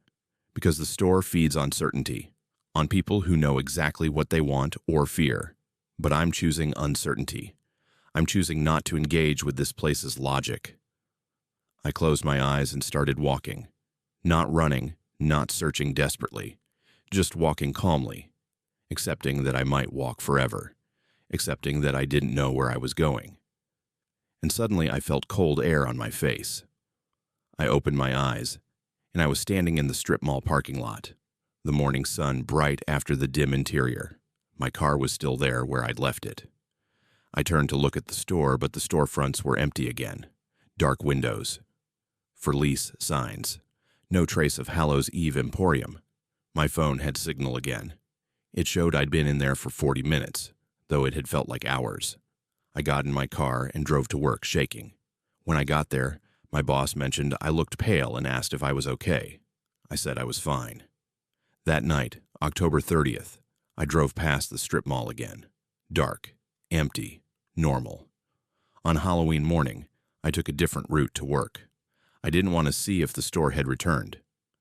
because the store feeds on certainty, on people who know exactly what they want or fear. But I'm choosing uncertainty. I'm choosing not to engage with this place's logic. I closed my eyes and started walking. Not running, not searching desperately, just walking calmly, accepting that I might walk forever, accepting that I didn't know where I was going. And suddenly I felt cold air on my face. I opened my eyes, and I was standing in the strip mall parking lot, the morning sun bright after the dim interior. My car was still there where I'd left it. I turned to look at the store, but the storefronts were empty again. Dark windows. For lease signs. No trace of Hallows Eve Emporium. My phone had signal again. It showed I'd been in there for 40 minutes, though it had felt like hours. I got in my car and drove to work, shaking. When I got there, my boss mentioned I looked pale and asked if I was okay. I said I was fine. That night, October 30th, I drove past the strip mall again. Dark, empty, normal. On Halloween morning, I took a different route to work. I didn't want to see if the store had returned.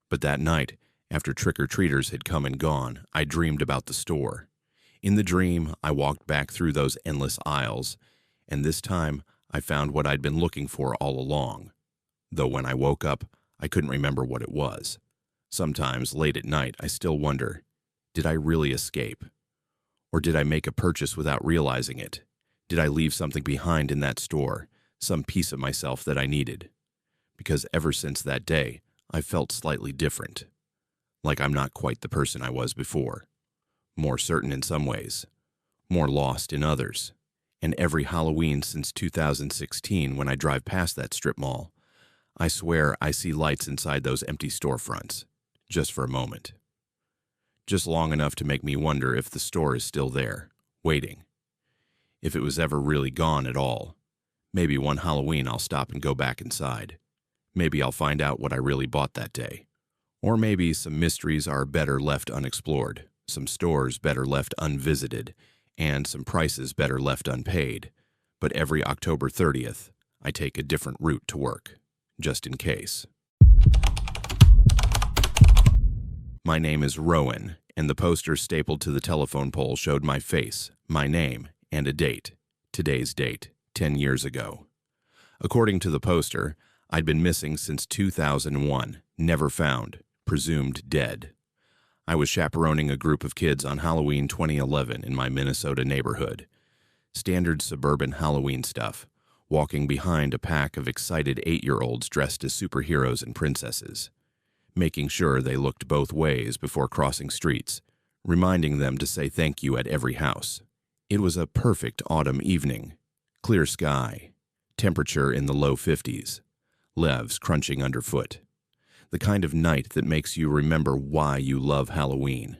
But that night, after trick-or-treaters had come and gone, I dreamed about the store. In the dream, I walked back through those endless aisles, and this time I found what I'd been looking for all along. Though when I woke up, I couldn't remember what it was. Sometimes, late at night, I still wonder, did I really escape? Or did I make a purchase without realizing it? Did I leave something behind in that store, some piece of myself that I needed? Because ever since that day, I've felt slightly different. Like I'm not quite the person I was before. More certain in some ways. More lost in others. And every Halloween since 2016, when I drive past that strip mall, I swear I see lights inside those empty storefronts. Just for a moment. Just long enough to make me wonder if the store is still there, waiting. If it was ever really gone at all. Maybe one Halloween I'll stop and go back inside. Maybe I'll find out what I really bought that day. Or maybe some mysteries are better left unexplored, some stores better left unvisited, and some prices better left unpaid. But every October 30th, I take a different route to work, just in case. My name is Rowan, and the poster stapled to the telephone pole showed my face, my name, and a date. Today's date, 10 years ago. According to the poster, I'd been missing since 2001, never found, presumed dead. I was chaperoning a group of kids on Halloween 2011 in my Minnesota neighborhood. Standard suburban Halloween stuff, walking behind a pack of excited 8-year-olds dressed as superheroes and princesses. Making sure they looked both ways before crossing streets, reminding them to say thank you at every house. It was a perfect autumn evening. Clear sky, temperature in the low 50s, leaves crunching underfoot. The kind of night that makes you remember why you love Halloween.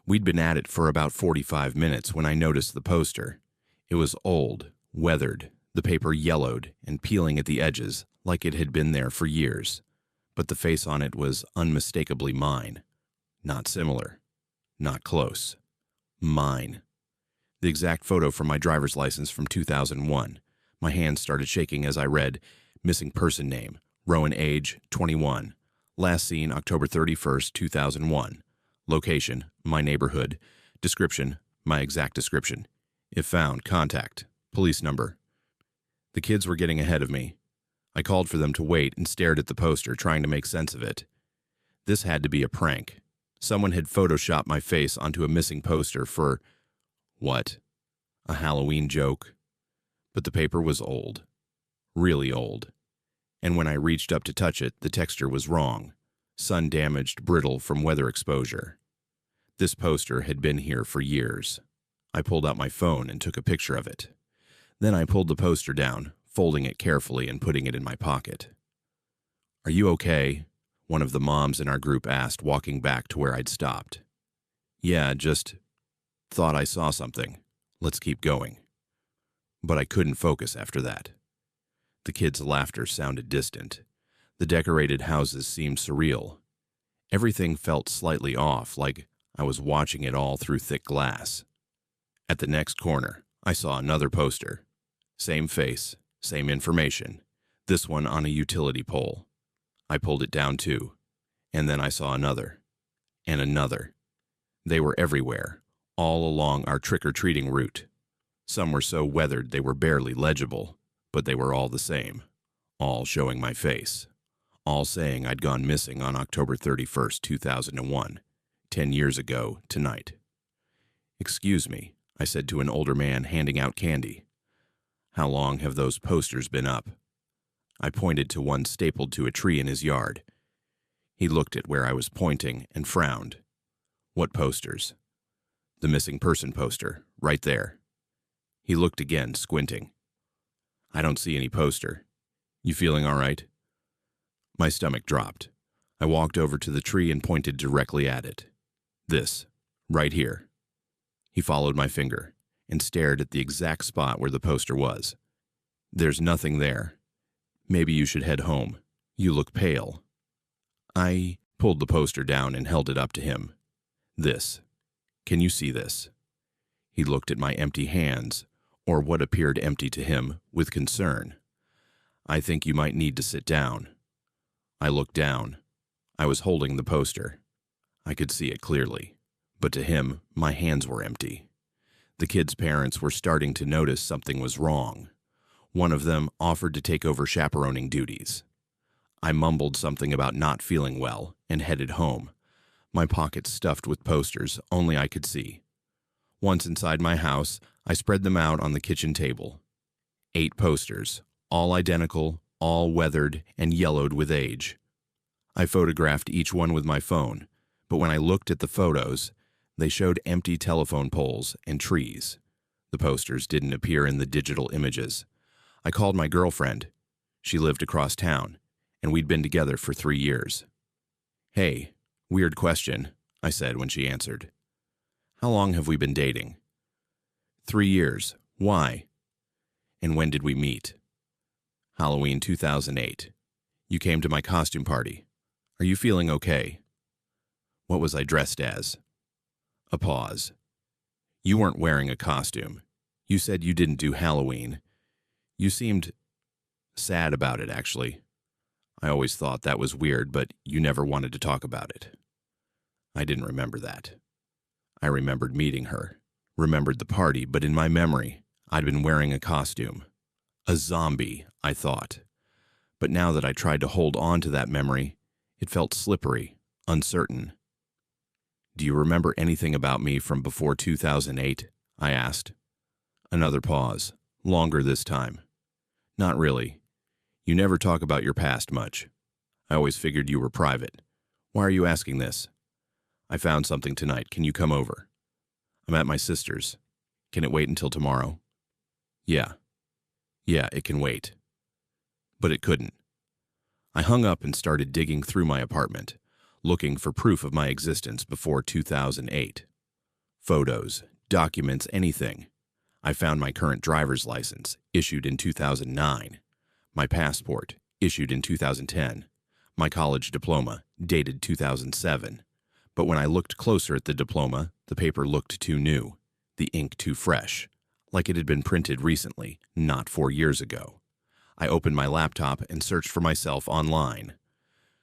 We'd been at it for about 45 minutes when I noticed the poster. It was old, weathered, the paper yellowed and peeling at the edges like it had been there for years. But the face on it was unmistakably mine. Not similar. Not close. Mine. The exact photo from my driver's license from 2001. My hands started shaking as I read, missing person name, Rowan age, 21. Last seen October 31st, 2001. Location, my neighborhood. Description, my exact description. If found, contact. Police number. The kids were getting ahead of me. I called for them to wait and stared at the poster, trying to make sense of it. This had to be a prank. Someone had photoshopped my face onto a missing poster for, what? A Halloween joke? But the paper was old. Really old. And when I reached up to touch it, the texture was wrong. Sun-damaged, brittle from weather exposure. This poster had been here for years. I pulled out my phone and took a picture of it. Then I pulled the poster down, folding it carefully and putting it in my pocket. "Are you okay?" one of the moms in our group asked, walking back to where I'd stopped. "Yeah, just thought I saw something. Let's keep going." But I couldn't focus after that. The kids' laughter sounded distant. The decorated houses seemed surreal. Everything felt slightly off, like I was watching it all through thick glass. At the next corner, I saw another poster. Same face, same information, this one on a utility pole. I pulled it down too, and then I saw another, and another. They were everywhere, all along our trick-or-treating route. Some were so weathered they were barely legible, but they were all the same, all showing my face, all saying I'd gone missing on October 31st, 2001, 10 years ago tonight. "Excuse me," I said to an older man handing out candy. "How long have those posters been up?" I pointed to one stapled to a tree in his yard. He looked at where I was pointing and frowned. "What posters?" "The missing person poster, right there." He looked again, squinting. "I don't see any poster. You feeling all right?" My stomach dropped. I walked over to the tree and pointed directly at it. "This, right here." He followed my finger and stared at the exact spot where the poster was. "There's nothing there. Maybe you should head home. You look pale." I pulled the poster down and held it up to him. "This. Can you see this?" He looked at my empty hands, or what appeared empty to him, with concern. "I think you might need to sit down." I looked down. I was holding the poster. I could see it clearly, but to him, my hands were empty. The kids' parents were starting to notice something was wrong. One of them offered to take over chaperoning duties. I mumbled something about not feeling well and headed home, my pockets stuffed with posters only I could see. Once inside my house, I spread them out on the kitchen table. 8 posters, all identical, all weathered and yellowed with age. I photographed each one with my phone, but when I looked at the photos, they showed empty telephone poles and trees. The posters didn't appear in the digital images. I called my girlfriend. She lived across town, and we'd been together for 3 years. "Hey, weird question," I said when she answered. "How long have we been dating?" 3 years. Why?" "And when did we meet?" "Halloween 2008. You came to my costume party. Are you feeling okay?" "What was I dressed as?" A pause. "You weren't wearing a costume. You said you didn't do Halloween. You seemed sad about it, actually. I always thought that was weird, but you never wanted to talk about it." I didn't remember that. I remembered meeting her, remembered the party, but in my memory, I'd been wearing a costume. A zombie, I thought. But now that I tried to hold on to that memory, it felt slippery, uncertain. "Do you remember anything about me from before 2008? I asked. Another pause, longer this time. "Not really. You never talk about your past much. I always figured you were private. Why are you asking this?" "I found something tonight. Can you come over?" "I'm at my sister's. Can it wait until tomorrow?" Yeah, it can wait." But it couldn't. I hung up and started digging through my apartment, looking for proof of my existence before 2008. Photos, documents, anything. I found my current driver's license, issued in 2009. My passport, issued in 2010. My college diploma, dated 2007. But when I looked closer at the diploma, the paper looked too new, the ink too fresh, like it had been printed recently, not 4 years ago. I opened my laptop and searched for myself online.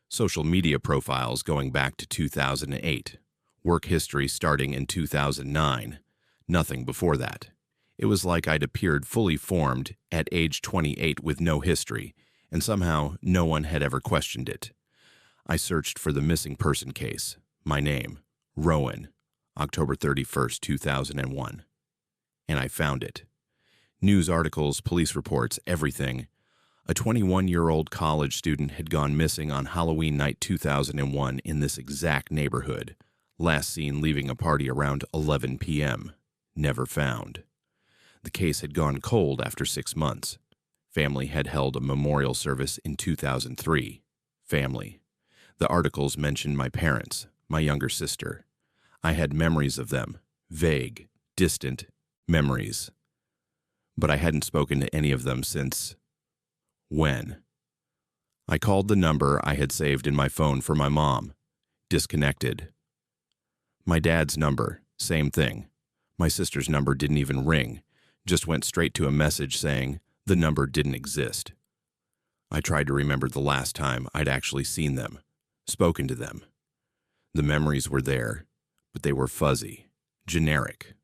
Social media profiles going back to 2008. Work history starting in 2009. Nothing before that. It was like I'd appeared fully formed at age 28 with no history, and somehow no one had ever questioned it. I searched for the missing person case. My name, Rowan, October 31st, 2001. And I found it. News articles, police reports, everything. A 21-year-old college student had gone missing on Halloween night 2001 in this exact neighborhood. Last seen leaving a party around 11 p.m. Never found. The case had gone cold after 6 months. Family had held a memorial service in 2003. Family. The articles mentioned my parents, my younger sister. I had memories of them, vague, distant memories. But I hadn't spoken to any of them since... when? I called the number I had saved in my phone for my mom. Disconnected. My dad's number, same thing. My sister's number didn't even ring, just went straight to a message saying the number didn't exist. I tried to remember the last time I'd actually seen them, spoken to them. The memories were there, but they were fuzzy, generic.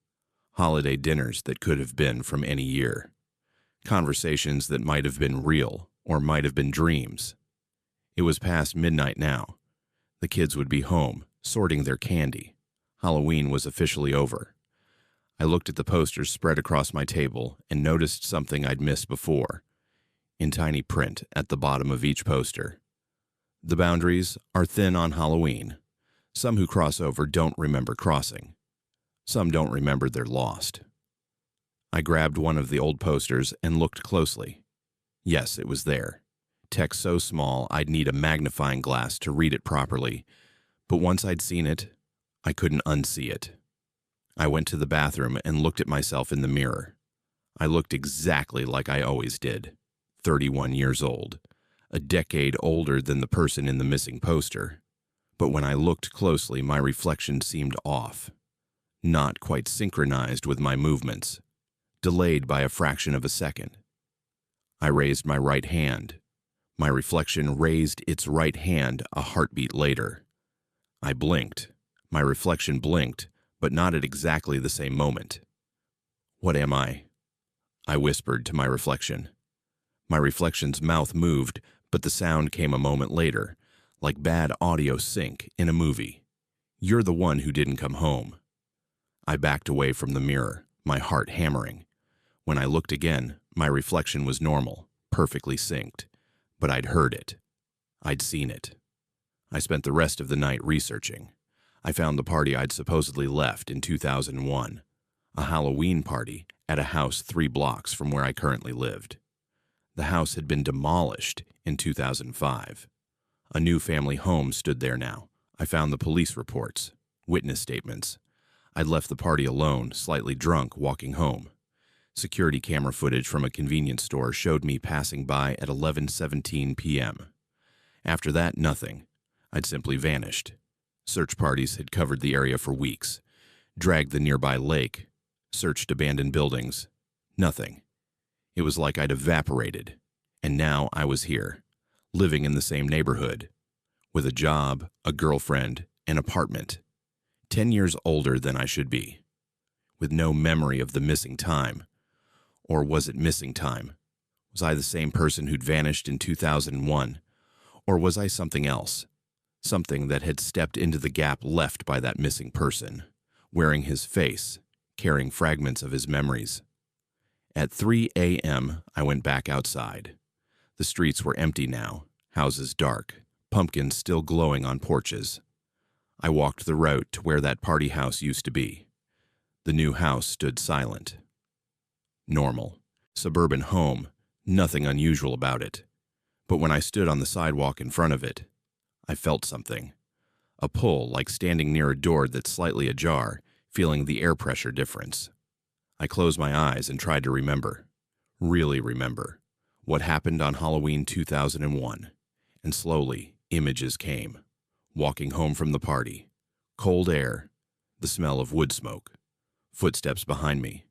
Holiday dinners that could have been from any year. Conversations that might have been real or might have been dreams. It was past midnight now. The kids would be home, sorting their candy. Halloween was officially over. I looked at the posters spread across my table and noticed something I'd missed before, in tiny print at the bottom of each poster. The boundaries are thin on Halloween. Some who cross over don't remember crossing. Some don't remember they're lost. I grabbed one of the old posters and looked closely. Yes, it was there. Text so small I'd need a magnifying glass to read it properly, but once I'd seen it, I couldn't unsee it. I went to the bathroom and looked at myself in the mirror. I looked exactly like I always did, 31 years old, a decade older than the person in the missing poster. But when I looked closely, my reflection seemed off, not quite synchronized with my movements, delayed by a fraction of a second. I raised my right hand. My reflection raised its right hand a heartbeat later. I blinked. My reflection blinked, but not at exactly the same moment. What am I? I whispered to my reflection. My reflection's mouth moved, but the sound came a moment later, like bad audio sync in a movie. You're the one who didn't come home. I backed away from the mirror, my heart hammering. When I looked again, my reflection was normal, perfectly synced, but I'd heard it. I'd seen it. I spent the rest of the night researching. I found the party I'd supposedly left in 2001, a Halloween party at a house 3 blocks from where I currently lived. The house had been demolished in 2005. A new family home stood there now. I found the police reports, witness statements. I'd left the party alone, slightly drunk, walking home. Security camera footage from a convenience store showed me passing by at 11:17 p.m. After that, nothing. I'd simply vanished. Search parties had covered the area for weeks, dragged the nearby lake, searched abandoned buildings. Nothing. It was like I'd evaporated, and now I was here, living in the same neighborhood, with a job, a girlfriend, an apartment, 10 years older than I should be, with no memory of the missing time. Or was it missing time? Was I the same person who'd vanished in 2001? Or was I something else? Something that had stepped into the gap left by that missing person, wearing his face, carrying fragments of his memories. At 3 a.m., I went back outside. The streets were empty now, houses dark, pumpkins still glowing on porches. I walked the route to where that party house used to be. The new house stood silent. Normal. Suburban home, nothing unusual about it. But when I stood on the sidewalk in front of it, I felt something. A pull, like standing near a door that's slightly ajar, feeling the air pressure difference. I closed my eyes and tried to remember, really remember, what happened on Halloween 2001. And slowly, images came. Walking home from the party. Cold air. The smell of wood smoke. Footsteps behind me.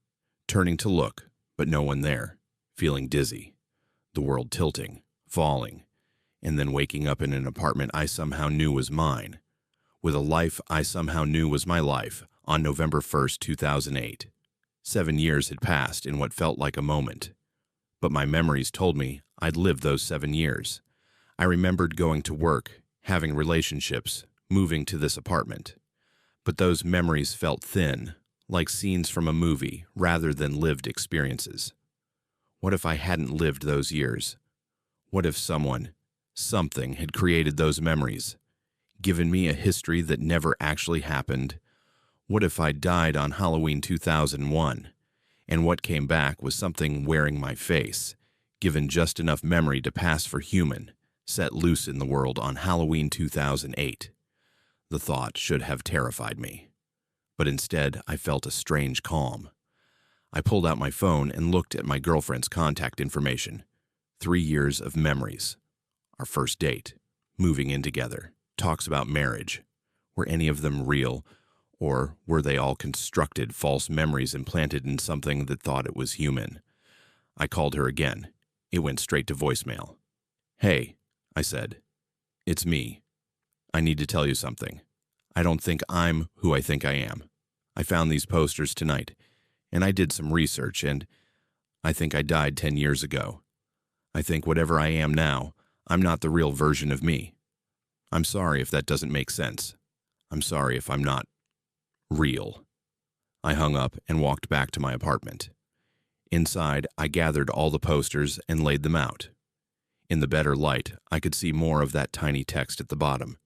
Turning to look, but no one there. Feeling dizzy. The world tilting, falling, and then waking up in an apartment I somehow knew was mine, with a life I somehow knew was my life on November 1st, 2008. 7 years had passed in what felt like a moment. But my memories told me I'd lived those 7 years. I remembered going to work, having relationships, moving to this apartment. But those memories felt thin, like scenes from a movie rather than lived experiences. What if I hadn't lived those years? What if something had created those memories, given me a history that never actually happened? What if I died on Halloween 2001, and what came back was something wearing my face, given just enough memory to pass for human, set loose in the world on Halloween 2008? The thought should have terrified me, but instead I felt a strange calm. I pulled out my phone and looked at my girlfriend's contact information. 3 years of memories. Our first date, moving in together, talks about marriage. Were any of them real, or were they all constructed false memories implanted in something that thought it was human? I called her again. It went straight to voicemail. "Hey," I said. "It's me. I need to tell you something. I don't think I'm who I think I am. I found these posters tonight, and I did some research, and I think I died 10 years ago. I think whatever I am now, I'm not the real version of me. I'm sorry if that doesn't make sense. I'm sorry if I'm not real." I hung up and walked back to my apartment. Inside, I gathered all the posters and laid them out. In the better light, I could see more of that tiny text at the bottom.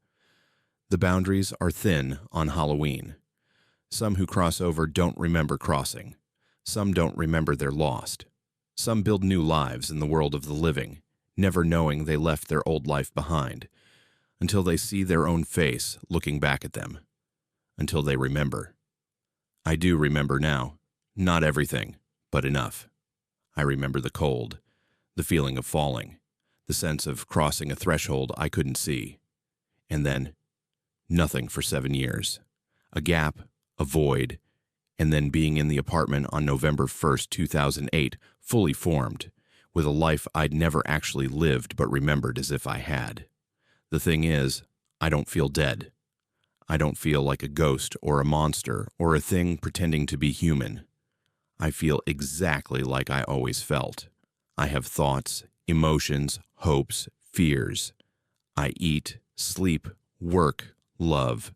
The boundaries are thin on Halloween. Some who cross over don't remember crossing. Some don't remember they're lost. Some build new lives in the world of the living, never knowing they left their old life behind, until they see their own face looking back at them, until they remember. I do remember now, not everything, but enough. I remember the cold, the feeling of falling, the sense of crossing a threshold I couldn't see. And then, nothing for 7 years. A gap, a void, and then being in the apartment on November 1st, 2008, fully formed, with a life I'd never actually lived but remembered as if I had. The thing is, I don't feel dead. I don't feel like a ghost or a monster or a thing pretending to be human. I feel exactly like I always felt. I have thoughts, emotions, hopes, fears. I eat, sleep, work, love.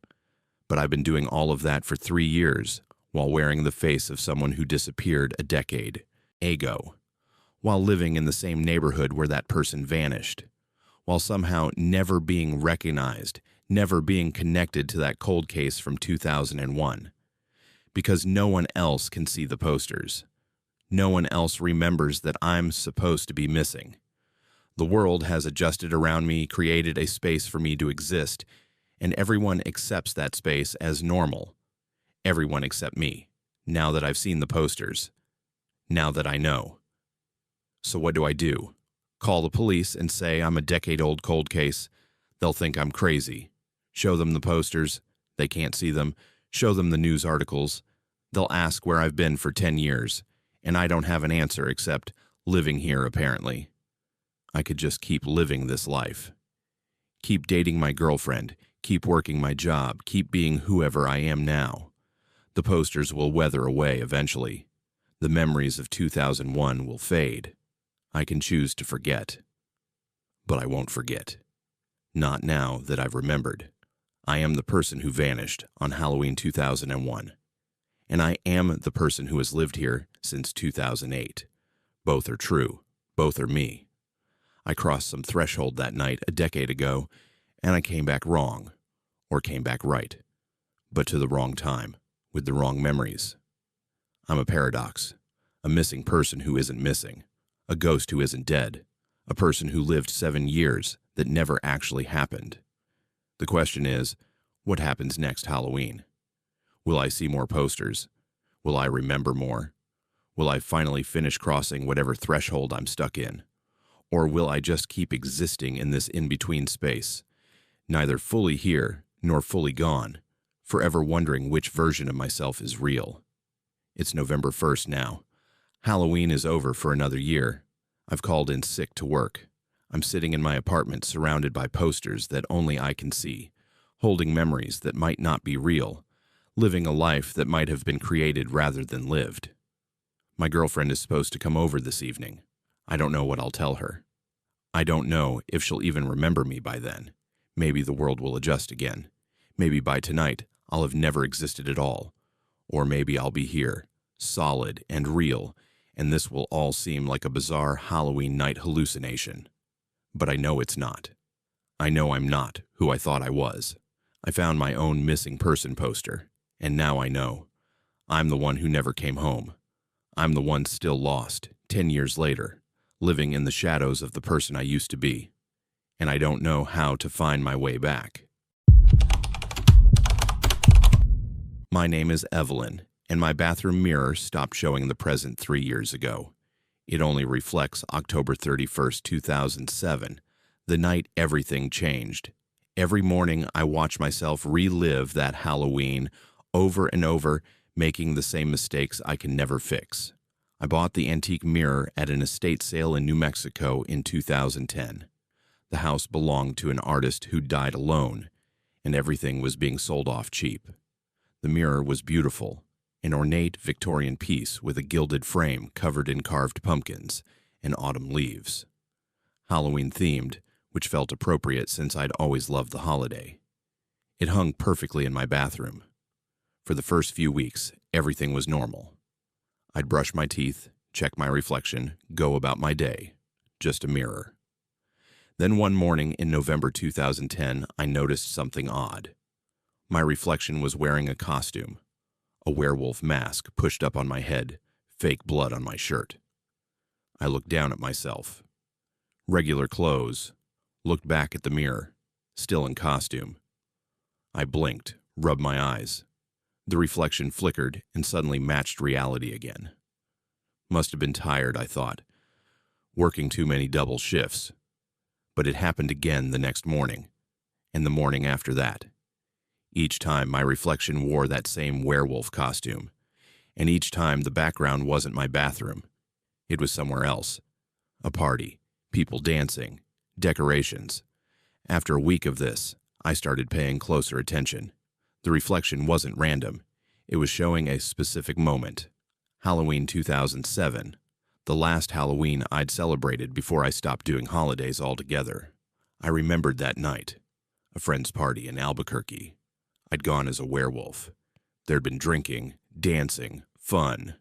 But I've been doing all of that for 3 years, while wearing the face of someone who disappeared a decade ago, while living in the same neighborhood where that person vanished, while somehow never being recognized, never being connected to that cold case from 2001. Because no one else can see the posters. No one else remembers that I'm supposed to be missing. The world has adjusted around me, created a space for me to exist, and everyone accepts that space as normal. Everyone except me, now that I've seen the posters, now that I know. So what do? Call the police and say I'm a decade-old cold case? They'll think I'm crazy. Show them the posters, they can't see them. Show them the news articles. They'll ask where I've been for 10 years, and I don't have an answer except living here apparently. I could just keep living this life. Keep dating my girlfriend, keep working my job, keep being whoever I am now. The posters will weather away eventually. The memories of 2001 will fade. I can choose to forget. But I won't forget. Not now that I've remembered. I am the person who vanished on Halloween 2001. And I am the person who has lived here since 2008. Both are true. Both are me. I crossed some threshold that night a decade ago, and I came back wrong, or came back right, but to the wrong time, with the wrong memories. I'm a paradox, a missing person who isn't missing, a ghost who isn't dead, a person who lived 7 years that never actually happened. The question is, what happens next Halloween? Will I see more posters? Will I remember more? Will I finally finish crossing whatever threshold I'm stuck in? Or will I just keep existing in this in-between space, neither fully here nor fully gone, forever wondering which version of myself is real? It's November 1st now. Halloween is over for another year. I've called in sick to work. I'm sitting in my apartment surrounded by posters that only I can see, holding memories that might not be real, living a life that might have been created rather than lived. My girlfriend is supposed to come over this evening. I don't know what I'll tell her. I don't know if she'll even remember me by then. Maybe the world will adjust again. Maybe by tonight, I'll have never existed at all. Or maybe I'll be here, solid and real, and this will all seem like a bizarre Halloween night hallucination. But I know it's not. I know I'm not who I thought I was. I found my own missing person poster, and now I know. I'm the one who never came home. I'm the one still lost, 10 years later, living in the shadows of the person I used to be. And I don't know how to find my way back. My name is Evelyn, and my bathroom mirror stopped showing the present 3 years ago. It only reflects October 31st, 2007, the night everything changed. Every morning I watch myself relive that Halloween over and over, making the same mistakes I can never fix. I bought the antique mirror at an estate sale in New Mexico in 2010. The house belonged to an artist who died alone, and everything was being sold off cheap. The mirror was beautiful, an ornate Victorian piece with a gilded frame covered in carved pumpkins and autumn leaves. Halloween-themed, which felt appropriate since I'd always loved the holiday. It hung perfectly in my bathroom. For the first few weeks, everything was normal. I'd brush my teeth, check my reflection, go about my day. Just a mirror. Then one morning in November 2010, I noticed something odd. My reflection was wearing a costume, a werewolf mask pushed up on my head, fake blood on my shirt. I looked down at myself. Regular clothes, looked back at the mirror, still in costume. I blinked, rubbed my eyes. The reflection flickered and suddenly matched reality again. Must have been tired, I thought, working too many double shifts. But it happened again the next morning, and the morning after that. Each time my reflection wore that same werewolf costume, and each time the background wasn't my bathroom. It was somewhere else. A party, people dancing, decorations. After a week of this, I started paying closer attention. The reflection wasn't random. It was showing a specific moment. Halloween 2007, the last Halloween I'd celebrated before I stopped doing holidays altogether. I remembered that night, a friend's party in Albuquerque. I'd gone as a werewolf. There'd been drinking, dancing, fun.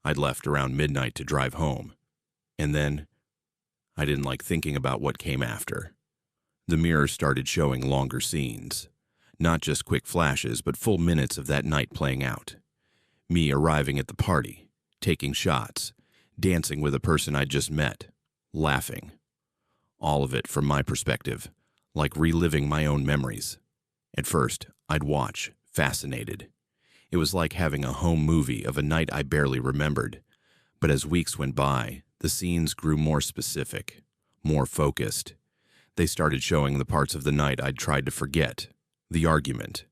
I'd left around midnight to drive home. And then, I didn't like thinking about what came after. The mirror started showing longer scenes. Not just quick flashes, but full minutes of that night playing out. Me arriving at the party, taking shots, dancing with a person I'd just met, laughing. All of it from my perspective, like reliving my own memories. At first, I'd watch, fascinated. It was like having a home movie of a night I barely remembered. But as weeks went by, the scenes grew more specific, more focused. They started showing the parts of the night I'd tried to forget. The argument.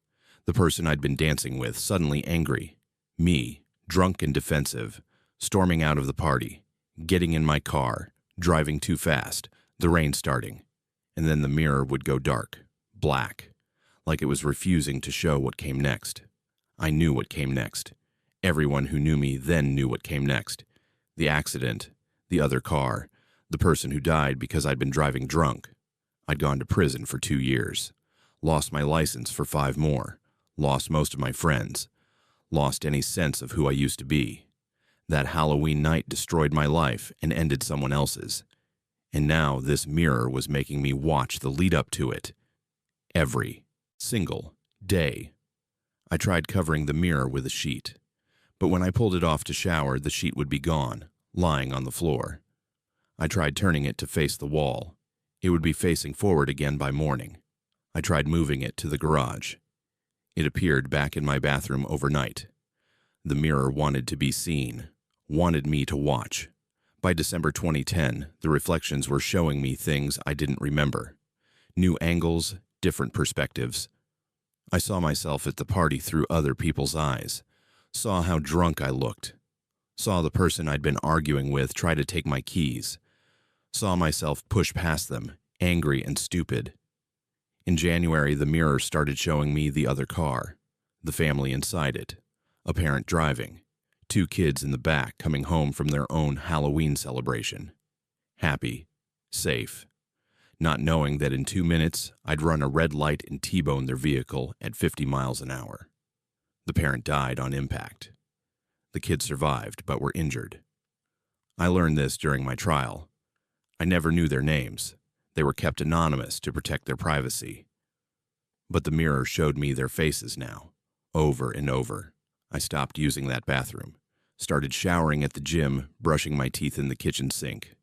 The person I'd been dancing with suddenly angry. Me, drunk and defensive, storming out of the party, getting in my car, driving too fast, the rain starting. And then the mirror would go dark, black, like it was refusing to show what came next. I knew what came next. Everyone who knew me then knew what came next. The accident, the other car, the person who died because I'd been driving drunk. I'd gone to prison for 2 years, lost my license for 5 more, lost most of my friends, lost any sense of who I used to be. That Halloween night destroyed my life and ended someone else's. And now this mirror was making me watch the lead up to it. Every single day. I tried covering the mirror with a sheet, but when I pulled it off to shower, the sheet would be gone, lying on the floor. I tried turning it to face the wall. It would be facing forward again by morning. I tried moving it to the garage. It appeared back in my bathroom overnight. The mirror wanted to be seen, wanted me to watch. By December 2010, the reflections were showing me things I didn't remember. New angles, different perspectives. I saw myself at the party through other people's eyes, saw how drunk I looked, saw the person I'd been arguing with try to take my keys, saw myself push past them, angry and stupid. In January, the mirror started showing me the other car, the family inside it, a parent driving, 2 kids in the back coming home from their own Halloween celebration. Happy, safe, not knowing that in 2 minutes I'd run a red light and T-bone their vehicle at 50 miles an hour. The parent died on impact. The kids survived but were injured. I learned this during my trial. I never knew their names. They were kept anonymous to protect their privacy. But the mirror showed me their faces now, over and over. I stopped using that bathroom, started showering at the gym, brushing my teeth in the kitchen sink.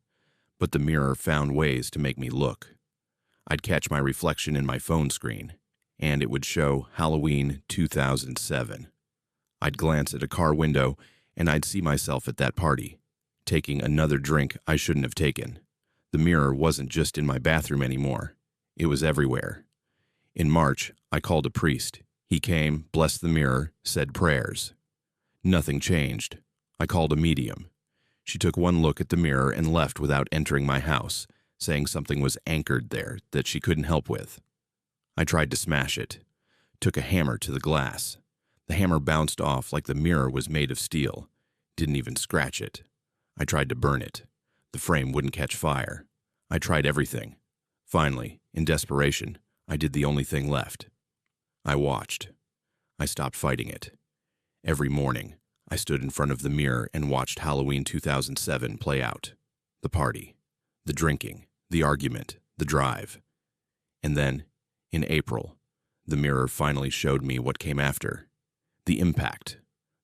But the mirror found ways to make me look. I'd catch my reflection in my phone screen, and it would show Halloween 2007. I'd glance at a car window, and I'd see myself at that party, taking another drink I shouldn't have taken. The mirror wasn't just in my bathroom anymore. It was everywhere. In March, I called a priest. He came, blessed the mirror, said prayers. Nothing changed. I called a medium. She took one look at the mirror and left without entering my house, saying something was anchored there that she couldn't help with. I tried to smash it. Took a hammer to the glass. The hammer bounced off like the mirror was made of steel. Didn't even scratch it. I tried to burn it. The frame wouldn't catch fire. I tried everything. Finally, in desperation, I did the only thing left. I watched. I stopped fighting it. Every morning, I stood in front of the mirror and watched Halloween 2007 play out. The party, the drinking, the argument, the drive. And then, in April, the mirror finally showed me what came after. The impact,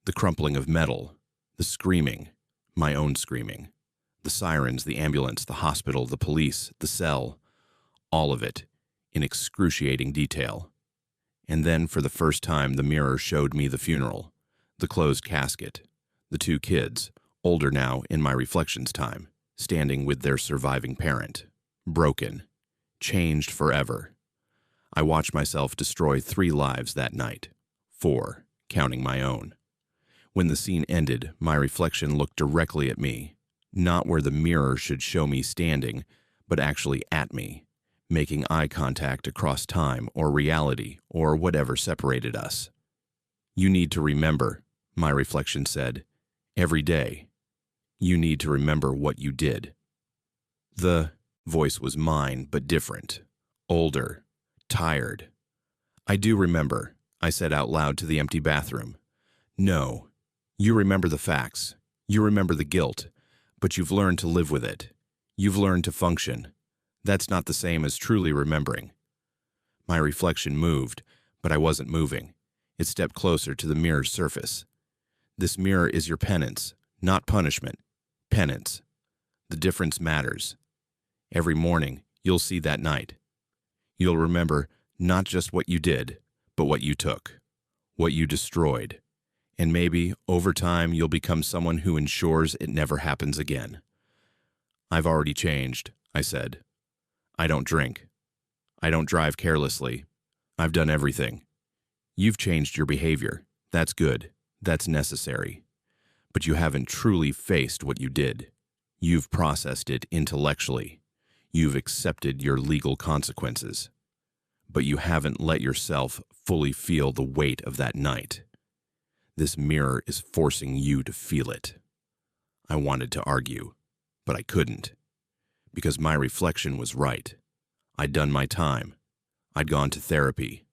the crumpling of metal, the screaming, my own screaming, the sirens, the ambulance, the hospital, the police, the cell, all of it in excruciating detail. And then, for the first time, the mirror showed me the funeral, the closed casket, the 2 kids, older now in my reflections time, standing with their surviving parent, broken, changed forever. I watched myself destroy 3 lives that night, 4, counting my own. When the scene ended, my reflection looked directly at me, not where the mirror should show me standing, but actually at me, making eye contact across time or reality or whatever separated us. You need to remember, my reflection said, every day. You need to remember what you did. The voice was mine, but different, older, tired. I do remember, I said out loud to the empty bathroom. No, you remember the facts. You remember the guilt, but you've learned to live with it. You've learned to function. That's not the same as truly remembering. My reflection moved, but I wasn't moving. It stepped closer to the mirror's surface. This mirror is your penance, not punishment. Penance. The difference matters. Every morning, you'll see that night. You'll remember not just what you did, but what you took, what you destroyed. And maybe, over time, you'll become someone who ensures it never happens again. I've already changed, I said. I don't drink. I don't drive carelessly. I've done everything. You've changed your behavior. That's good. That's necessary. But you haven't truly faced what you did. You've processed it intellectually. You've accepted your legal consequences. But you haven't let yourself fully feel the weight of that night. This mirror is forcing you to feel it. I wanted to argue, but I couldn't. Because my reflection was right. I'd done my time. I'd gone to therapy.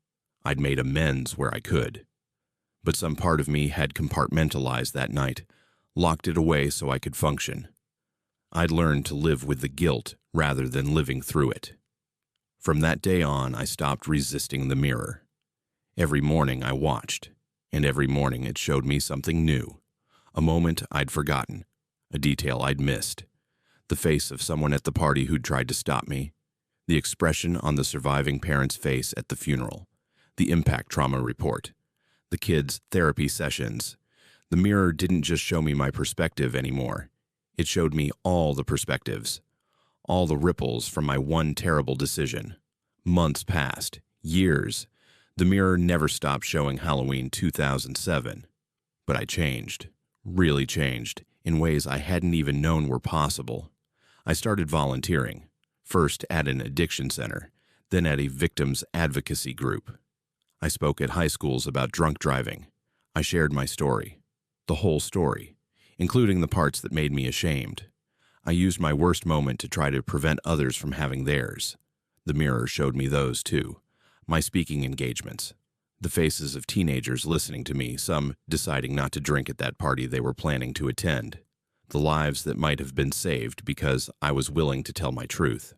I'd made amends where I could. But some part of me had compartmentalized that night, locked it away so I could function. I'd learned to live with the guilt rather than living through it. From that day on, I stopped resisting the mirror. Every morning I watched, and every morning it showed me something new, a moment I'd forgotten, a detail I'd missed. The face of someone at the party who'd tried to stop me, the expression on the surviving parent's face at the funeral, the impact trauma report, the kids' therapy sessions. The mirror didn't just show me my perspective anymore. It showed me all the perspectives, all the ripples from my one terrible decision. Months passed, years. The mirror never stopped showing Halloween 2007. But I changed, really changed, in ways I hadn't even known were possible. I started volunteering, first at an addiction center, then at a victims advocacy group. I spoke at high schools about drunk driving. I shared my story. The whole story, including the parts that made me ashamed. I used my worst moment to try to prevent others from having theirs. The mirror showed me those too. My speaking engagements. The faces of teenagers listening to me, some deciding not to drink at that party they were planning to attend. The lives that might have been saved because I was willing to tell my truth.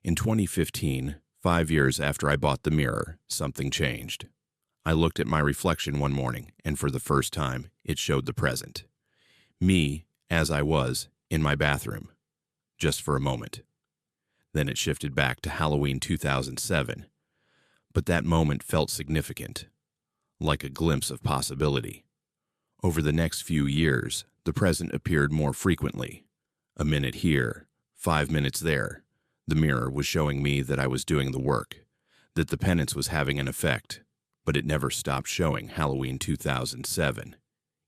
In 2015, 5 years after I bought the mirror, something changed. I looked at my reflection one morning, and for the first time, it showed the present. Me, as I was, in my bathroom. Just for a moment. Then it shifted back to Halloween 2007. But that moment felt significant, like a glimpse of possibility. Over the next few years, the present appeared more frequently. A minute here, 5 minutes there. The mirror was showing me that I was doing the work, that the penance was having an effect, but it never stopped showing Halloween 2007.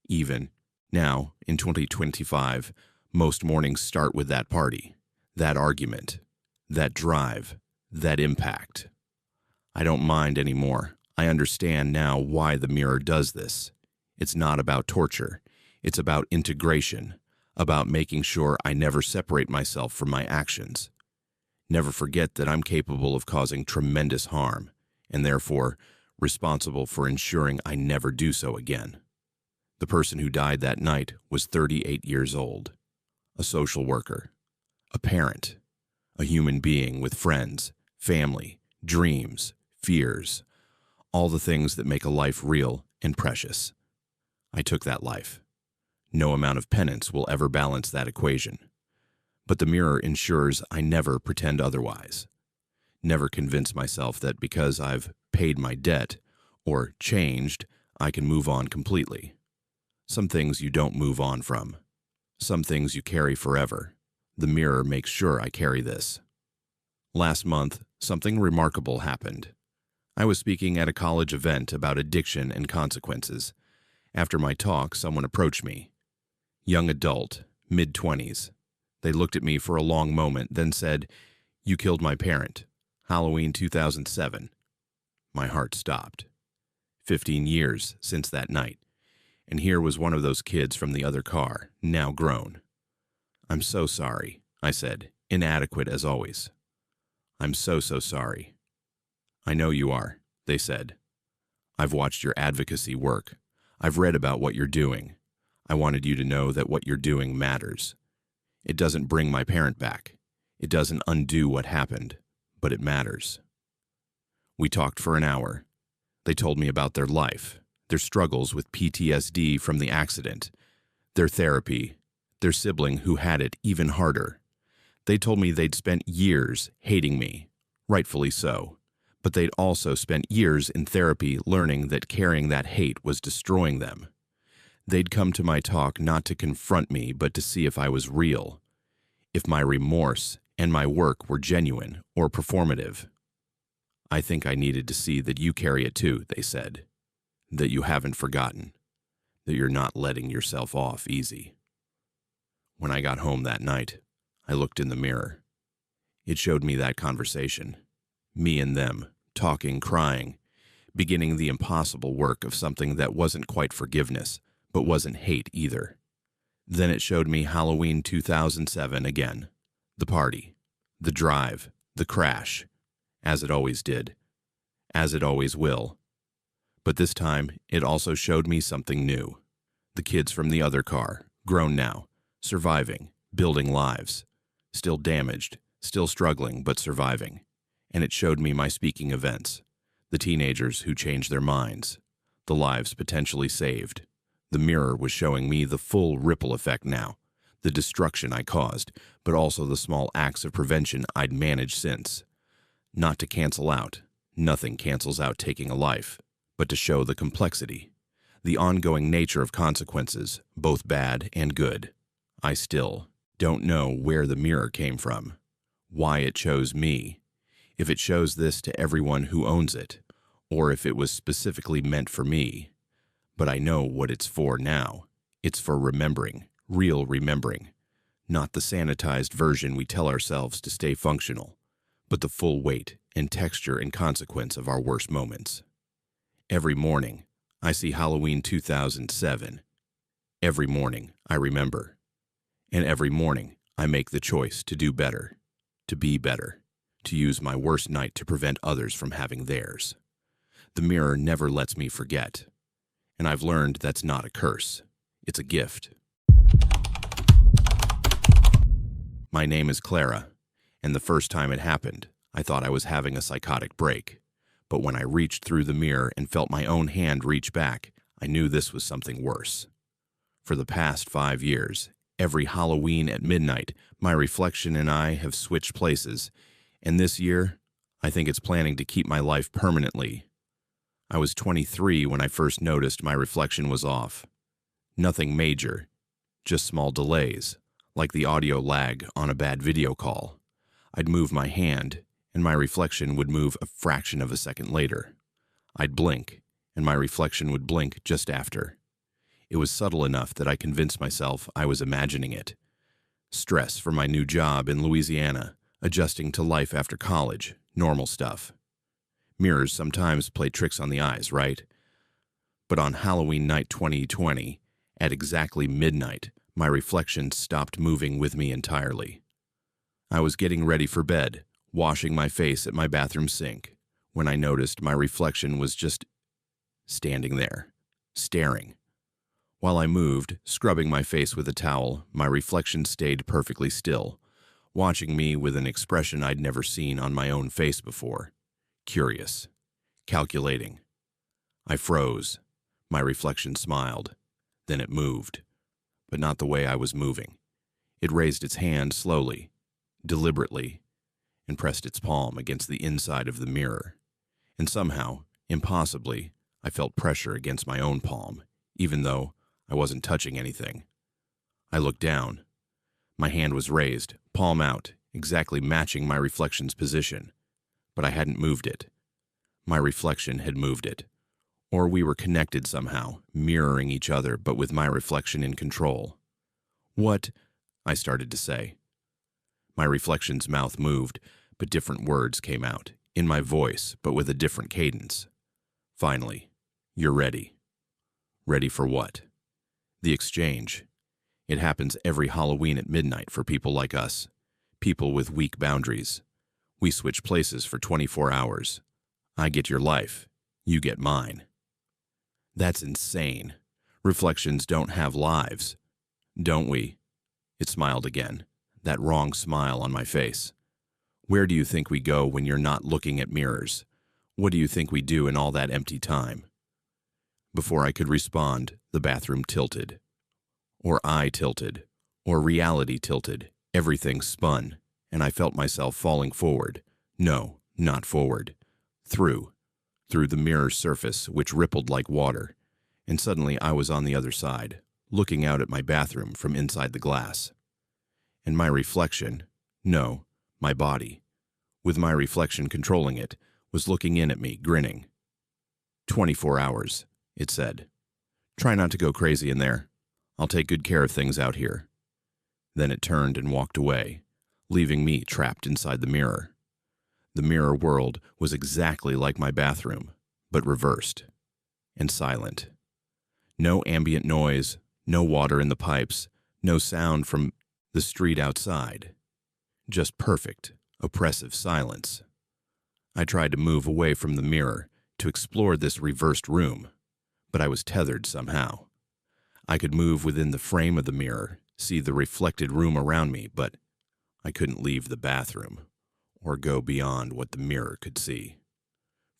Even now, in 2025, most mornings start with that party, that argument, that drive, that impact. I don't mind anymore. I understand now why the mirror does this. It's not about torture. It's about integration, about making sure I never separate myself from my actions. Never forget that I'm capable of causing tremendous harm, and therefore responsible for ensuring I never do so again. The person who died that night was 38 years old, a social worker, a parent, a human being with friends, family, dreams, fears, all the things that make a life real and precious. I took that life. No amount of penance will ever balance that equation. But the mirror ensures I never pretend otherwise. Never convince myself that because I've paid my debt or changed, I can move on completely. Some things you don't move on from. Some things you carry forever. The mirror makes sure I carry this. Last month, something remarkable happened. I was speaking at a college event about addiction and consequences. After my talk, someone approached me. Young adult, mid-20s. They looked at me for a long moment, then said, "You killed my parent. Halloween 2007. My heart stopped. 15 years since that night. And here was one of those kids from the other car, now grown. "I'm so sorry," I said, inadequate as always. "I'm so sorry." "I know you are," they said. "I've watched your advocacy work. I've read about what you're doing. I wanted you to know that what you're doing matters. It doesn't bring my parent back. It doesn't undo what happened, but it matters." We talked for an hour. They told me about their life, their struggles with PTSD from the accident, their therapy, their sibling who had it even harder. They told me they'd spent years hating me, rightfully so, but they'd also spent years in therapy learning that carrying that hate was destroying them. They'd come to my talk not to confront me, but to see if I was real, if my remorse and my work were genuine or performative. "I think I needed to see that you carry it too," they said, "that you haven't forgotten, that you're not letting yourself off easy." When I got home that night, I looked in the mirror. It showed me that conversation, me and them, talking, crying, beginning the impossible work of something that wasn't quite forgiveness, but wasn't hate either. Then it showed me Halloween 2007 again, the party, the drive, the crash, as it always did, as it always will. But this time, it also showed me something new. The kids from the other car, grown now, surviving, building lives, still damaged, still struggling, but surviving. And it showed me my speaking events, the teenagers who changed their minds, the lives potentially saved. The mirror was showing me the full ripple effect now, the destruction I caused, but also the small acts of prevention I'd managed since. Not to cancel out, nothing cancels out taking a life, but to show the complexity, the ongoing nature of consequences, both bad and good. I still don't know where the mirror came from, why it chose me, if it shows this to everyone who owns it, or if it was specifically meant for me. But I know what it's for now. It's for remembering, real remembering, not the sanitized version we tell ourselves to stay functional, but the full weight and texture and consequence of our worst moments. Every morning, I see Halloween 2007. Every morning, I remember. And every morning, I make the choice to do better, to be better, to use my worst night to prevent others from having theirs. The mirror never lets me forget. And I've learned that's not a curse. It's a gift. My name is Clara, and the first time it happened, I thought I was having a psychotic break. But when I reached through the mirror and felt my own hand reach back, I knew this was something worse. For the past 5 years, every Halloween at midnight, my reflection and I have switched places, and this year, I think it's planning to keep my life permanently. I was 23 when I first noticed my reflection was off. Nothing major, just small delays, like the audio lag on a bad video call. I'd move my hand, and my reflection would move a fraction of a second later. I'd blink, and my reflection would blink just after. It was subtle enough that I convinced myself I was imagining it. Stress for my new job in Louisiana, adjusting to life after college, normal stuff. Mirrors sometimes play tricks on the eyes, right? But on Halloween night 2020, at exactly midnight, my reflection stopped moving with me entirely. I was getting ready for bed, washing my face at my bathroom sink, when I noticed my reflection was just standing there, staring. While I moved, scrubbing my face with a towel, my reflection stayed perfectly still, watching me with an expression I'd never seen on my own face before. Curious. Calculating. I froze. My reflection smiled. Then it moved. But not the way I was moving. It raised its hand slowly, deliberately, and pressed its palm against the inside of the mirror. And somehow, impossibly, I felt pressure against my own palm, even though I wasn't touching anything. I looked down. My hand was raised, palm out, exactly matching my reflection's position. But I hadn't moved it. My reflection had moved it. Or we were connected somehow, mirroring each other, but with my reflection in control. "What?" I started to say. My reflection's mouth moved, but different words came out, in my voice, but with a different cadence. Finally, "You're ready." Ready for what? The exchange. It happens every Halloween at midnight for people like us, people with weak boundaries. We switch places for 24 hours. I get your life. You get mine. That's insane. Reflections don't have lives. Don't we? It smiled again, that wrong smile on my face. Where do you think we go when you're not looking at mirrors? What do you think we do in all that empty time? Before I could respond, the bathroom tilted. Or I tilted. Or reality tilted. Everything spun, and I felt myself falling forward. No, not forward. Through the mirror's surface, which rippled like water. And suddenly I was on the other side, looking out at my bathroom from inside the glass. And my reflection, no, my body, with my reflection controlling it, was looking in at me, grinning. 24 hours. It said. "Try not to go crazy in there. I'll take good care of things out here." Then it turned and walked away, leaving me trapped inside the mirror. The mirror world was exactly like my bathroom, but reversed. And silent. No ambient noise, no water in the pipes, no sound from the street outside. Just perfect, oppressive silence. I tried to move away from the mirror to explore this reversed room, but I was tethered somehow. I could move within the frame of the mirror, see the reflected room around me, but I couldn't leave the bathroom or go beyond what the mirror could see.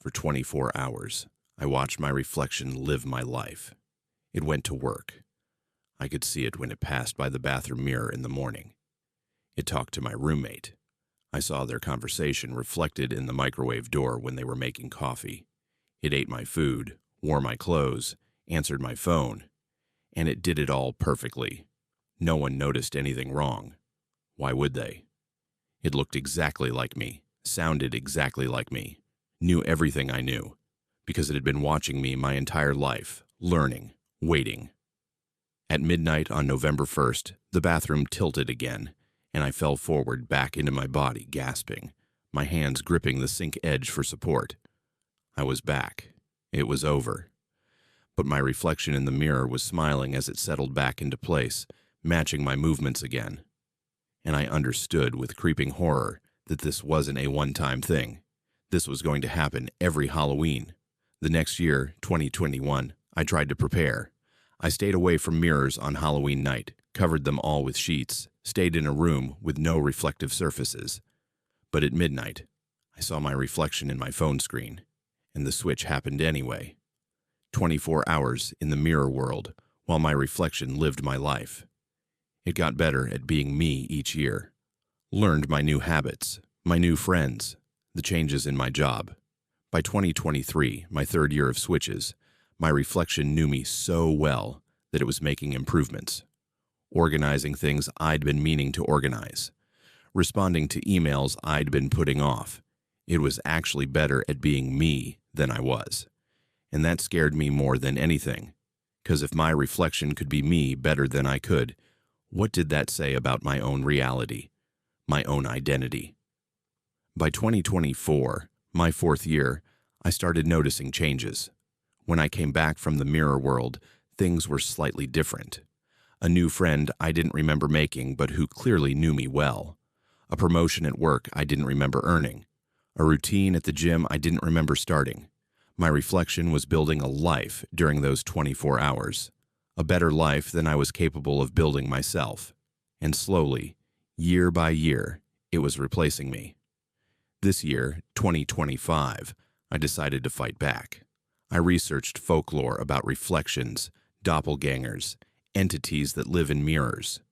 For 24 hours, I watched my reflection live my life. It went to work. I could see it when it passed by the bathroom mirror in the morning. It talked to my roommate. I saw their conversation reflected in the microwave door when they were making coffee. It ate my food, wore my clothes, answered my phone, and it did it all perfectly. No one noticed anything wrong. Why would they? It looked exactly like me, sounded exactly like me, knew everything I knew, because it had been watching me my entire life, learning, waiting. At midnight on November 1st, the bathroom tilted again, and I fell forward back into my body, gasping, my hands gripping the sink edge for support. I was back. It was over. but my reflection in the mirror was smiling as it settled back into place, matching my movements again. And I understood with creeping horror that this wasn't a one-time thing. This was going to happen every Halloween. The next year, 2021, I tried to prepare. I stayed away from mirrors on Halloween night, covered them all with sheets, stayed in a room with no reflective surfaces. But at midnight, I saw my reflection in my phone screen, and the switch happened anyway. 24 hours in the mirror world, while my reflection lived my life. It got better at being me each year. Learned my new habits, my new friends, the changes in my job. By 2023, my third year of switches, my reflection knew me so well that it was making improvements. Organizing things I'd been meaning to organize. Responding to emails I'd been putting off. It was actually better at being me than I was. And that scared me more than anything. 'Cause if my reflection could be me better than I could, what did that say about my own reality, my own identity? By 2024, my fourth year, I started noticing changes. When I came back from the mirror world, things were slightly different. A new friend I didn't remember making but who clearly knew me well. A promotion at work I didn't remember earning. A routine at the gym I didn't remember starting. My reflection was building a life during those 24 hours. A better life than I was capable of building myself. And slowly, year by year, it was replacing me. This year, 2025, I decided to fight back. I researched folklore about reflections, doppelgangers, entities that live in mirrors.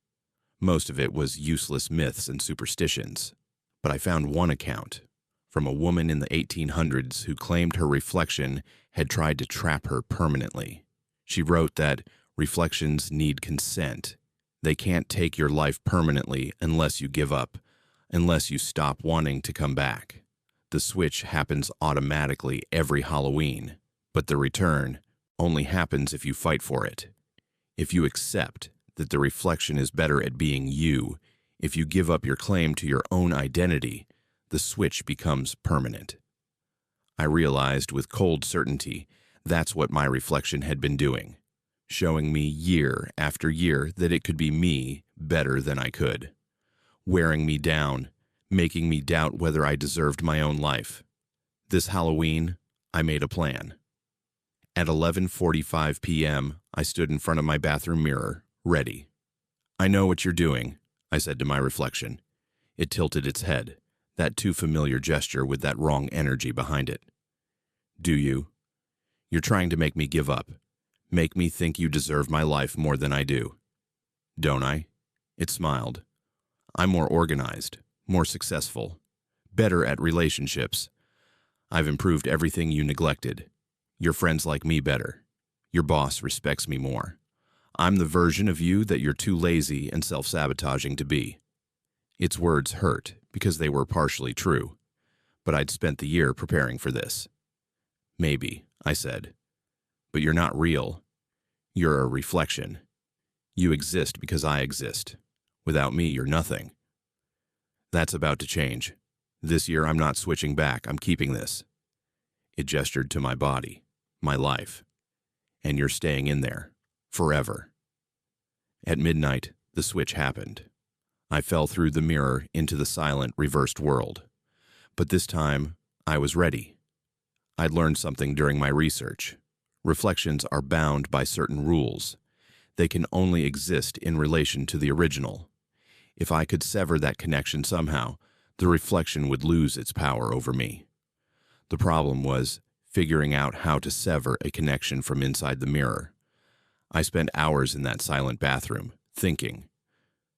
Most of it was useless myths and superstitions. But I found one account from a woman in the 1800s who claimed her reflection had tried to trap her permanently. She wrote that reflections need consent. They can't take your life permanently unless you give up, unless you stop wanting to come back. The switch happens automatically every Halloween, but the return only happens if you fight for it. If you accept that the reflection is better at being you, if you give up your claim to your own identity, the switch becomes permanent. I realized with cold certainty that's what my reflection had been doing, showing me year after year that it could be me better than I could, wearing me down, making me doubt whether I deserved my own life. This Halloween, I made a plan. At 11:45 p.m., I stood in front of my bathroom mirror, ready. "I know what you're doing," I said to my reflection. It tilted its head, that too familiar gesture with that wrong energy behind it. "Do you? You're trying to make me give up, make me think you deserve my life more than I do. Don't I?" It smiled. "I'm more organized, more successful, better at relationships. I've improved everything you neglected. Your friends like me better. Your boss respects me more. I'm the version of you that you're too lazy and self-sabotaging to be." Its words hurt because they were partially true, but I'd spent the year preparing for this. "Maybe," I said, "but you're not real. You're a reflection. You exist because I exist. Without me, you're nothing. That's about to change. This year, I'm not switching back. I'm keeping this." It gestured to my body, my life. "And you're staying in there, forever." At midnight, the switch happened. I fell through the mirror into the silent, reversed world. But this time, I was ready. I'd learned something during my research. Reflections are bound by certain rules. They can only exist in relation to the original. If I could sever that connection somehow, the reflection would lose its power over me. The problem was figuring out how to sever a connection from inside the mirror. I spent hours in that silent bathroom, thinking.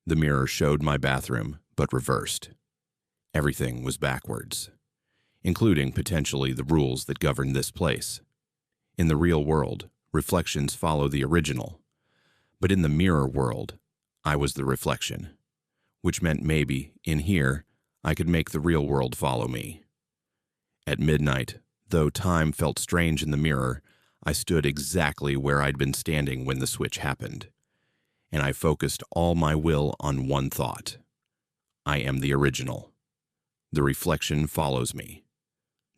The mirror showed my bathroom, but reversed. Everything was backwards, including potentially the rules that govern this place. In the real world, reflections follow the original. But in the mirror world, I was the reflection, which meant maybe, in here, I could make the real world follow me. At midnight, though time felt strange in the mirror, I stood exactly where I'd been standing when the switch happened. And I focused all my will on one thought. I am the original. The reflection follows me,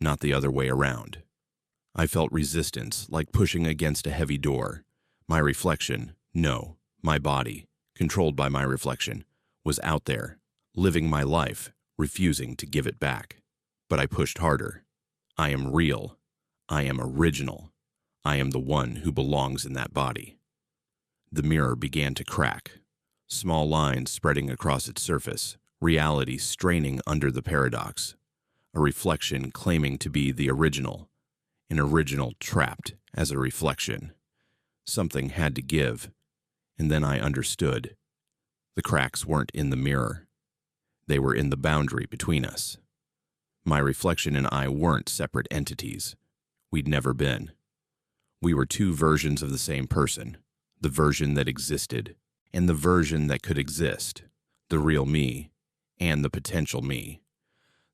not the other way around. I felt resistance, like pushing against a heavy door. My reflection, no, my body, controlled by my reflection, was out there, living my life, refusing to give it back. But I pushed harder. I am real. I am original. I am the one who belongs in that body. The mirror began to crack, small lines spreading across its surface, reality straining under the paradox, a reflection claiming to be the original, an original trapped as a reflection. Something had to give, and then I understood. The cracks weren't in the mirror. They were in the boundary between us. My reflection and I weren't separate entities. We'd never been. We were two versions of the same person, the version that existed, and the version that could exist, the real me, and the potential me.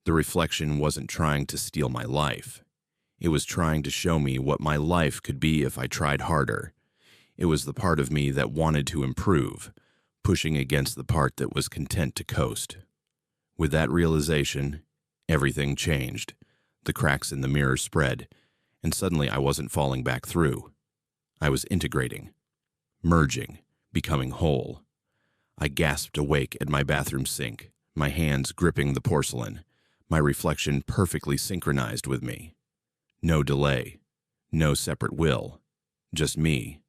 The reflection wasn't trying to steal my life. It was trying to show me what my life could be if I tried harder. It was the part of me that wanted to improve, pushing against the part that was content to coast. With that realization, everything changed. The cracks in the mirror spread, and suddenly I wasn't falling back through. I was integrating, merging, becoming whole. I gasped awake at my bathroom sink, my hands gripping the porcelain, my reflection perfectly synchronized with me. No delay, no separate will, just me,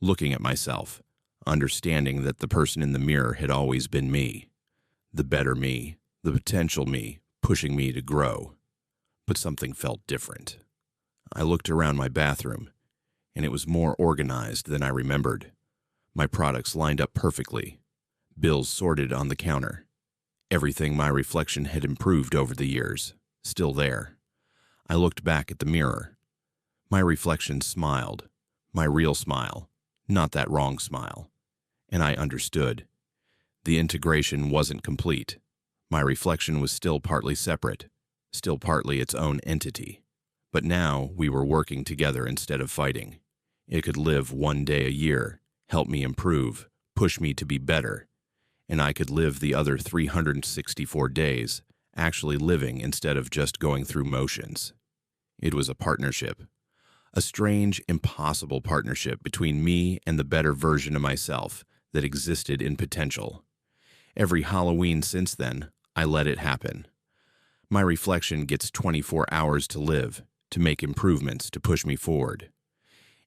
looking at myself, understanding that the person in the mirror had always been me, the better me, the potential me, pushing me to grow. But something felt different. I looked around my bathroom, and it was more organized than I remembered. My products lined up perfectly, bills sorted on the counter. Everything my reflection had improved over the years, still there. I looked back at the mirror. My reflection smiled, my real smile, not that wrong smile. And I understood. The integration wasn't complete. My reflection was still partly separate, still partly its own entity. But now we were working together instead of fighting. It could live one day a year, help me improve, push me to be better. And I could live the other 364 days, actually living instead of just going through motions. It was a partnership. A strange, impossible partnership between me and the better version of myself that existed in potential. Every Halloween since then, I let it happen. My reflection gets 24 hours to live, to make improvements, to push me forward.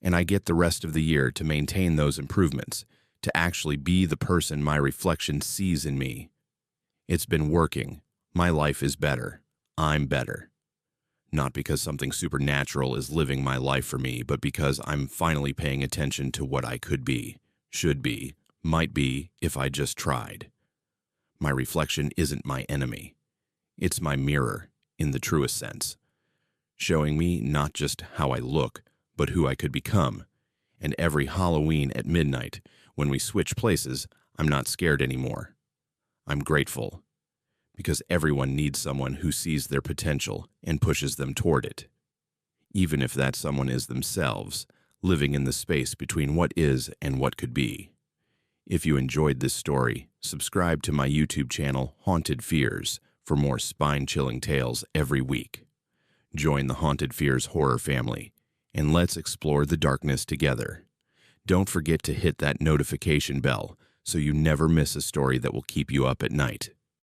And I get the rest of the year to maintain those improvements, to actually be the person my reflection sees in me. It's been working. My life is better. I'm better. Not because something supernatural is living my life for me, but because I'm finally paying attention to what I could be, should be, might be if I just tried. My reflection isn't my enemy. It's my mirror, in the truest sense, showing me not just how I look, but who I could become. And every Halloween at midnight, when we switch places, I'm not scared anymore. I'm grateful, because everyone needs someone who sees their potential and pushes them toward it, even if that someone is themselves, living in the space between what is and what could be. If you enjoyed this story, subscribe to my YouTube channel, Haunted Fears, for more spine-chilling tales every week. Join the Haunted Fears horror family, and let's explore the darkness together. Don't forget to hit that notification bell so you never miss a story that will keep you up at night.